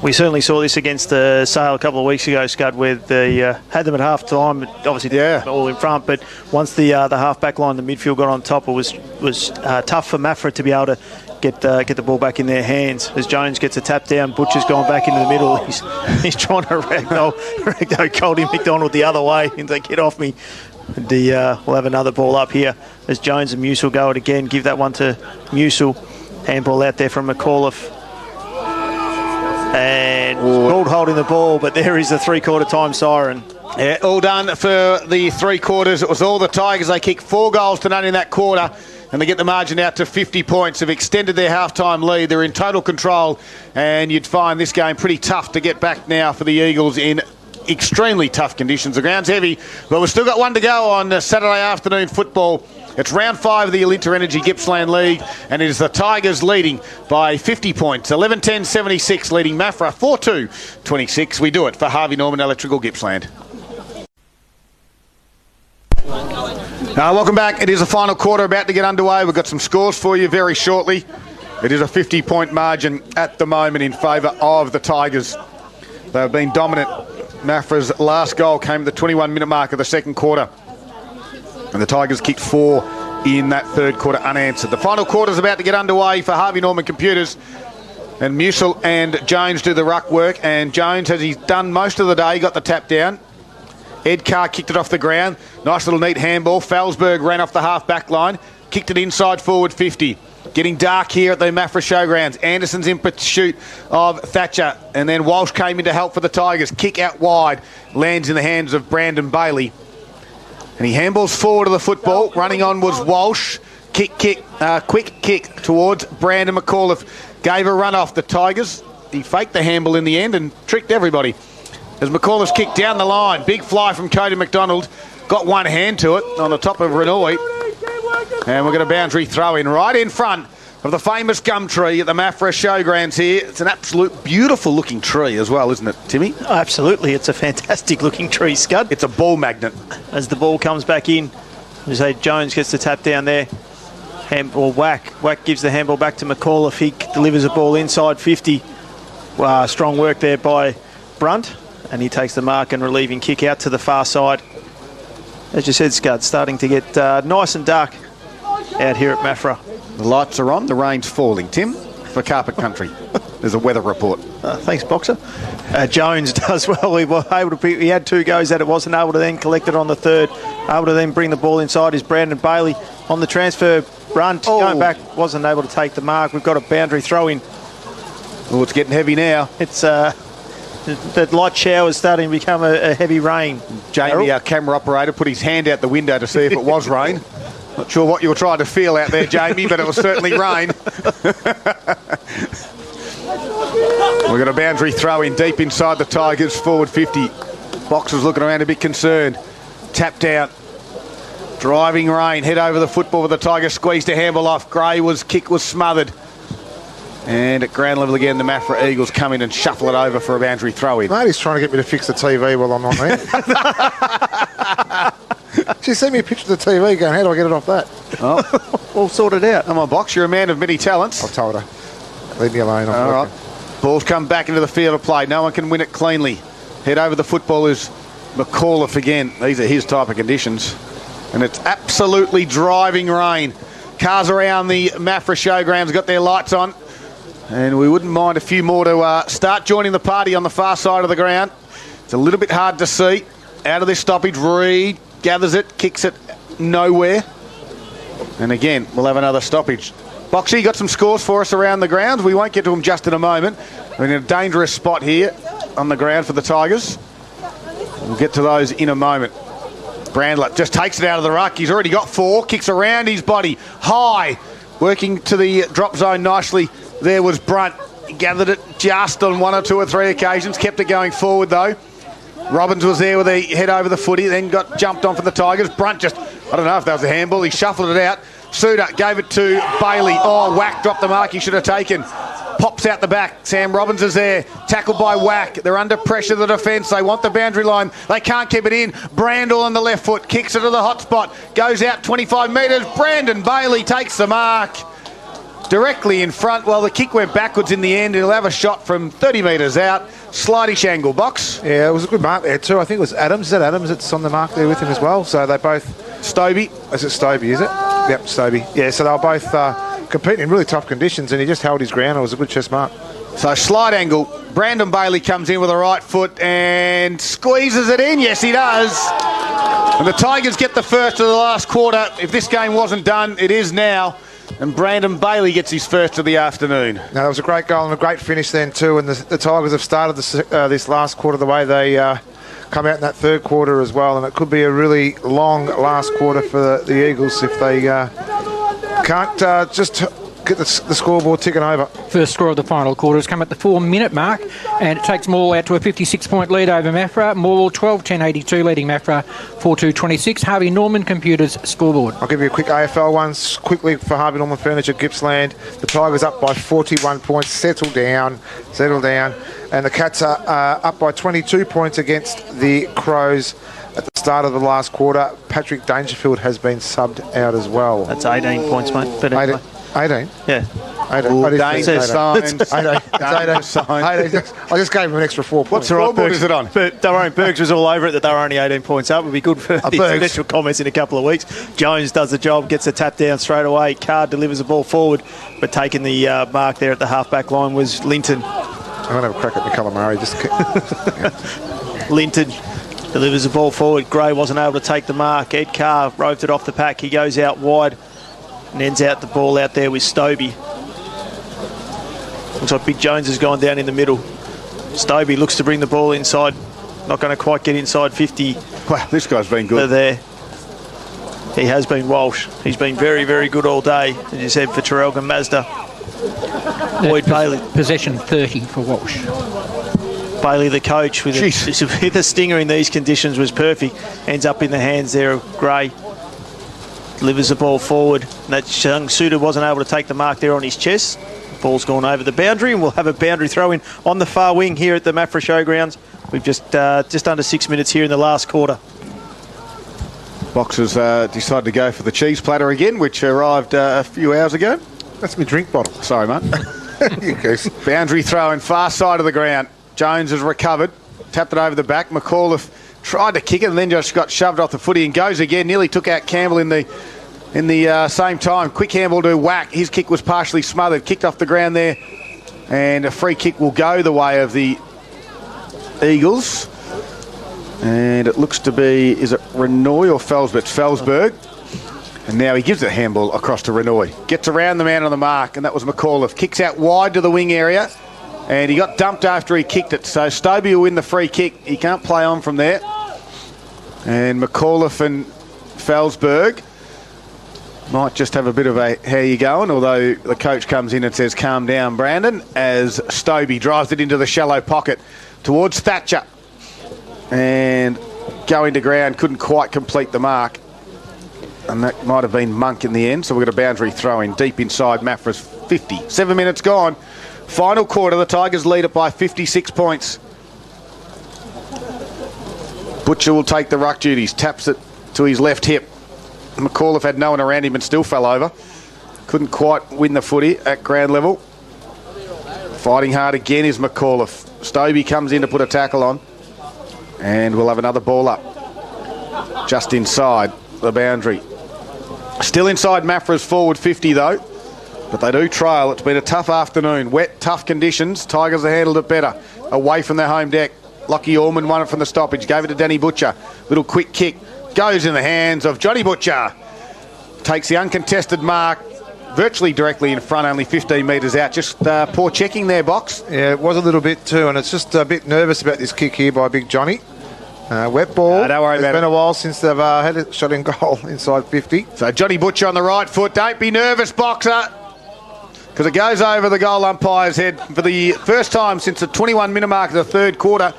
We certainly saw this against Sale a couple of weeks ago, Scud, where they had them at half time, obviously all in front, but once the half-back line, the midfield got on top, it was tough for Maffra to be able to get the ball back in their hands. As Jones gets a tap down, Butcher's gone back into the middle. He's trying to ragdoll Goldie McDonald the other way and say, get off me. And we'll have another ball up here as Jones and Musil go it again. Give that one to Musil. Handball out there from McAuliffe. And Gould holding the ball, but there is the three-quarter time siren. Yeah, all done for the 3 quarters. It was all the Tigers. They kicked 4 goals to none in that quarter, and they get the margin out to 50 points. They've extended their half-time lead. They're in total control, and you'd find this game pretty tough to get back now for the Eagles in extremely tough conditions. The ground's heavy, but we've still got one to go on Saturday afternoon football. It's round 5 of the Alinta Energy Gippsland League, and it is the Tigers leading by 50 points. 11-10-76 leading Maffra 4-2-26. We do it for Harvey Norman Electrical Gippsland. Welcome back. It is the final quarter about to get underway. We've got some scores for you very shortly. It is a 50-point margin at the moment in favour of the Tigers. They've been dominant. Maffra's last goal came at the 21-minute mark of the second quarter, and the Tigers kicked 4 in that third quarter unanswered. The final quarter is about to get underway for Harvey Norman Computers, and Musil and Jones do the ruck work, and Jones, as he's done most of the day, got the tap down. Ed Carr kicked it off the ground. Nice little neat handball. Felsberg ran off the half-back line, kicked it inside forward 50. Getting dark here at the Maffra Showgrounds. Anderson's in pursuit of Thatcher, and then Walsh came in to help for the Tigers. Kick out wide, lands in the hands of Brandon Bailey. And he handballs forward to the football. Running on was Walsh. Quick kick towards Brandon McAuliffe. Gave a run off the Tigers. He faked the handball in the end and tricked everybody. As McAuliffe's kicked down the line. Big fly from Cody McDonald. Got one hand to it on the top of Renoy. And we've got a boundary throw in right in front of the famous gum tree at the Maffra Showgrounds here. It's an absolute beautiful looking tree as well, isn't it, Timmy? Oh, absolutely. It's a fantastic looking tree, Scud. It's a ball magnet. As the ball comes back in, you say Jones gets the tap down there. Handball Whack. Whack gives the handball back to McAuliffe. He delivers a ball inside 50. Strong work there by Brunt. And he takes the mark and relieving kick out to the far side. As you said, Scud, starting to get nice and dark out here at Maffra. The lights are on, the rain's falling. Tim, for Carpet Country, there's a weather report. Thanks, Boxer. Jones does well. He had 2 goes at it, wasn't able to then collect it on the third. Able to then bring the ball inside is Brandon Bailey on the transfer. Brunt going back, wasn't able to take the mark. We've got a boundary throw in. Oh, it's getting heavy now. It's the light shower is starting to become a heavy rain. Jamie, our camera operator, put his hand out the window to see if it was rain. Not sure what you were trying to feel out there, Jamie, but it was certainly rain. We've got a boundary throw in deep inside the Tigers, forward 50. Boxers looking around a bit concerned. Tapped out. Driving rain, head over the football with the Tigers, squeezed a handball off. Gray kick was smothered. And at ground level again, the Maffra Eagles come in and shuffle it over for a boundary throw in. Mate, he's trying to get me to fix the TV while I'm on there. She sent me a picture of the TV going, how do I get it off that? Oh, all sorted out. Come on, Box, you're a man of many talents. I told her, leave me alone. All right. Ball's come back into the field of play. No one can win it cleanly. Head over the football is McAuliffe again. These are his type of conditions. And it's absolutely driving rain. Cars around the Maffra Showgrounds got their lights on. And we wouldn't mind a few more to start joining the party on the far side of the ground. It's a little bit hard to see. Out of this stoppage, Reed gathers it, kicks it nowhere. And again, we'll have another stoppage. Boxy got some scores for us around the grounds. We won't get to them just in a moment. We're in a dangerous spot here on the ground for the Tigers. We'll get to those in a moment. Brandler just takes it out of the ruck. He's already got 4. Kicks around his body. High. Working to the drop zone nicely. There was Brunt. He gathered it just on 1 or 2 or 3 occasions. Kept it going forward, though. Robbins was there with a head over the footy. Then got jumped on for the Tigers. Brunt just, I don't know if that was a handball. He shuffled it out. Suter gave it to Bailey. Oh, Whack dropped the mark he should have taken. Pops out the back. Sam Robbins is there. Tackled by Whack. They're under pressure, the defence. They want the boundary line. They can't keep it in. Brandle on the left foot. Kicks it to the hot spot. Goes out 25 metres. Brandon Bailey takes the mark. Directly in front. Well, the kick went backwards in the end. He'll have a shot from 30 metres out. Slightish angle, Box. Yeah, it was a good mark there too. I think it was Adams. Is that Adams that's on the mark there with him as well? So they both... Stobie. Is it Stobie, is it? Yep, Stobie. Yeah, so they were both competing in really tough conditions, and he just held his ground. It was a good chest mark. So slight angle. Brandon Bailey comes in with a right foot and squeezes it in. Yes, he does. And the Tigers get the first of the last quarter. If this game wasn't done, it is now. And Brandon Bailey gets his first of the afternoon. Now, that was a great goal and a great finish then too. And the Tigers have started this last quarter the way they come out in that third quarter as well. And it could be a really long last quarter for the Eagles if they can't just get the scoreboard ticking over. First score of the final quarter has come at the 4-minute mark, and it takes Morwell out to a 56-point lead over Maffra. Morwell 12-10-82, leading Maffra 4-2-26. Harvey Norman Computers scoreboard. I'll give you a quick AFL one quickly for Harvey Norman Furniture, Gippsland. The Tigers up by 41 points. Settle down. And the Cats are up by 22 points against the Crows at the start of the last quarter. Patrick Dangerfield has been subbed out as well. That's 18 points, mate. But anyway. 18? Yeah. 18. Ooh, 18. danger signed. 18. I just gave him an extra 4 points. What's the scoreboard is it on? But Bergs was all over it that they were only 18 points up. It would be good for the special comments in a couple of weeks. Jones does the job, gets a tap down straight away. Card delivers the ball forward, but taking the mark there at the half-back line was Linton. I'm going to have a crack at McCullum-Murray. Linton delivers the ball forward. Gray wasn't able to take the mark. Ed Carr roved it off the pack. He goes out wide and ends out the ball out there with Stobie. Looks like Big Jones has gone down in the middle. Stobie looks to bring the ball inside. Not going to quite get inside 50. Wow, this guy's been good. There. He has been Walsh. He's been very, very good all day. As you said, for Terrell and Mazda. Boyd Bailey. Possession 30 for Walsh. Bailey, the coach, with a stinger in these conditions was perfect. Ends up in the hands there of Gray. Delivers the ball forward. And that young Suter wasn't able to take the mark there on his chest. Ball's gone over the boundary, and we'll have a boundary throw in on the far wing here at the Maffra Showgrounds. We've just under 6 minutes here in the last quarter. Boxers decided to go for the cheese platter again, which arrived a few hours ago. That's my drink bottle. Sorry, mate. You goose. Boundary throw in far side of the ground. Jones has recovered, tapped it over the back. McAuliffe tried to kick it and then just got shoved off the footy and goes again. Nearly took out Campbell in the same time. Quick handball to Whack. His kick was partially smothered. Kicked off the ground there. And a free kick will go the way of the Eagles. And it looks to be, is it Renoy or Felsberg? It's Felsberg. And now he gives a handball across to Renoy. Gets around the man on the mark, and that was McAuliffe. Kicks out wide to the wing area. And he got dumped after he kicked it. So Stobie will win the free kick. He can't play on from there. And McAuliffe and Felsberg might just have a bit of a how you going, although the coach comes in and says, calm down, Brandon, as Stobie drives it into the shallow pocket towards Thatcher. And going to ground, couldn't quite complete the mark. And that might have been Monk in the end. So we've got a boundary throw in deep inside Maffra's 50. 7 minutes gone. Final quarter, the Tigers lead it by 56 points. Butcher will take the ruck duties, taps it to his left hip. McAuliffe had no one around him and still fell over. Couldn't quite win the footy at ground level. Fighting hard again is McAuliffe. Stobie comes in to put a tackle on. And we'll have another ball up. Just inside the boundary. Still inside Maffra's forward 50 though. But they do trail. It's been a tough afternoon. Wet, tough conditions. Tigers have handled it better. Away from their home deck. Lockie Orman won it from the stoppage. Gave it to Danny Butcher. Little quick kick. Goes in the hands of Johnny Butcher. takes the uncontested mark virtually directly in front, only 15 metres out. Just poor checking there, Box. Yeah, it was a little bit too, and it's just a bit nervous about this kick here by Big Johnny. Wet ball. Don't worry about it. It's been a while since they've had a shot in goal inside 50. So Johnny Butcher on the right foot. Don't be nervous, Boxer, because it goes over the goal umpire's head for the first time since the 21-minute mark of the third quarter.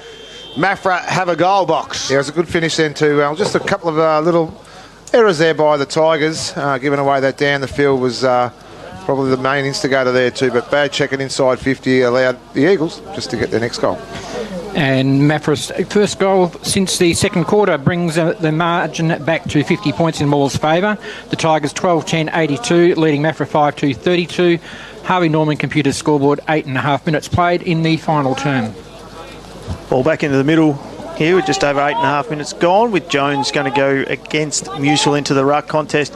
Maffra have a goal, Box. Yeah, it was a good finish then too. Just a couple of little errors there by the Tigers. Giving away that down the field was probably the main instigator there too, but bad checking inside 50 allowed the Eagles just to get their next goal. And Maffra's first goal since the second quarter brings the margin back to 50 points in Morwell's favour. The Tigers 12-10-82, leading Maffra 5-2-32. Harvey Norman Computers scoreboard 8.5 minutes played in the final term. Ball back into the middle here with just over 8.5 minutes gone, with Jones going to go against Musel into the ruck contest.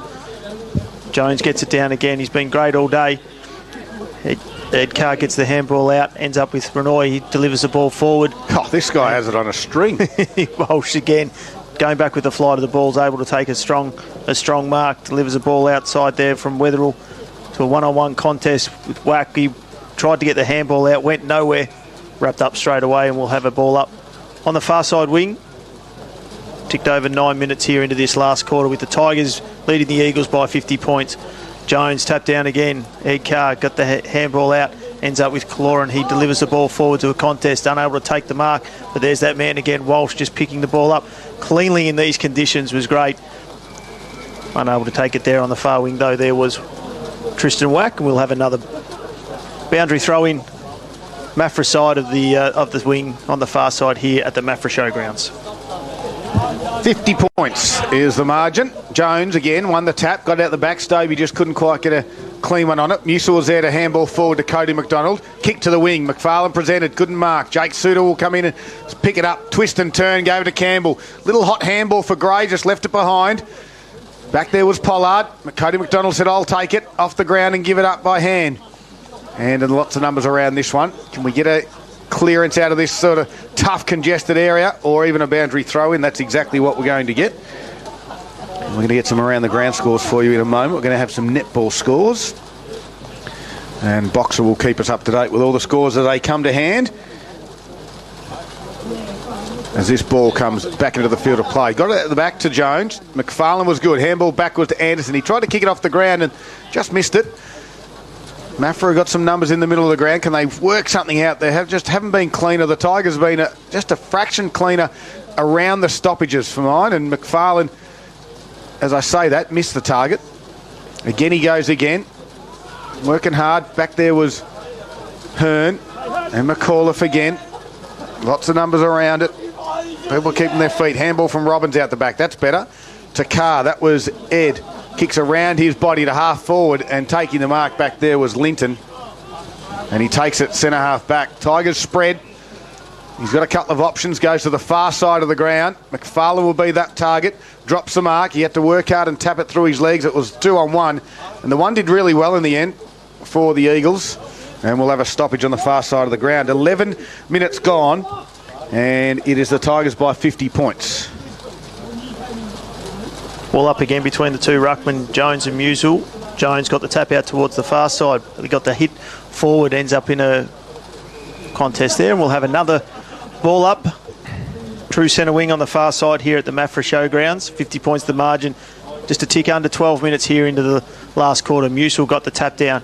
Jones gets it down again. He's been great all day. Ed Carr gets the handball out, ends up with Renoy. He delivers the ball forward. Oh, this guy has it on a string. Walsh again, going back with the flight of the ball, is able to take a strong mark, delivers the ball outside there from Wetherill to a one-on-one contest with Wack. He tried to get the handball out, went nowhere, wrapped up straight away, and we'll have a ball up on the far side wing. Ticked over 9 minutes here into this last quarter with the Tigers leading the Eagles by 50 points. Jones tapped down again. Ed Carr got the handball out, ends up with Cloran. He delivers the ball forward to a contest, unable to take the mark, but there's that man again, Walsh, just picking the ball up cleanly in these conditions was great. Unable to take it there on the far wing though. There was Tristan Wack, and we'll have another boundary throw in Maffra side of the wing on the far side here at the Maffra Showgrounds. 50 points is the margin. Jones again won the tap, got out the back stove. He just couldn't quite get a clean one on it. Musel was there to handball forward to Cody McDonald. Kick to the wing. McFarlane presented, couldn't mark. Jake Suter will come in and pick it up, twist and turn, gave it to Campbell. Little hot handball for Gray, just left it behind. Back there was Pollard. Cody McDonald said, I'll take it off the ground and give it up by hand. And lots of numbers around this one. Can we get a clearance out of this sort of tough, congested area, or even a boundary throw in? That's exactly what we're going to get. We're going to get some around the ground scores for you in a moment. We're going to have some netball scores, and Boxer will keep us up to date with all the scores as they come to hand as this ball comes back into the field of play. Got it at the back to Jones. McFarlane was good. Handball backwards to Anderson. He tried to kick it off the ground and just missed it. Maffra got some numbers in the middle of the ground. Can they work something out? They haven't been cleaner. The Tigers have been just a fraction cleaner around the stoppages for mine. And McFarlane, as I say that, missed the target. Again, he goes again. Working hard. Back there was Hearn and McAuliffe again. Lots of numbers around it. People keeping their feet. Handball from Robbins out the back. That's better. To Carr. That was Ed. Kicks around his body to half forward, and taking the mark back there was Linton. And he takes it centre half back. Tigers spread. He's got a couple of options. Goes to the far side of the ground. McFarlane will be that target. Drops the mark. He had to work hard and tap it through his legs. It was 2-on-1. And the one did really well in the end for the Eagles. And we'll have a stoppage on the far side of the ground. 11 minutes gone. And it is the Tigers by 50 points. Ball up again between the two ruckmen, Jones and Musel. Jones got the tap out towards the far side. He got the hit forward, ends up in a contest there, and we'll have another ball up. True centre wing on the far side here at the Maffra Showgrounds. 50 points the margin. Just a tick under 12 minutes here into the last quarter. Musel got the tap down.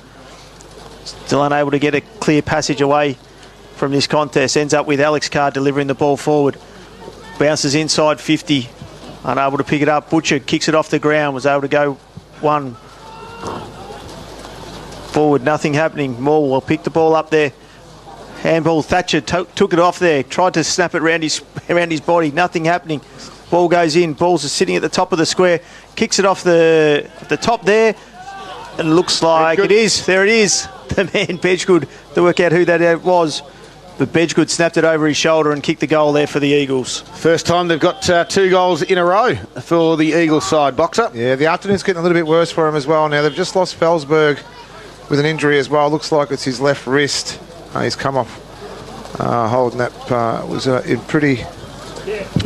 Still unable to get a clear passage away from this contest. Ends up with Alex Carr delivering the ball forward. Bounces inside 50. Unable to pick it up. Butcher kicks it off the ground. Was able to go one forward. Nothing happening. Morwell picked the ball up there. Handball. Thatcher took it off there. Tried to snap it around his body. Nothing happening. Ball goes in. Balls are sitting at the top of the square. Kicks it off the top there. And looks like it is. There it is. The man Bedgood to work out who that was. But Bedgood snapped it over his shoulder and kicked the goal there for the Eagles. First time they've got 2 goals in a row for the Eagles side. Boxer. Yeah, the afternoon's getting a little bit worse for him as well now. They've just lost Felsberg with an injury as well. Looks like it's his left wrist. He's come off holding that. Was in pretty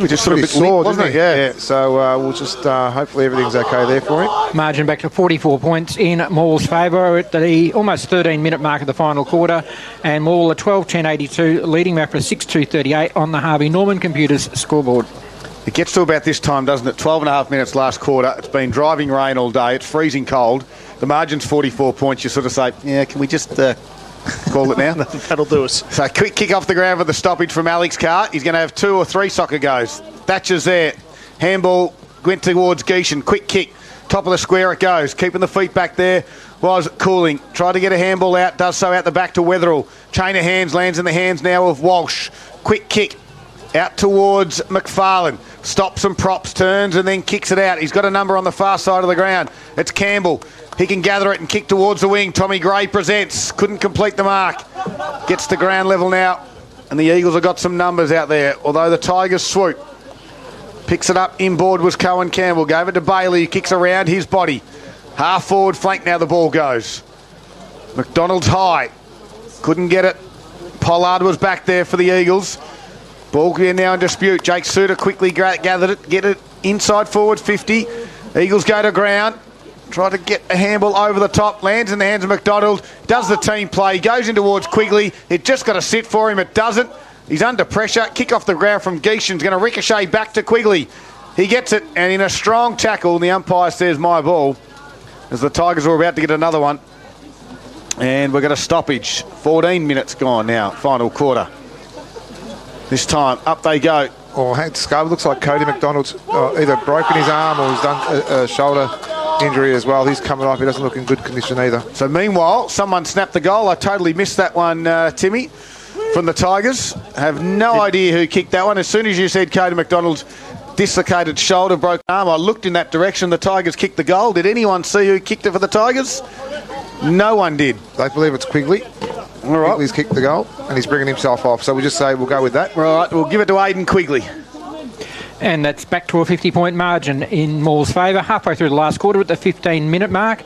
Which is sort of a bit sore, limp, wasn't it? Yeah. So we'll just hopefully everything's okay there for him. Margin back to 44 points in Morwell's favour at the almost 13-minute mark of the final quarter. And Morwell at 12-10-82, leading Maffra 6-2-38 on the Harvey Norman Computers scoreboard. It gets to about this time, doesn't it? 12 and a half minutes last quarter. It's been driving rain all day. It's freezing cold. The margin's 44 points. You sort of say, yeah, can we just call it now? That'll do us. So quick kick off the ground for the stoppage from Alex Carr. He's going to have 2 or 3 soccer goes. Thatcher's there. Handball went towards Geishan. Quick kick. Top of the square it goes. Keeping the feet back there was Cooling. Tried to get a handball out. Does so out the back to Wetherill. Chain of hands lands in the hands now of Walsh. Quick kick. Out towards McFarlane. Stops and props, turns and then kicks it out. He's got a number on the far side of the ground. It's Campbell. He can gather it and kick towards the wing. Tommy Gray presents. Couldn't complete the mark. Gets to ground level now. And the Eagles have got some numbers out there. Although the Tigers swoop. Picks it up. Inboard was Cohen Campbell. Gave it to Bailey. Who kicks around his body. Half forward flank now the ball goes. McDonald's high. Couldn't get it. Pollard was back there for the Eagles. Ball now in dispute. Jake Suter quickly gathered it. Get it inside forward 50. Eagles go to ground. Try to get a handball over the top. Lands in the hands of McDonald. Does the team play. Goes in towards Quigley. It just got to sit for him. It doesn't. He's under pressure. Kick off the ground from Geishan's going to ricochet back to Quigley. He gets it. And in a strong tackle, the umpire says my ball. As the Tigers are about to get another one. And we've got a stoppage. 14 minutes gone now. Final quarter. This time, up they go. Oh, Scarver looks like Cody McDonald's either broken his arm or he's done a shoulder injury as well. He's coming off. He doesn't look in good condition either. So meanwhile, someone snapped the goal. I totally missed that one, Timmy, from the Tigers. I have no idea who kicked that one. As soon as you said Cody McDonald's dislocated shoulder, broken arm, I looked in that direction. The Tigers kicked the goal. Did anyone see who kicked it for the Tigers? No one did. They believe it's Quigley. All right. Quigley's kicked the goal and he's bringing himself off. So we just say we'll go with that. All right, we'll give it to Aidan Quigley. And that's back to a 50-point margin in Morwell's favour. Halfway through the last quarter at the 15-minute mark.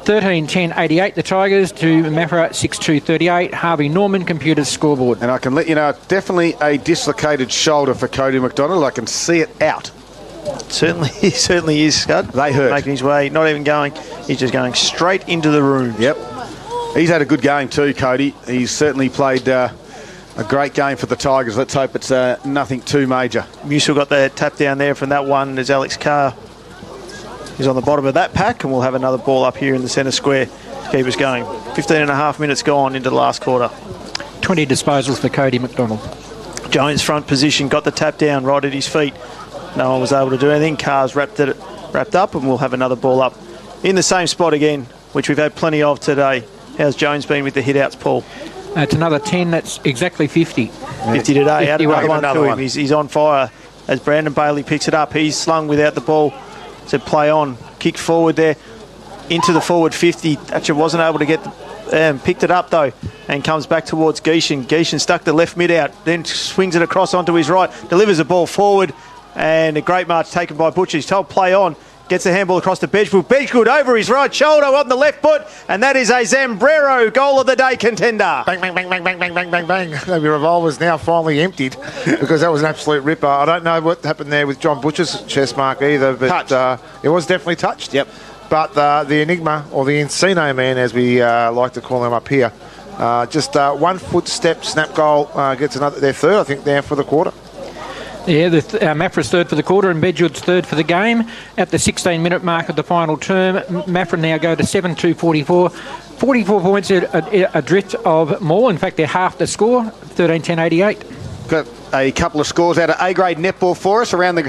13-10-88 the Tigers to Maffra 6-2-38. Harvey Norman Computers scoreboard. And I can let you know, definitely a dislocated shoulder for Cody McDonald. I can see it out. Certainly, certainly is, Scud. They hurt. Making his way, not even going. He's just going straight into the room. Yep. He's had a good game too, Cody. He's certainly played a great game for the Tigers. Let's hope it's nothing too major. Musil got the tap down there from that one as Alex Carr is on the bottom of that pack, and we'll have another ball up here in the centre square to keep us going. 15 and a half minutes gone into the last quarter. 20 disposals for Cody McDonald. Jones front position, got the tap down right at his feet. No one was able to do anything. Carr's wrapped up, and we'll have another ball up in the same spot again, which we've had plenty of today. How's Jones been with the hit-outs, Paul? It's another 10. That's exactly 50. 50 today. Add another one to him. He's on fire as Brandon Bailey picks it up. He's slung without the ball. So play on. Kick forward there into the forward 50. Thatcher wasn't able to get picked it up, though, and comes back towards Geishan. Geishan stuck the left mid out, then swings it across onto his right, delivers the ball forward, and a great march taken by Butcher. He's told play on. Gets the handball across to Bedgwood. Bedgwood over his right shoulder on the left foot, and that is a Zambrero goal of the day contender. Bang, bang, bang, bang, bang, bang, bang, bang, bang. The revolver's now finally emptied because that was an absolute ripper. I don't know what happened there with John Butcher's chest mark either, but it was definitely touched. Yep. But the Enigma, or the Encino man, as we like to call him up here, just 1 foot step snap goal gets their third, I think, there for the quarter. Yeah, Maffra's third for the quarter and Bedgood's third for the game. At the 16-minute mark of the final term, Maffra now go to 7-2-44. 44 points adrift of Morwell. In fact, they're half the score, 13-10-88. Got a couple of scores out of A-grade netball for us around the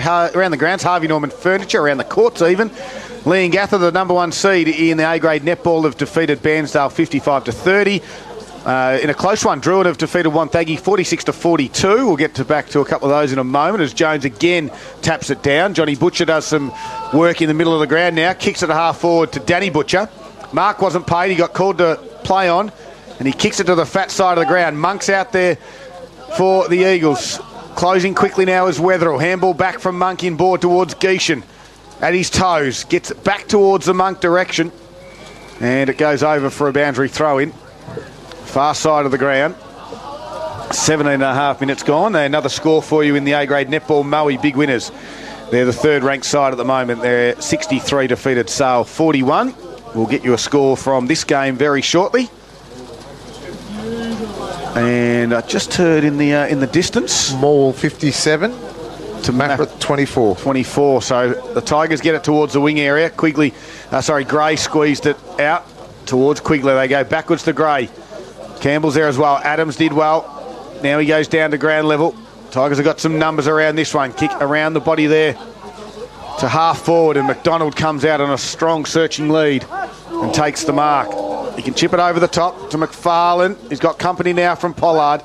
grounds. Harvey Norman Furniture, around the courts even. Lee and Gather, the number 1 seed in the A-grade netball, have defeated Bairnsdale 55-30. In a close one, Druid have defeated Wonthaggi 46-42. We'll get back to a couple of those in a moment as Jones again taps it down. Johnny Butcher does some work in the middle of the ground now. Kicks it a half forward to Danny Butcher. Mark wasn't paid. He got called to play on, and he kicks it to the fat side of the ground. Monk's out there for the Eagles. Closing quickly now is Wetherill. Handball back from Monk inboard towards Geishan. At his toes. Gets it back towards the Monk direction. And it goes over for a boundary throw-in. Far side of the ground. 17.5 minutes gone. Another score for you in the A-grade netball. Moe, big winners. They're the third-ranked side at the moment. They're 63 defeated Sale 41. We'll get you a score from this game very shortly. And I just heard in the distance, Morwell 57 to Maffra 24. 24. So the Tigers get it towards the wing area. Gray squeezed it out towards Quigley. They go backwards to Gray. Campbell's there as well. Adams did well. Now he goes down to ground level. Tigers have got some numbers around this one. Kick around the body there to half forward, and McDonald comes out on a strong searching lead and takes the mark. He can chip it over the top to McFarlane. He's got company now from Pollard.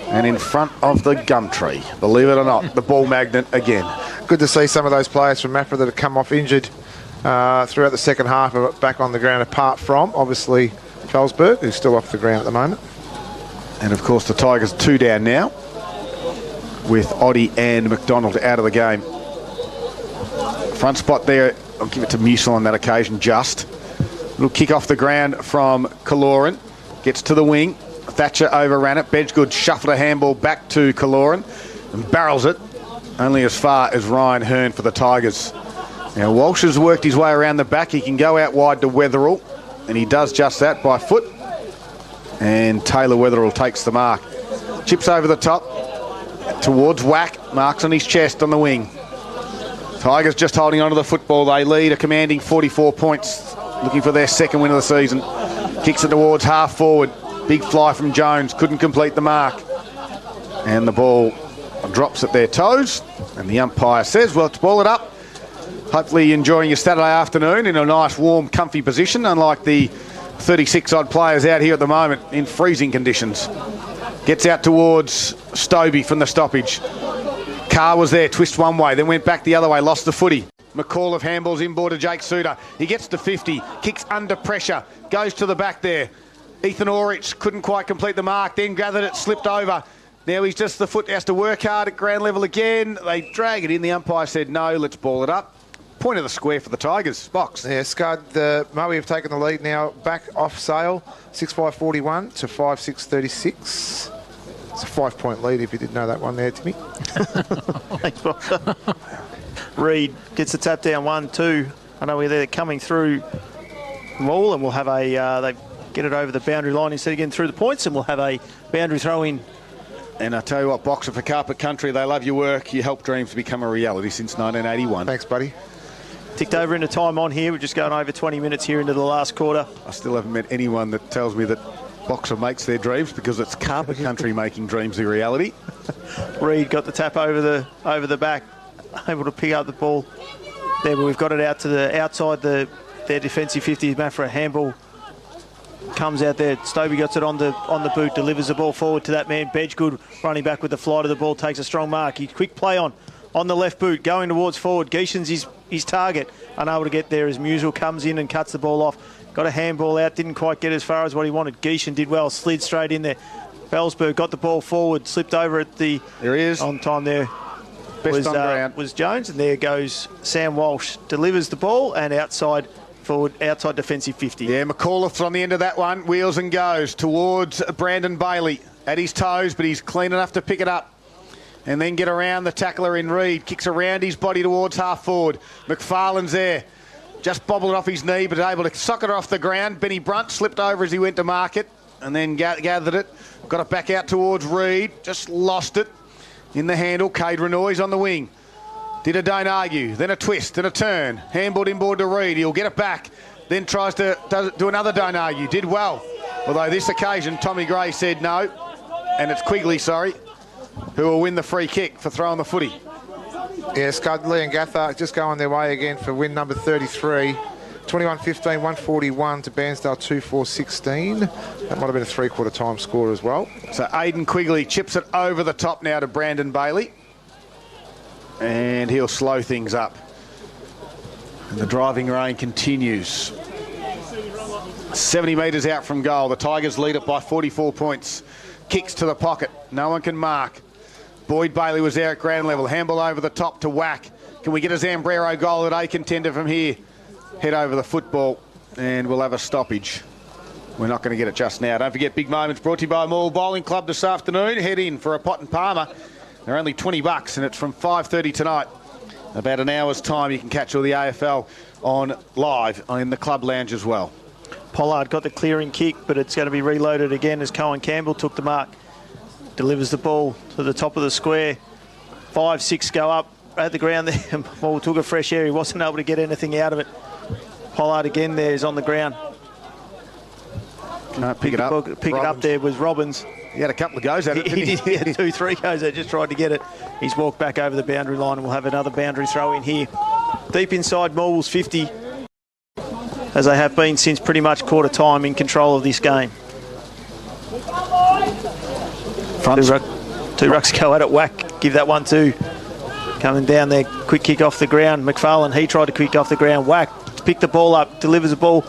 And in front of the Gumtree, believe it or not, the ball magnet again. Good to see some of those players from Maffra that have come off injured throughout the second half of it back on the ground, apart from, obviously, Felsberg, who's still off the ground at the moment. And, of course, the Tigers 2 down now with Oddie and McDonald out of the game. Front spot there, I'll give it to Musil on that occasion, just. Little kick off the ground from Kaloran. Gets to the wing. Thatcher overran it. Bedgood shuffled a handball back to Kaloran and barrels it only as far as Ryan Hearn for the Tigers. Now, Walsh has worked his way around the back. He can go out wide to Wetherill, and he does just that by foot. And Taylor Wetherill takes the mark. Chips over the top towards Whack. Marks on his chest on the wing. Tigers just holding on to the football. They lead a commanding 44 points, looking for their second win of the season. Kicks it towards half forward. Big fly from Jones. Couldn't complete the mark. And the ball drops at their toes. And the umpire says, well, let's ball it up. Hopefully you're enjoying your Saturday afternoon in a nice, warm, comfy position, unlike the 36-odd players out here at the moment in freezing conditions. Gets out towards Stobie from the stoppage. Carr was there, twist one way, then went back the other way, lost the footy. McCall handballs inboard to Jake Suter. He gets to 50, kicks under pressure, goes to the back there. Ethan Orich couldn't quite complete the mark, then gathered it, slipped over. Now he's just the foot, has to work hard at ground level again. They drag it in. The umpire said no, let's ball it up. Point of the square for the Tigers. Box. Yeah, Scud, Moe have taken the lead now back off Sale, 6-5-41 to 5-6-36. It's a 5-point lead if you didn't know that one there, Timmy. Thanks, Boxer. Reid gets the tap down 1-2. I know they're coming through Maul, and we'll have they get it over the boundary line instead of getting through the points, and we'll have a boundary throw in. And I tell you what, Boxer, for Carpet Country, they love your work. You help dreams become a reality since 1981. Thanks, buddy. Ticked over into time on here. We're just going over 20 minutes here into the last quarter. I still haven't met anyone that tells me that Boxer makes their dreams, because it's Carpet Country making dreams a reality. Reid got the tap over the back, able to pick up the ball there, but we've got it out to the outside their defensive 50. Maffra handball comes out there. Stobie gets it on the boot, delivers the ball forward to that man Bedgood, running back with the flight of the ball, takes a strong mark. He quick play on the left boot, going towards forward. Geeshan's his target, unable to get there as Musil comes in and cuts the ball off. Got a handball out, didn't quite get as far as what he wanted. Geeshan did well, slid straight in there. Felsberg got the ball forward, slipped over at the... There he is. On time there. Best on ground. Was Jones, and there goes Sam Walsh. Delivers the ball and outside defensive 50. Yeah, McAuliffe's on the end of that one. Wheels and goes towards Brandon Bailey. At his toes, but he's clean enough to pick it up. And then get around the tackler in Reid. Kicks around his body towards half forward. McFarlane's there. Just bobbled off his knee, but able to sock it off the ground. Benny Brunt slipped over as he went to mark it, and then gathered it. Got it back out towards Reid. Just lost it in the handle. Cade Renoy's on the wing. Did a don't argue, then a twist and a turn. Handballed inboard to Reid. He'll get it back. Then tries to do another don't argue. Did well. Although this occasion, Tommy Gray said no. And it's Quigley, who will win the free kick for throwing the footy. Yeah, Scud, Lee and Gatha just going their way again for win number 33. 21-15, 141 to Bairnsdale 2-4-16. That might have been a three-quarter time score as well. So Aidan Quigley chips it over the top now to Brandon Bailey. And he'll slow things up. And the driving rain continues. 70 metres out from goal. The Tigers lead it by 44 points. Kicks to the pocket. No one can mark. Boyd Bailey was there at ground level. Handball over the top to Whack. Can we get a Zambrero goal at A contender from here? Head over the football and we'll have a stoppage. we're not going to get it just now. Don't forget, big moments brought to you by Morwell Bowling Club this afternoon. Head in for a pot and palmer. They're only $20 and it's from 5:30 tonight. About an hour's time you can catch all the AFL on live in the club lounge as well. Pollard got the clearing kick, but it's going to be reloaded again as Cohen Campbell took the mark. Delivers the ball to the top of the square. 5-6 go up at the ground there. Ball took a fresh air. He wasn't able to get anything out of it. Pollard again there is on the ground. Can't pick it up. Pick it up there was Robbins. He had a couple of goes at it, didn't he? He had 2-3 goes. They just tried to get it. He's walked back over the boundary line and we'll have another boundary throw in here. Deep inside Morwell's 50, as they have been since pretty much quarter time, in control of this game. Two rucks go at it. Whack. Give that one to. Coming down there. Quick kick off the ground. McFarlane, he tried to quick off the ground. Whack. Pick the ball up. Delivers the ball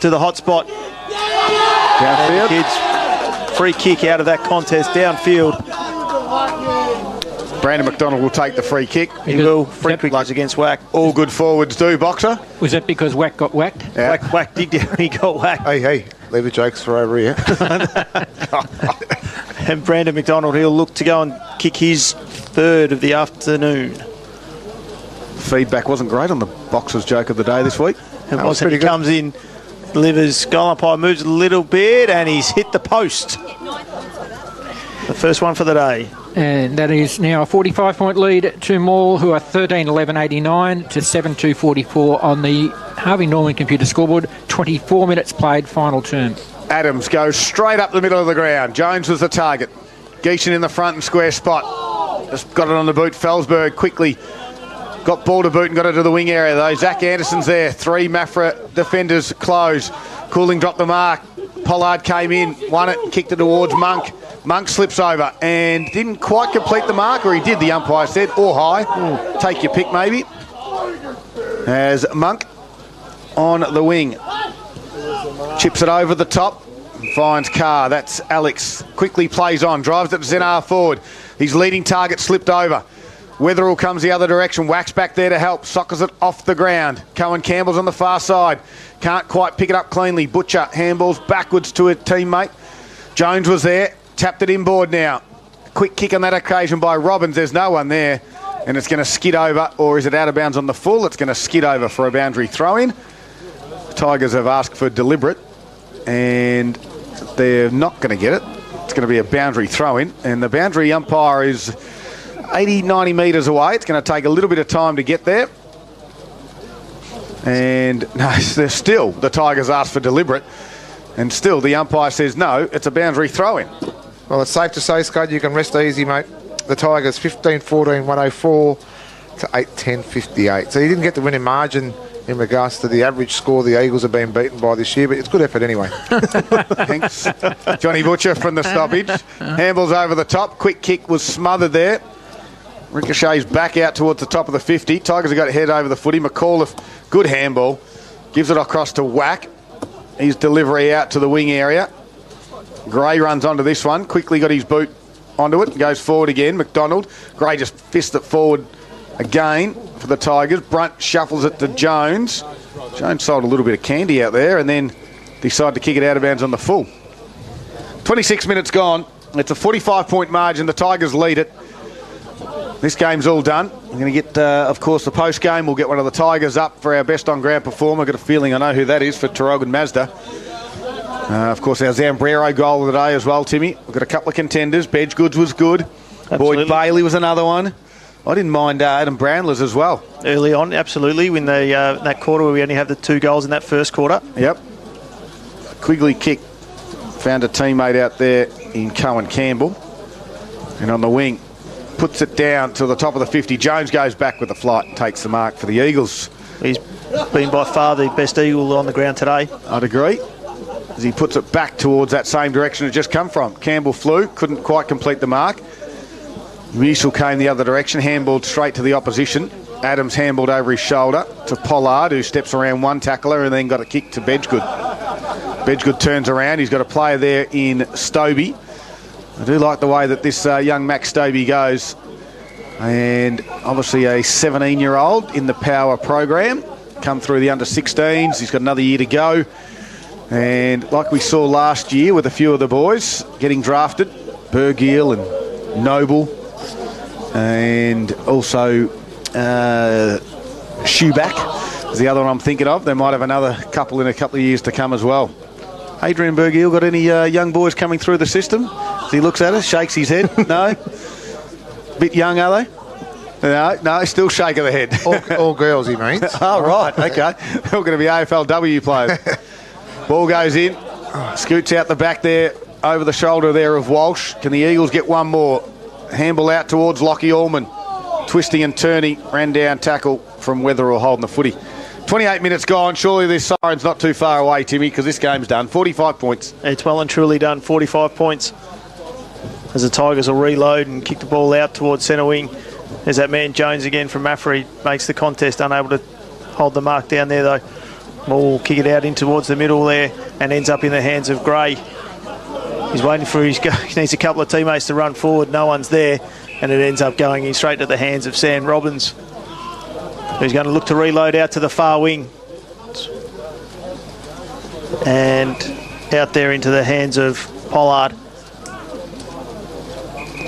to the hot spot. Downfield. Kids. Free kick out of that contest. Downfield. Brandon McDonald will take the free kick. He will. Free kick was against Whack. All good forwards do, Boxer. Was that because Whack got whacked? Yeah. Whack did. He got whacked. Hey, leave the jokes for over here. And Brandon McDonald, he'll look to go and kick his third of the afternoon. Feedback wasn't great on the Boxer's joke of the day this week. It wasn't. He comes in, delivers, goal umpire moves a little bit, and he's hit the post. The first one for the day. And that is now a 45-point lead to Morwell, who are 13-11-89 to 7-2-44 on the Harvey Norman computer scoreboard. 24 minutes played, final term. Adams goes straight up the middle of the ground. Jones was the target. Geeshan in the front and square spot. Just got it on the boot. Felsberg quickly got ball to boot and got it to the wing area though. Zach Anderson's there. 3 Maffra defenders close. Cooling dropped the mark. Pollard came in, won it, kicked it towards Monk. Monk slips over and didn't quite complete the mark, or he did, the umpire said, or high. Take your pick maybe. As Monk on the wing. Chips it over the top. Finds Carr. That's Alex. Quickly plays on. Drives it to Zenar forward. His leading target slipped over. Weatherall comes the other direction. Wax back there to help. Sockers it off the ground. Cohen Campbell's on the far side. Can't quite pick it up cleanly. Butcher handballs backwards to a teammate. Jones was there. Tapped it inboard now. Quick kick on that occasion by Robbins. There's no one there. And it's going to skid over. Or is it out of bounds on the full? It's going to skid over for a boundary throw-in. The Tigers have asked for deliberate. And they're not going to get it. It's going to be a boundary throw-in. And the boundary umpire is 80, 90 metres away. It's going to take a little bit of time to get there. And no, they're still, the Tigers asked for deliberate. And still the umpire says no, it's a boundary throw-in. Well, it's safe to say, Scott, you can rest easy, mate. The Tigers 15-14-104 to 8-10-58. So you didn't get the winning margin in regards to the average score the Eagles have been beaten by this year, but it's good effort anyway. Thanks. Johnny Butcher from the stoppage. Handballs over the top. Quick kick was smothered there. Ricochet's back out towards the top of the 50. Tigers have got head over the footy. McAuliffe, good handball. Gives it across to Whack. His delivery out to the wing area. Gray runs onto this one. Quickly got his boot onto it. Goes forward again. McDonald. Gray just fists it forward again for the Tigers. Brunt shuffles it to Jones. Jones sold a little bit of candy out there and then decided to kick it out of bounds on the full. 26 minutes gone. It's a 45-point margin. The Tigers lead it. This game's all done. We're going to get, of course, the post-game. We'll get one of the Tigers up for our best on-ground performer. I've got a feeling I know who that is for Tarogan Mazda. Of course, our Zambrero goal of the day as well, Timmy. We've got a couple of contenders. Bedgoods was good. Absolutely. Boyd Bailey was another one. I didn't mind Adam Brownlers as well. Early on, absolutely. When they that quarter where we only have the 2 goals in that first quarter. Yep. Quigley kick. Found a teammate out there in Cohen Campbell. And on the wing, puts it down to the top of the 50. Jones goes back with the flight and takes the mark for the Eagles. He's been by far the best Eagle on the ground today. I'd agree. As he puts it back towards that same direction it just come from. Campbell flew, couldn't quite complete the mark. Musil came the other direction, handballed straight to the opposition. Adams handballed over his shoulder to Pollard, who steps around one tackler and then got a kick to Bedgood. Bedgood turns around. He's got a player there in Stobie. I do like the way that this young Max Stobie goes. And obviously a 17-year-old in the power program. Come through the under-16s. He's got another year to go. And like we saw last year with a few of the boys getting drafted, Bergiel and Noble, and also Schuback is the other one I'm thinking of. They might have another couple in a couple of years to come as well. Adrian Bergiel, got any young boys coming through the system? As he looks at us, shakes his head. No? Bit young, are they? No, still shake of the head. All girls, he means. Oh, right, okay. They're all going to be AFLW players. Ball goes in, scoots out the back there, over the shoulder there of Walsh. Can the Eagles get one more? Handball out towards Lockie Allman. Twisting and turning, ran down tackle from Weatherall holding the footy. 28 minutes gone. Surely this siren's not too far away, Timmy, because this game's done. 45 points. It's well and truly done. 45 points. As the Tigers will reload and kick the ball out towards centre wing. There's that man Jones again from Maffra. He makes the contest, unable to hold the mark down there though. Ball will kick it out in towards the middle there and ends up in the hands of Gray. He's waiting for he needs a couple of teammates to run forward. No one's there, and it ends up going in straight to the hands of Sam Robbins, who's going to look to reload out to the far wing and out there into the hands of Pollard.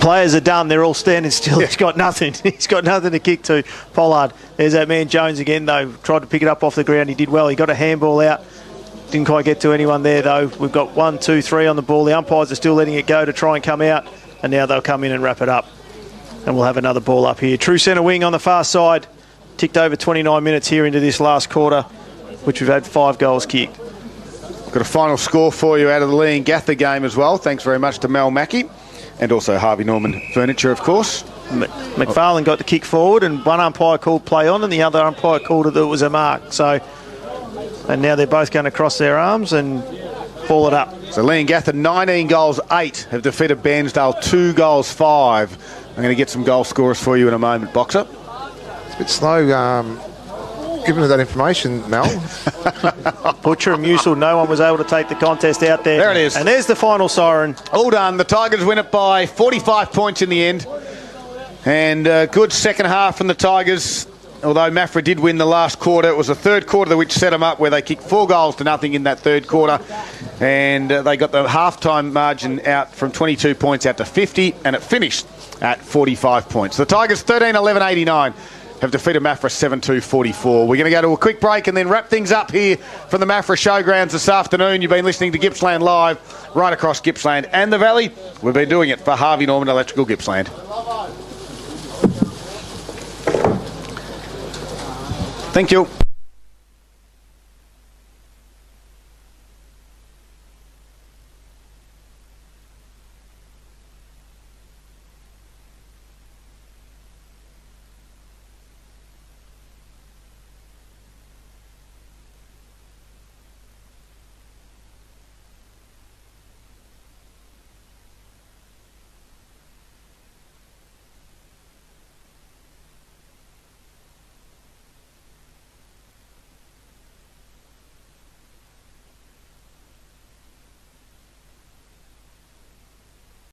Players are done. They're all standing still. He's got nothing. He's got nothing to kick to. Pollard. There's that man Jones again, though. Tried to pick it up off the ground. He did well. He got a handball out. Didn't quite get to anyone there, though. We've got 1, 2, 3 on the ball. The umpires are still letting it go to try and come out. And now they'll come in and wrap it up. And we'll have another ball up here. True centre wing on the far side. Ticked over 29 minutes here into this last quarter, which we've had 5 goals kicked. Got a final score for you out of the Lee and Gather game as well. Thanks very much to Mel Mackey. And also Harvey Norman Furniture, of course. McFarlane got the kick forward, and one umpire called play on, and the other umpire called it was a mark. So, and now they're both going to cross their arms and ball it up. So Lee and Gather 19 goals 8 have defeated Bairnsdale 2 goals 5. I'm going to get some goal scorers for you in a moment, Boxer. It's a bit slow giving us that information, Mel. Butcher and Musil, no one was able to take the contest out there. There it is. And there's the final siren. All done. The Tigers win it by 45 points in the end. And good second half from the Tigers. Although Maffra did win the last quarter, it was the third quarter which set them up, where they kicked 4 goals to nothing in that third quarter. And they got the halftime margin out from 22 points out to 50, and it finished at 45 points. The Tigers 13-11-89. Have defeated Maffra 7-2-44. We're going to go to a quick break and then wrap things up here from the Maffra Showgrounds this afternoon. You've been listening to Gippsland Live right across Gippsland and the Valley. We've been doing it for Harvey Norman Electrical Gippsland. Thank you.